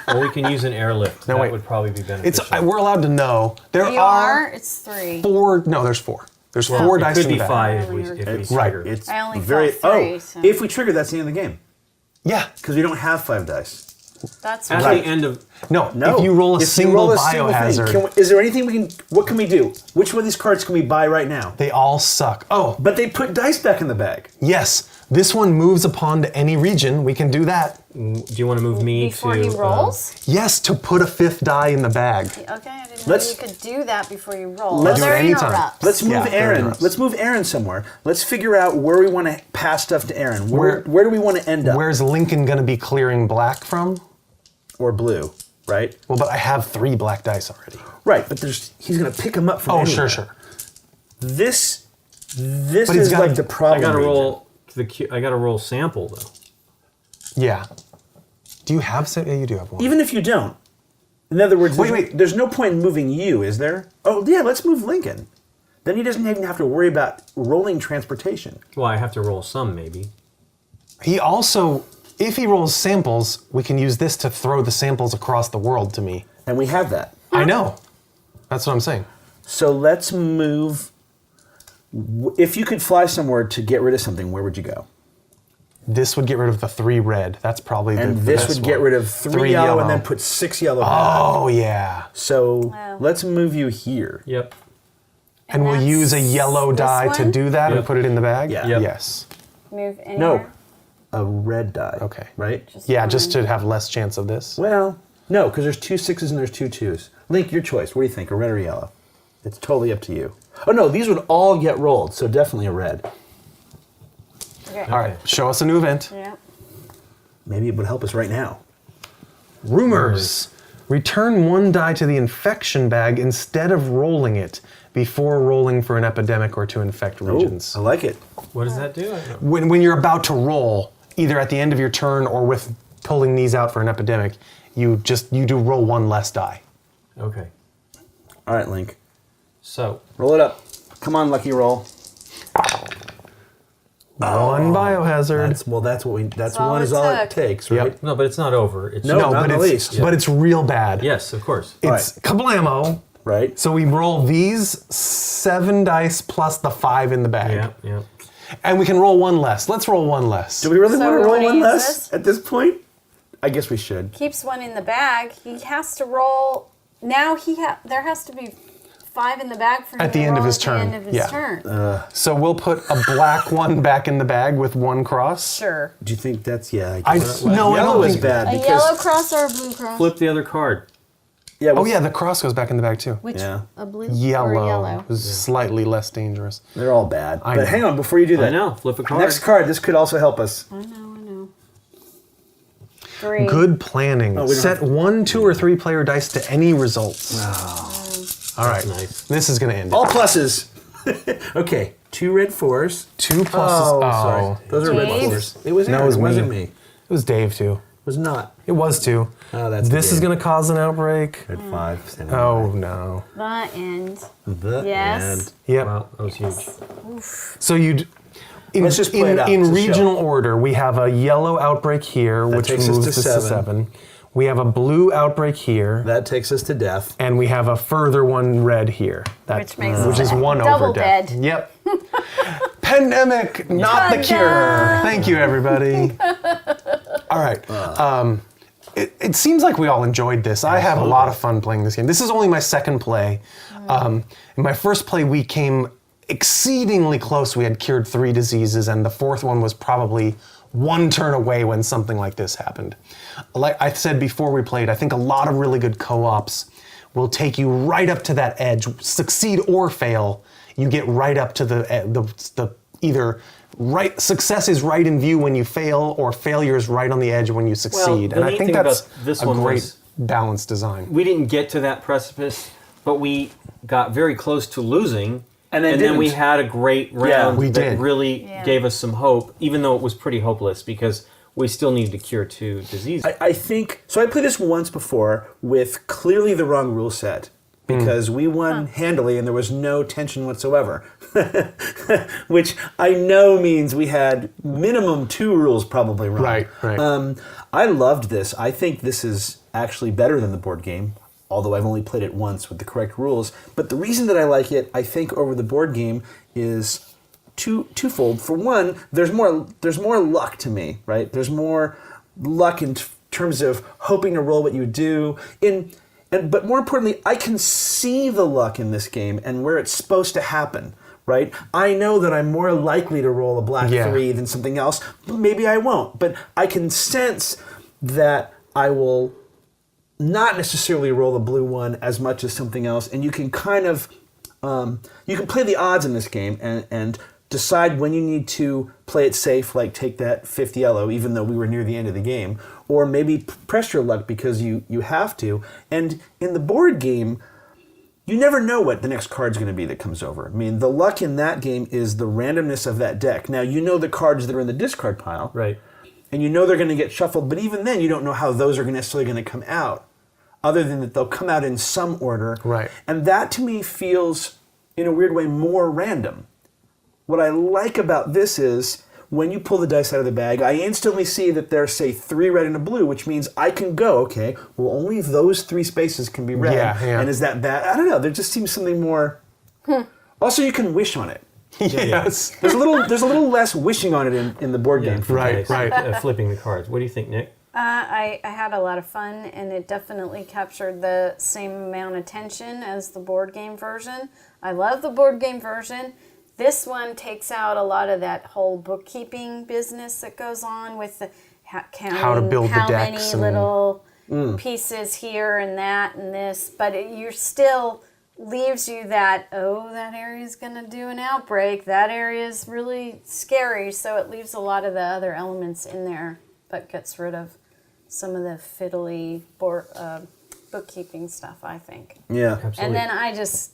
Speaker 4: Or we can use an airlift.
Speaker 1: No,
Speaker 4: that
Speaker 1: wait.
Speaker 4: would probably be
Speaker 1: It's
Speaker 4: beneficial.
Speaker 1: we're allowed to know. There
Speaker 3: You
Speaker 1: are
Speaker 3: It's 3.
Speaker 1: 4, no, there's 4. There's
Speaker 4: Well,
Speaker 1: 4
Speaker 4: it
Speaker 1: dice
Speaker 4: could
Speaker 1: in
Speaker 4: be
Speaker 1: the bag.
Speaker 4: 5 if
Speaker 2: It's-
Speaker 4: we
Speaker 1: Right.
Speaker 4: trigger.
Speaker 2: It's
Speaker 3: I only
Speaker 2: very.
Speaker 3: felt 3, so-
Speaker 2: if we trigger, that's the end of the game
Speaker 1: Yeah.
Speaker 2: because we don't have 5 dice.
Speaker 3: That's
Speaker 4: At
Speaker 3: right.
Speaker 4: the end of
Speaker 1: No,
Speaker 2: No.
Speaker 1: if you roll a
Speaker 2: If you
Speaker 1: single
Speaker 2: roll a single thing,
Speaker 1: biohazard,
Speaker 2: is there anything we can? What can we do? Which one of these cards can we buy right now?
Speaker 1: they all suck. Oh,
Speaker 2: But they put dice back in the bag.
Speaker 1: yes. This one moves upon to any region. We can do that.
Speaker 4: Do you want to move me
Speaker 3: Before
Speaker 4: to?
Speaker 3: he rolls?
Speaker 1: Yes, to put a 5th die in the bag.
Speaker 3: Okay, I didn't
Speaker 2: Let's-
Speaker 3: know you could do that before you roll.
Speaker 2: Let's
Speaker 1: do it
Speaker 3: There are
Speaker 1: anytime.
Speaker 3: interrupts.
Speaker 2: Let's move
Speaker 1: Yeah, there
Speaker 2: Aaron.
Speaker 1: it is.
Speaker 2: Let's move Aaron somewhere. Let's figure out where we want to pass stuff to Aaron. Where do we want to end up?
Speaker 1: Where's Lincoln going to be clearing black from?
Speaker 2: Or blue, right?
Speaker 1: Well, but I have 3 black dice already.
Speaker 2: Right, but he's going to pick them up from
Speaker 1: Oh,
Speaker 2: anywhere.
Speaker 1: sure.
Speaker 2: This
Speaker 1: But he's
Speaker 2: is
Speaker 1: gotta-
Speaker 2: like the
Speaker 4: I
Speaker 2: problem.
Speaker 4: got to
Speaker 2: region.
Speaker 4: roll I got to roll sample though.
Speaker 1: Yeah. Do you have some? Yeah, you do have one.
Speaker 2: Even if you don't. In other words,
Speaker 1: Wait.
Speaker 2: there's no point in moving you, is there? Oh, yeah, let's move Lincoln. Then he doesn't even have to worry about rolling transportation.
Speaker 4: Well, I have to roll some maybe.
Speaker 1: He also, if he rolls samples, we can use this to throw the samples across the world to me.
Speaker 2: And we have that.
Speaker 1: I know. That's what I'm saying.
Speaker 2: So let's move. If you could fly somewhere to get rid of something, where would you go?
Speaker 1: This would get rid of the 3 red. That's probably
Speaker 2: And
Speaker 1: the
Speaker 2: this
Speaker 1: best
Speaker 2: would get
Speaker 1: one.
Speaker 2: rid of 3 yellow and then put 6 yellow back.
Speaker 1: Oh, yeah.
Speaker 2: So
Speaker 3: Wow.
Speaker 2: let's move you here.
Speaker 4: Yep.
Speaker 1: And we'll
Speaker 3: that's
Speaker 1: use a yellow
Speaker 3: this
Speaker 1: die to
Speaker 3: one?
Speaker 1: do that and
Speaker 4: Yep.
Speaker 1: put it in the bag?
Speaker 2: Yeah.
Speaker 4: Yep.
Speaker 1: Yes.
Speaker 3: Move anywhere.
Speaker 2: No, a red die.
Speaker 1: Okay.
Speaker 2: Right?
Speaker 1: Yeah, just
Speaker 3: one.
Speaker 1: to have less chance of this.
Speaker 2: Well, no, because there's 2 6s and there's 2 2s. Link, your choice. What do you think, a red or yellow? It's totally up to you. Oh, no, these would all get rolled, so definitely a red.
Speaker 3: Okay.
Speaker 1: All right, show us a new event.
Speaker 3: Yeah.
Speaker 2: Maybe it would help us right now.
Speaker 1: Rumors. Return 1 die to the infection bag instead of rolling it before rolling for an epidemic or to infect regions.
Speaker 2: I like it.
Speaker 4: What does that do? I don't know.
Speaker 1: When you're about to roll, either at the end of your turn or with pulling these out for an epidemic, you do roll 1 less die.
Speaker 4: Okay.
Speaker 2: All right, Link.
Speaker 4: So
Speaker 2: Roll it up. Come on, lucky roll.
Speaker 1: 1 biohazard.
Speaker 2: That's
Speaker 3: all
Speaker 2: one
Speaker 3: it
Speaker 2: is all it
Speaker 3: took.
Speaker 2: takes, right?
Speaker 1: Yep.
Speaker 4: no, but it's not over. It's
Speaker 2: No, not in the
Speaker 1: but
Speaker 2: least.
Speaker 1: but it's real bad.
Speaker 4: Yes, of course.
Speaker 1: It's kablamo.
Speaker 2: Right?
Speaker 1: So we roll these 7 dice plus the 5 in the bag.
Speaker 4: Yeah, yeah.
Speaker 1: And we can roll 1 less. Let's roll 1 less.
Speaker 2: Do we really
Speaker 3: So
Speaker 2: want to
Speaker 3: we're
Speaker 2: roll
Speaker 3: gonna
Speaker 2: one
Speaker 3: use
Speaker 2: less
Speaker 3: this?
Speaker 2: at this point? I guess we should.
Speaker 3: Keeps 1 in the bag. He has to roll. Now there has to be 5 in the bag for him
Speaker 1: At the
Speaker 3: to
Speaker 1: end of
Speaker 3: roll
Speaker 1: his
Speaker 3: at
Speaker 1: turn.
Speaker 3: The end of his
Speaker 1: Yeah.
Speaker 3: turn.
Speaker 1: So we'll put a black 1 back in the bag with 1 cross.
Speaker 3: Sure.
Speaker 2: Do you think that's I
Speaker 1: I
Speaker 2: guess.
Speaker 1: no, I
Speaker 2: Yellow
Speaker 1: don't
Speaker 2: is
Speaker 1: think
Speaker 2: bad
Speaker 3: A
Speaker 2: because
Speaker 3: yellow cross or a blue cross?
Speaker 4: Flip the other card.
Speaker 2: yeah,
Speaker 1: Oh yeah, the cross goes back in the bag too.
Speaker 3: Which?
Speaker 2: Yeah.
Speaker 3: A blue
Speaker 1: Yellow,
Speaker 3: or a yellow?
Speaker 1: is slightly less dangerous.
Speaker 2: they're all bad.
Speaker 1: I
Speaker 2: But
Speaker 1: know.
Speaker 2: hang on, before you do that,
Speaker 4: I know. Flip a card.
Speaker 2: next card. This could also help us.
Speaker 3: I know. 3.
Speaker 1: Good planning.
Speaker 2: we don't
Speaker 1: Set
Speaker 2: have-
Speaker 1: 1, 2, or 3 player dice to any results. All right,
Speaker 4: nice.
Speaker 1: this is gonna end it.
Speaker 2: All pluses. Okay, 2 red 4s.
Speaker 1: 2 pluses.
Speaker 2: Oh, sorry. Those are red
Speaker 3: Dave?
Speaker 2: 4s. It was
Speaker 1: No,
Speaker 2: Aaron,
Speaker 1: it was
Speaker 2: it wasn't
Speaker 1: me.
Speaker 2: me.
Speaker 1: It was Dave too.
Speaker 2: It was not.
Speaker 1: It was 2.
Speaker 2: Oh, that's
Speaker 1: This is
Speaker 2: Dave.
Speaker 1: gonna cause an outbreak.
Speaker 2: Red 5. standing
Speaker 1: Oh no.
Speaker 3: The end.
Speaker 2: by. The
Speaker 3: Yes.
Speaker 2: end.
Speaker 1: Yep.
Speaker 4: Wow, that was huge.
Speaker 1: So you'd. In,
Speaker 2: Let's just play it out
Speaker 1: in
Speaker 2: to show.
Speaker 1: regional order, we have a yellow outbreak here, which
Speaker 2: takes us
Speaker 1: moves
Speaker 2: to
Speaker 1: this to
Speaker 2: 7.
Speaker 1: 7. We have a blue outbreak here,
Speaker 2: That takes us to death.
Speaker 1: and we have a further one red here.
Speaker 3: Which makes
Speaker 1: which
Speaker 3: it
Speaker 1: is 1
Speaker 3: double
Speaker 1: over death.
Speaker 3: dead.
Speaker 1: Yep. Pandemic, not the cure. Thank you, everybody. All right. It seems like we all enjoyed this. I have a lot of fun playing this game. This is only my 2nd play. In my first play, we came exceedingly close. We had cured 3 diseases, and the 4th one was probably 1 turn away when something like this happened. Like I said before we played, I think a lot of really good co-ops will take you right up to that edge. Succeed or fail, you get right up to the either right success is right in view when you fail, or failure is right on the edge when you succeed.
Speaker 4: the
Speaker 1: And I
Speaker 4: neat
Speaker 1: think
Speaker 4: thing
Speaker 1: that's
Speaker 4: about this
Speaker 1: a
Speaker 4: one
Speaker 1: great
Speaker 4: was-
Speaker 1: balanced design.
Speaker 4: We didn't get to that precipice, but we got very close to losing.
Speaker 2: And then
Speaker 4: we
Speaker 2: didn't.
Speaker 4: had a great round
Speaker 1: we
Speaker 4: that
Speaker 1: did.
Speaker 4: really
Speaker 3: Yeah.
Speaker 4: gave us some hope, even though it was pretty hopeless because we still needed to cure 2 diseases.
Speaker 2: I think so. I played this once before with clearly the wrong rule set because we won handily and there was no tension whatsoever, which I know means we had minimum 2 rules probably wrong.
Speaker 1: Right.
Speaker 2: I loved this. I think this is actually better than the board game, although I've only played it once with the correct rules. But the reason that I like it, I think, over the board game is twofold. For one, there's more luck to me, right? There's more luck in terms of hoping to roll what you do. But more importantly, I can see the luck in this game and where it's supposed to happen, right? I know that I'm more likely to roll a black
Speaker 1: Yeah.
Speaker 2: 3 than something else, but maybe I won't. But I can sense that I will not necessarily roll a blue 1 as much as something else, and you can kind of you can play the odds in this game and decide when you need to play it safe, like take that 5th yellow, even though we were near the end of the game, or maybe press your luck because you have to. And in the board game, you never know what the next card's going to be that comes over. I mean, the luck in that game is the randomness of that deck. Now, you know the cards that are in the discard pile.
Speaker 4: Right.
Speaker 2: And you know they're going to get shuffled, but even then, you don't know how those are necessarily going to come out, other than that they'll come out in some order.
Speaker 1: Right.
Speaker 2: And that, to me, feels, in a weird way, more random. What I like about this is, when you pull the dice out of the bag, I instantly see that there's, say, 3 red and a blue, which means I can go, okay, well, only those 3 spaces can be red.
Speaker 1: Yeah, yeah.
Speaker 2: And is that bad? I don't know. There just seems something more... Also, you can wish on it.
Speaker 1: Yes.
Speaker 2: There's a little less wishing on it in the board game.
Speaker 1: Right, right.
Speaker 4: Flipping the cards. What do you think, Nick?
Speaker 3: I had a lot of fun, and it definitely captured the same amount of tension as the board game version. I love the board game version. This one takes out a lot of that whole bookkeeping business that goes on with the counting
Speaker 1: How to build the
Speaker 3: how
Speaker 1: decks
Speaker 3: many
Speaker 1: and-
Speaker 3: little pieces here and that and this, but you're still leaves you that, that area's going to do an outbreak. That area is really scary, so it leaves a lot of the other elements in there, but gets rid of some of the fiddly bookkeeping stuff, I think.
Speaker 2: Yeah.
Speaker 4: Absolutely.
Speaker 3: And then I just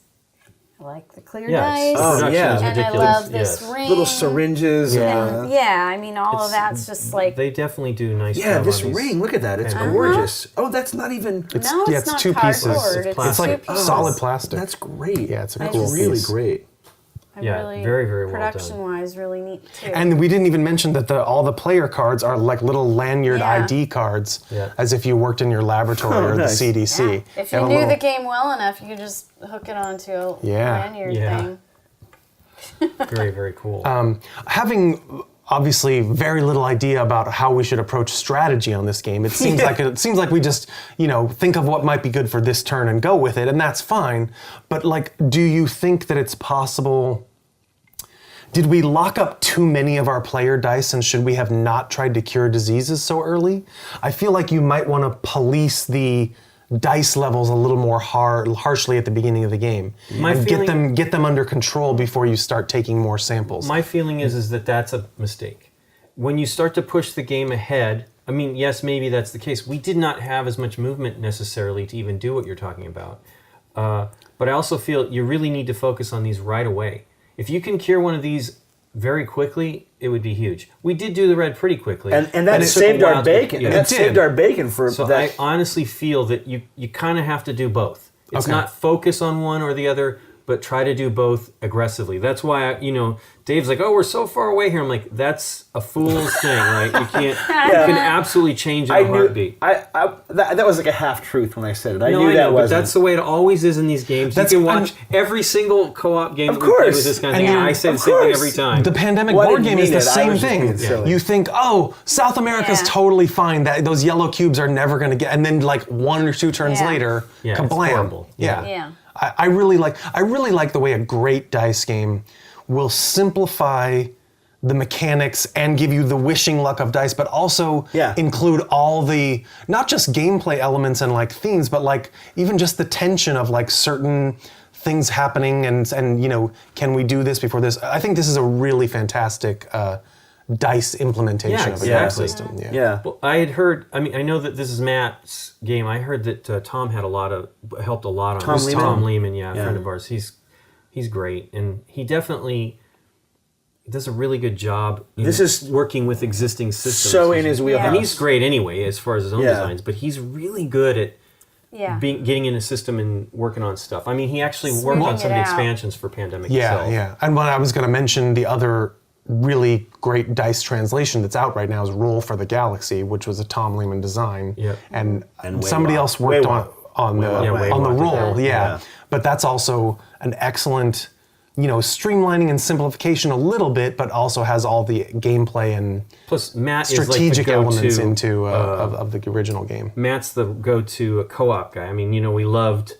Speaker 3: like the clear
Speaker 4: Yeah,
Speaker 3: dice.
Speaker 4: production
Speaker 2: yeah.
Speaker 4: is
Speaker 3: And I
Speaker 4: ridiculous.
Speaker 3: love this
Speaker 4: Yes.
Speaker 3: ring.
Speaker 2: Little syringes.
Speaker 3: And, yeah, I mean, all of
Speaker 4: It's-
Speaker 3: that's just like,
Speaker 4: They definitely do a nice
Speaker 2: Yeah,
Speaker 4: job
Speaker 2: this
Speaker 4: on these.
Speaker 2: ring, look at that. It's
Speaker 4: Uh-huh.
Speaker 2: gorgeous. Oh, that's not even...
Speaker 3: no,
Speaker 1: yeah,
Speaker 3: it's
Speaker 1: it's
Speaker 3: not
Speaker 1: 2 pieces.
Speaker 3: cardboard.
Speaker 4: It's
Speaker 1: It's like
Speaker 3: two pieces.
Speaker 1: solid plastic.
Speaker 2: That's great.
Speaker 1: Yeah, it's a
Speaker 3: I
Speaker 1: cool
Speaker 3: just-
Speaker 2: really
Speaker 1: piece.
Speaker 2: great.
Speaker 3: I
Speaker 4: Yeah,
Speaker 3: really,
Speaker 4: very, very well done.
Speaker 3: production-wise, really neat, too.
Speaker 1: And we didn't even mention that all the player cards are like little lanyard
Speaker 3: Yeah.
Speaker 1: ID cards,
Speaker 4: Yeah.
Speaker 1: as if you worked in your laboratory
Speaker 2: Oh,
Speaker 1: or
Speaker 2: nice.
Speaker 1: the CDC.
Speaker 3: Yeah. If
Speaker 1: They
Speaker 3: you
Speaker 1: have a
Speaker 3: knew
Speaker 1: little-
Speaker 3: the game well enough, you could just hook it onto a
Speaker 1: Yeah.
Speaker 3: lanyard
Speaker 4: Yeah.
Speaker 3: thing.
Speaker 4: Very, very cool.
Speaker 1: Having obviously very little idea about how we should approach strategy on this game, it seems like we just think of what might be good for this turn and go with it, and that's fine. But like, do you think that it's possible? Did we lock up too many of our player dice, and should we have not tried to cure diseases so early? I feel like you might want to police the dice levels a little more harshly at the beginning of the game,
Speaker 4: My
Speaker 1: and
Speaker 4: feeling-
Speaker 1: get them under control before you start taking more samples.
Speaker 4: My feeling is that that's a mistake. When you start to push the game ahead, I mean, yes, maybe that's the case. We did not have as much movement necessarily to even do what you're talking about. But I also feel you really need to focus on these right away. If you can cure one of these very quickly, it would be huge. We did do the red pretty quickly.
Speaker 2: And that
Speaker 4: it took
Speaker 2: saved
Speaker 4: a
Speaker 2: our
Speaker 4: while to-
Speaker 2: bacon.
Speaker 4: yeah.
Speaker 2: And that
Speaker 1: It
Speaker 2: saved
Speaker 1: did.
Speaker 2: our bacon for
Speaker 4: So
Speaker 2: that.
Speaker 4: I honestly feel that you kind of have to do both. It's
Speaker 1: Okay.
Speaker 4: not focus on one or the other, but try to do both aggressively. That's why, Dave's like, oh, we're so far away here. I'm like, that's a fool's thing, right? You can't, you can absolutely change in a heartbeat.
Speaker 2: That was like a half truth when I said it. I
Speaker 4: No,
Speaker 2: knew
Speaker 4: I
Speaker 2: that
Speaker 4: know, but
Speaker 2: wasn't.
Speaker 4: that's the way it always is in these games.
Speaker 1: That's-
Speaker 4: You can watch every single co-op game
Speaker 2: Of
Speaker 4: that we play
Speaker 2: course.
Speaker 4: with this kind of
Speaker 1: And
Speaker 4: thing, and
Speaker 1: you-
Speaker 4: I say the
Speaker 2: of
Speaker 4: same thing
Speaker 2: course.
Speaker 4: every time.
Speaker 1: The pandemic
Speaker 2: Well, I
Speaker 1: board
Speaker 2: didn't
Speaker 1: game is
Speaker 2: mean
Speaker 1: the
Speaker 2: it. I
Speaker 1: same
Speaker 2: was just
Speaker 1: thing.
Speaker 2: being silly.
Speaker 1: You think, South America's
Speaker 3: Yeah.
Speaker 1: totally fine. That those yellow cubes are never going to get, and then like 1 or 2 turns
Speaker 3: Yeah.
Speaker 1: later,
Speaker 4: Yeah, it's
Speaker 1: kablam!
Speaker 4: horrible.
Speaker 1: Yeah.
Speaker 3: Yeah.
Speaker 1: I really like the way a great dice game will simplify the mechanics and give you the wishing luck of dice, but also
Speaker 2: Yeah.
Speaker 1: include all the not just gameplay elements and like themes, but like even just the tension of like certain things happening and can we do this before this? I think this is a really fantastic dice implementation
Speaker 4: Yeah,
Speaker 1: of a
Speaker 4: exactly.
Speaker 1: game system.
Speaker 2: yeah.
Speaker 4: Well, I had heard. I mean, I know that this is Matt's game. I heard that Tom had helped a lot on
Speaker 2: Tom
Speaker 4: this.
Speaker 2: Lehman?
Speaker 4: Tom Lehman, yeah, a
Speaker 2: Yeah.
Speaker 4: friend of ours. He's great, and he definitely does a really good job.
Speaker 2: This is
Speaker 4: working with existing systems.
Speaker 2: so in his wheelhouse.
Speaker 4: and he's great anyway as far as his own
Speaker 2: Yeah.
Speaker 4: designs. But he's really good at
Speaker 3: Yeah.
Speaker 4: getting in a system and working on stuff. I mean, he actually worked
Speaker 3: Smoothing
Speaker 4: on some of
Speaker 3: it
Speaker 4: the
Speaker 3: out.
Speaker 4: expansions for Pandemic
Speaker 1: Yeah,
Speaker 4: itself.
Speaker 1: yeah. And when I was going to mention the other really great dice translation that's out right now is Roll for the Galaxy, which was a Tom Lehman design.
Speaker 4: Yep.
Speaker 1: And
Speaker 2: And
Speaker 1: somebody
Speaker 2: Wei
Speaker 1: else
Speaker 2: Wah.
Speaker 1: worked
Speaker 2: Wei
Speaker 1: on
Speaker 2: Wah.
Speaker 1: on the
Speaker 2: Wei Wah.
Speaker 1: on the
Speaker 4: Wei Wah did
Speaker 1: roll,
Speaker 4: that.
Speaker 1: yeah.
Speaker 2: Yeah.
Speaker 1: But that's also an excellent, streamlining and simplification a little bit, but also has all the gameplay and
Speaker 4: Plus, Matt
Speaker 1: strategic
Speaker 4: is like the
Speaker 1: elements
Speaker 4: go-to,
Speaker 1: into of the original game.
Speaker 4: Matt's the go-to co-op guy. I mean, we loved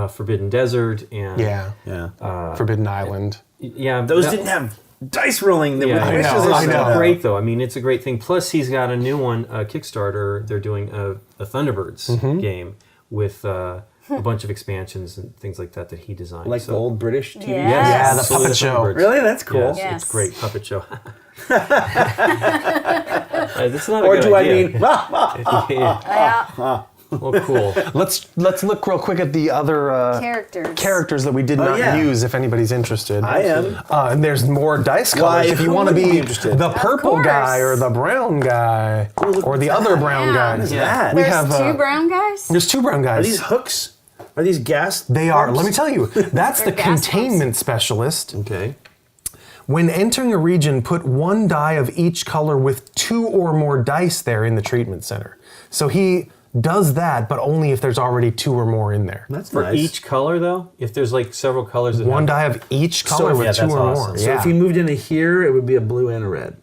Speaker 4: Forbidden Desert and
Speaker 1: Yeah.
Speaker 2: Yeah.
Speaker 1: Forbidden Island.
Speaker 4: Yeah,
Speaker 2: Those didn't have dice rolling. That
Speaker 4: Yeah,
Speaker 2: were
Speaker 1: I know, I know.
Speaker 4: It's great though. I mean, it's a great thing. Plus, he's got a new one, Kickstarter. They're doing a Thunderbirds game with a bunch of expansions and things like that he designed.
Speaker 2: Like the old British TV.
Speaker 3: Yeah.
Speaker 1: Yeah, the
Speaker 4: Absolutely,
Speaker 1: puppet show.
Speaker 4: Thunderbirds.
Speaker 2: Really? That's cool.
Speaker 4: Yes,
Speaker 3: Yes.
Speaker 4: it's great puppet show. That's not a
Speaker 2: Or
Speaker 4: good
Speaker 2: do
Speaker 4: idea.
Speaker 2: I mean?
Speaker 3: Yeah.
Speaker 4: Well, cool.
Speaker 1: Let's look real quick at the other
Speaker 3: Characters.
Speaker 1: that we did not
Speaker 2: yeah.
Speaker 1: use. If anybody's interested,
Speaker 2: I am.
Speaker 1: And there's more dice colors.
Speaker 2: Why,
Speaker 1: If you
Speaker 2: who
Speaker 1: want to
Speaker 2: wouldn't
Speaker 1: be
Speaker 2: be interested?
Speaker 1: the purple
Speaker 3: course.
Speaker 1: guy or the brown guy or the other brown
Speaker 3: Yeah.
Speaker 1: guy,
Speaker 2: What is that?
Speaker 1: We
Speaker 3: There's
Speaker 1: have,
Speaker 3: two brown guys.
Speaker 1: There's two brown guys.
Speaker 2: Are these hooks? Are these gas?
Speaker 1: They are.
Speaker 2: pumps?
Speaker 1: Let me tell you, that's the
Speaker 3: They're gas
Speaker 1: containment specialist.
Speaker 2: Okay.
Speaker 1: When entering a region, put one die of each color with 2 or more dice there in the treatment center. So he does that, but only if there's already 2 or more in there.
Speaker 2: That's
Speaker 4: For
Speaker 2: nice.
Speaker 4: each color, though, if there's like several colors, that
Speaker 1: One
Speaker 4: have,
Speaker 1: die of each color
Speaker 2: So-
Speaker 1: with
Speaker 4: yeah,
Speaker 1: 2
Speaker 4: that's
Speaker 1: or
Speaker 4: awesome.
Speaker 1: more.
Speaker 2: So
Speaker 1: Yeah.
Speaker 2: if he moved into here, it would be a blue and a red.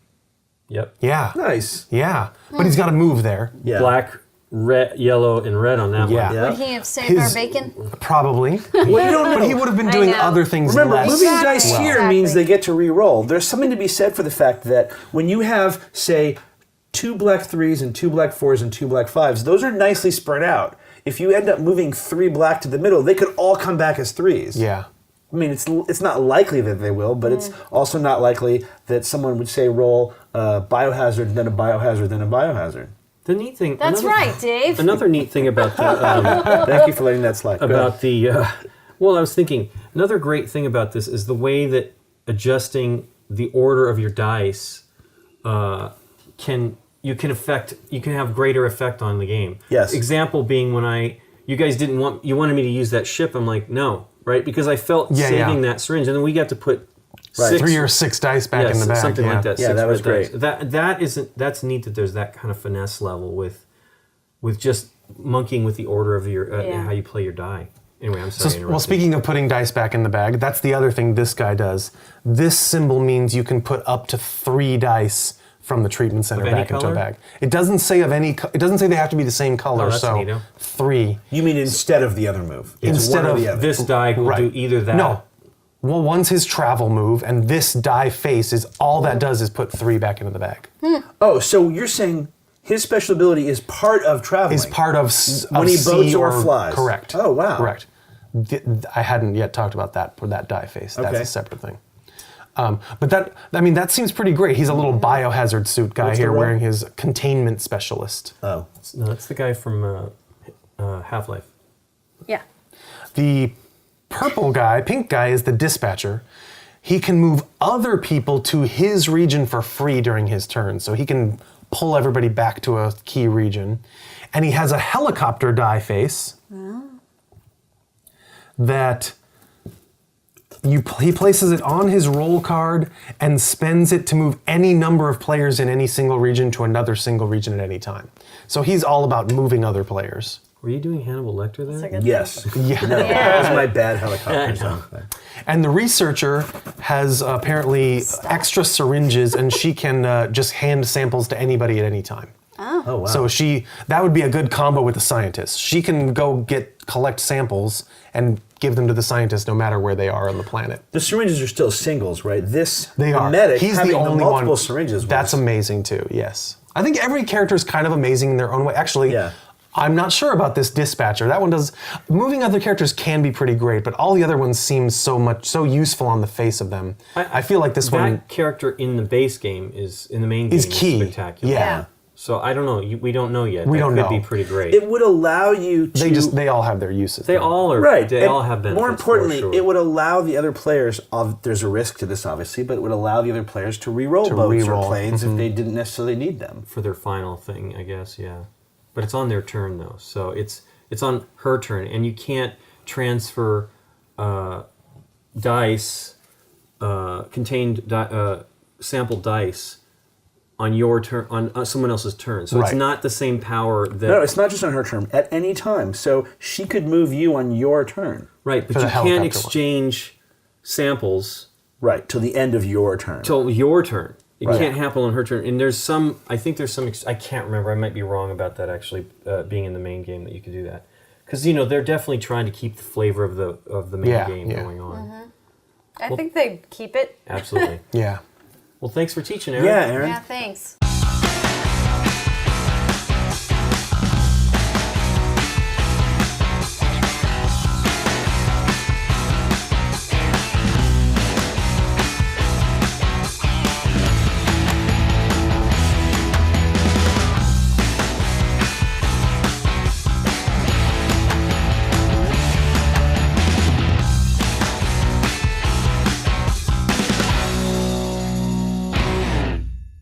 Speaker 4: Yep.
Speaker 1: Yeah.
Speaker 2: Nice.
Speaker 1: Yeah. But he's got to move there.
Speaker 2: Yeah.
Speaker 4: Black, red, yellow, and red on that
Speaker 1: Yeah.
Speaker 4: one.
Speaker 2: Yeah.
Speaker 3: Would he have saved
Speaker 1: His-
Speaker 3: our bacon?
Speaker 1: Probably.
Speaker 2: Well, you don't know.
Speaker 1: But he would have been
Speaker 3: I
Speaker 1: doing
Speaker 3: know.
Speaker 1: other things
Speaker 2: Remember,
Speaker 1: less.
Speaker 2: moving
Speaker 3: Exactly.
Speaker 2: dice
Speaker 3: Well.
Speaker 2: here
Speaker 3: Exactly.
Speaker 2: means they get to re-roll. There's something to be said for the fact that when you have, say, 2 black 3s and 2 black 4s and 2 black 5s, those are nicely spread out. If you end up moving 3 black to the middle, they could all come back as 3s.
Speaker 1: Yeah.
Speaker 2: I mean, it's not likely that they will, but it's also not likely that someone would say roll biohazard, then a biohazard, then a biohazard.
Speaker 4: The neat thing.
Speaker 3: That's right, Dave.
Speaker 4: Another neat thing about the
Speaker 2: Thank you for letting that slide. Go ahead.
Speaker 4: about the. Well, I was thinking another great thing about this is the way that adjusting the order of your dice can have greater effect on the game.
Speaker 2: Yes.
Speaker 4: Example being when you guys you wanted me to use that ship. I'm like, no, right? Because I felt saving that syringe, and then we got to put
Speaker 2: Right.
Speaker 1: 3 or 6 dice back in the bag.
Speaker 4: something
Speaker 1: yeah.
Speaker 4: like that.
Speaker 2: Yeah,
Speaker 4: 6
Speaker 2: that was
Speaker 4: red dice.
Speaker 2: great.
Speaker 4: That's neat that there's that kind of finesse level with just monkeying with the order of your
Speaker 3: Yeah.
Speaker 4: how you play your die. Anyway, I'm sorry. to
Speaker 1: Well,
Speaker 4: interrupt you.
Speaker 1: speaking of putting dice back in the bag, that's the other thing this guy does. This symbol means you can put up to 3 dice from the treatment center
Speaker 4: Of any
Speaker 1: back into a
Speaker 4: color?
Speaker 1: bag. It doesn't say it doesn't say they have to be the same color.
Speaker 4: Oh, that's
Speaker 1: so
Speaker 4: neato.
Speaker 1: 3.
Speaker 2: You mean instead of the other move? It's
Speaker 1: Instead
Speaker 2: one or
Speaker 1: of
Speaker 2: the other.
Speaker 4: This die will
Speaker 1: Right.
Speaker 4: do either that.
Speaker 1: No. Well, one's his travel move, and this die face is all that does is put 3 back into the bag.
Speaker 2: Oh, so you're saying his special ability is part of traveling?
Speaker 1: Is part of
Speaker 2: when he boats
Speaker 1: sea
Speaker 2: or flies?
Speaker 1: Correct.
Speaker 2: Oh, wow.
Speaker 1: Correct. I hadn't yet talked about that for that die face. That's
Speaker 2: Okay.
Speaker 1: a separate thing. But that seems pretty great. He's a little biohazard suit guy
Speaker 2: What's the
Speaker 1: here
Speaker 2: role?
Speaker 1: wearing his containment specialist.
Speaker 2: Oh.
Speaker 4: No, that's the guy from Half-Life.
Speaker 3: Yeah.
Speaker 1: The pink guy is the dispatcher. He can move other people to his region for free during his turn, so he can pull everybody back to a key region. And he has a helicopter die face that he places it on his roll card and spends it to move any number of players in any single region to another single region at any time. So he's all about moving other players.
Speaker 4: Were you doing Hannibal Lecter there?
Speaker 3: That's a good
Speaker 2: Yes.
Speaker 1: Yeah.
Speaker 2: No, that was my bad helicopter sound.
Speaker 1: And the researcher has apparently extra syringes, and she can just hand samples to anybody at any time.
Speaker 2: Oh, wow.
Speaker 1: So that would be a good combo with the scientist. She can go collect samples and give them to the scientist no matter where they are on the planet.
Speaker 2: The syringes are still singles, right?
Speaker 1: They are.
Speaker 2: medic
Speaker 1: He's
Speaker 2: having
Speaker 1: the only
Speaker 2: multiple
Speaker 1: one.
Speaker 2: syringes.
Speaker 1: That's amazing too. Yes, I think every character is kind of amazing in their own way. Actually,
Speaker 2: Yeah.
Speaker 1: I'm not sure about this dispatcher. That one does. Moving other characters can be pretty great, but all the other ones seem so useful on the face of them. I feel like this
Speaker 4: That
Speaker 1: one
Speaker 4: character in the base game in the main game
Speaker 1: is key.
Speaker 4: spectacular.
Speaker 1: Yeah.
Speaker 4: So I don't know. We don't know yet.
Speaker 1: We
Speaker 4: That
Speaker 1: don't
Speaker 4: could
Speaker 1: know.
Speaker 4: be pretty great.
Speaker 2: It would allow you to.
Speaker 1: They all have their uses.
Speaker 4: They
Speaker 1: though.
Speaker 4: all are.
Speaker 2: Right.
Speaker 4: They
Speaker 2: and
Speaker 4: all have benefits.
Speaker 2: More importantly,
Speaker 4: for sure.
Speaker 2: it would allow the other players. There's a risk to this, obviously, but it would allow the other players to re-roll boats
Speaker 1: re-roll.
Speaker 2: or planes if they didn't necessarily need them.
Speaker 4: for their final thing, I guess. Yeah, but it's on their turn though, so it's on her turn, and you can't transfer dice, sampled dice on your turn on someone else's turn. So it's
Speaker 1: Right.
Speaker 4: not the same power that.
Speaker 2: No, it's not just on her turn. At any time, so she could move you on your turn.
Speaker 4: Right, but
Speaker 1: For the
Speaker 4: you can't
Speaker 1: helicopter one.
Speaker 4: exchange samples
Speaker 2: Right till the end of your turn.
Speaker 4: till your turn. It
Speaker 2: Right.
Speaker 4: can't happen on her turn. And I think there's some, I can't remember, I might be wrong about that actually, being in the main game that you could do that. Because, they're definitely trying to keep the flavor of the main game
Speaker 1: Yeah.
Speaker 4: going on.
Speaker 3: I think they'd keep it.
Speaker 4: Absolutely.
Speaker 1: Yeah.
Speaker 4: Well, thanks for teaching, Aaron.
Speaker 2: Yeah, Aaron.
Speaker 3: Yeah, thanks.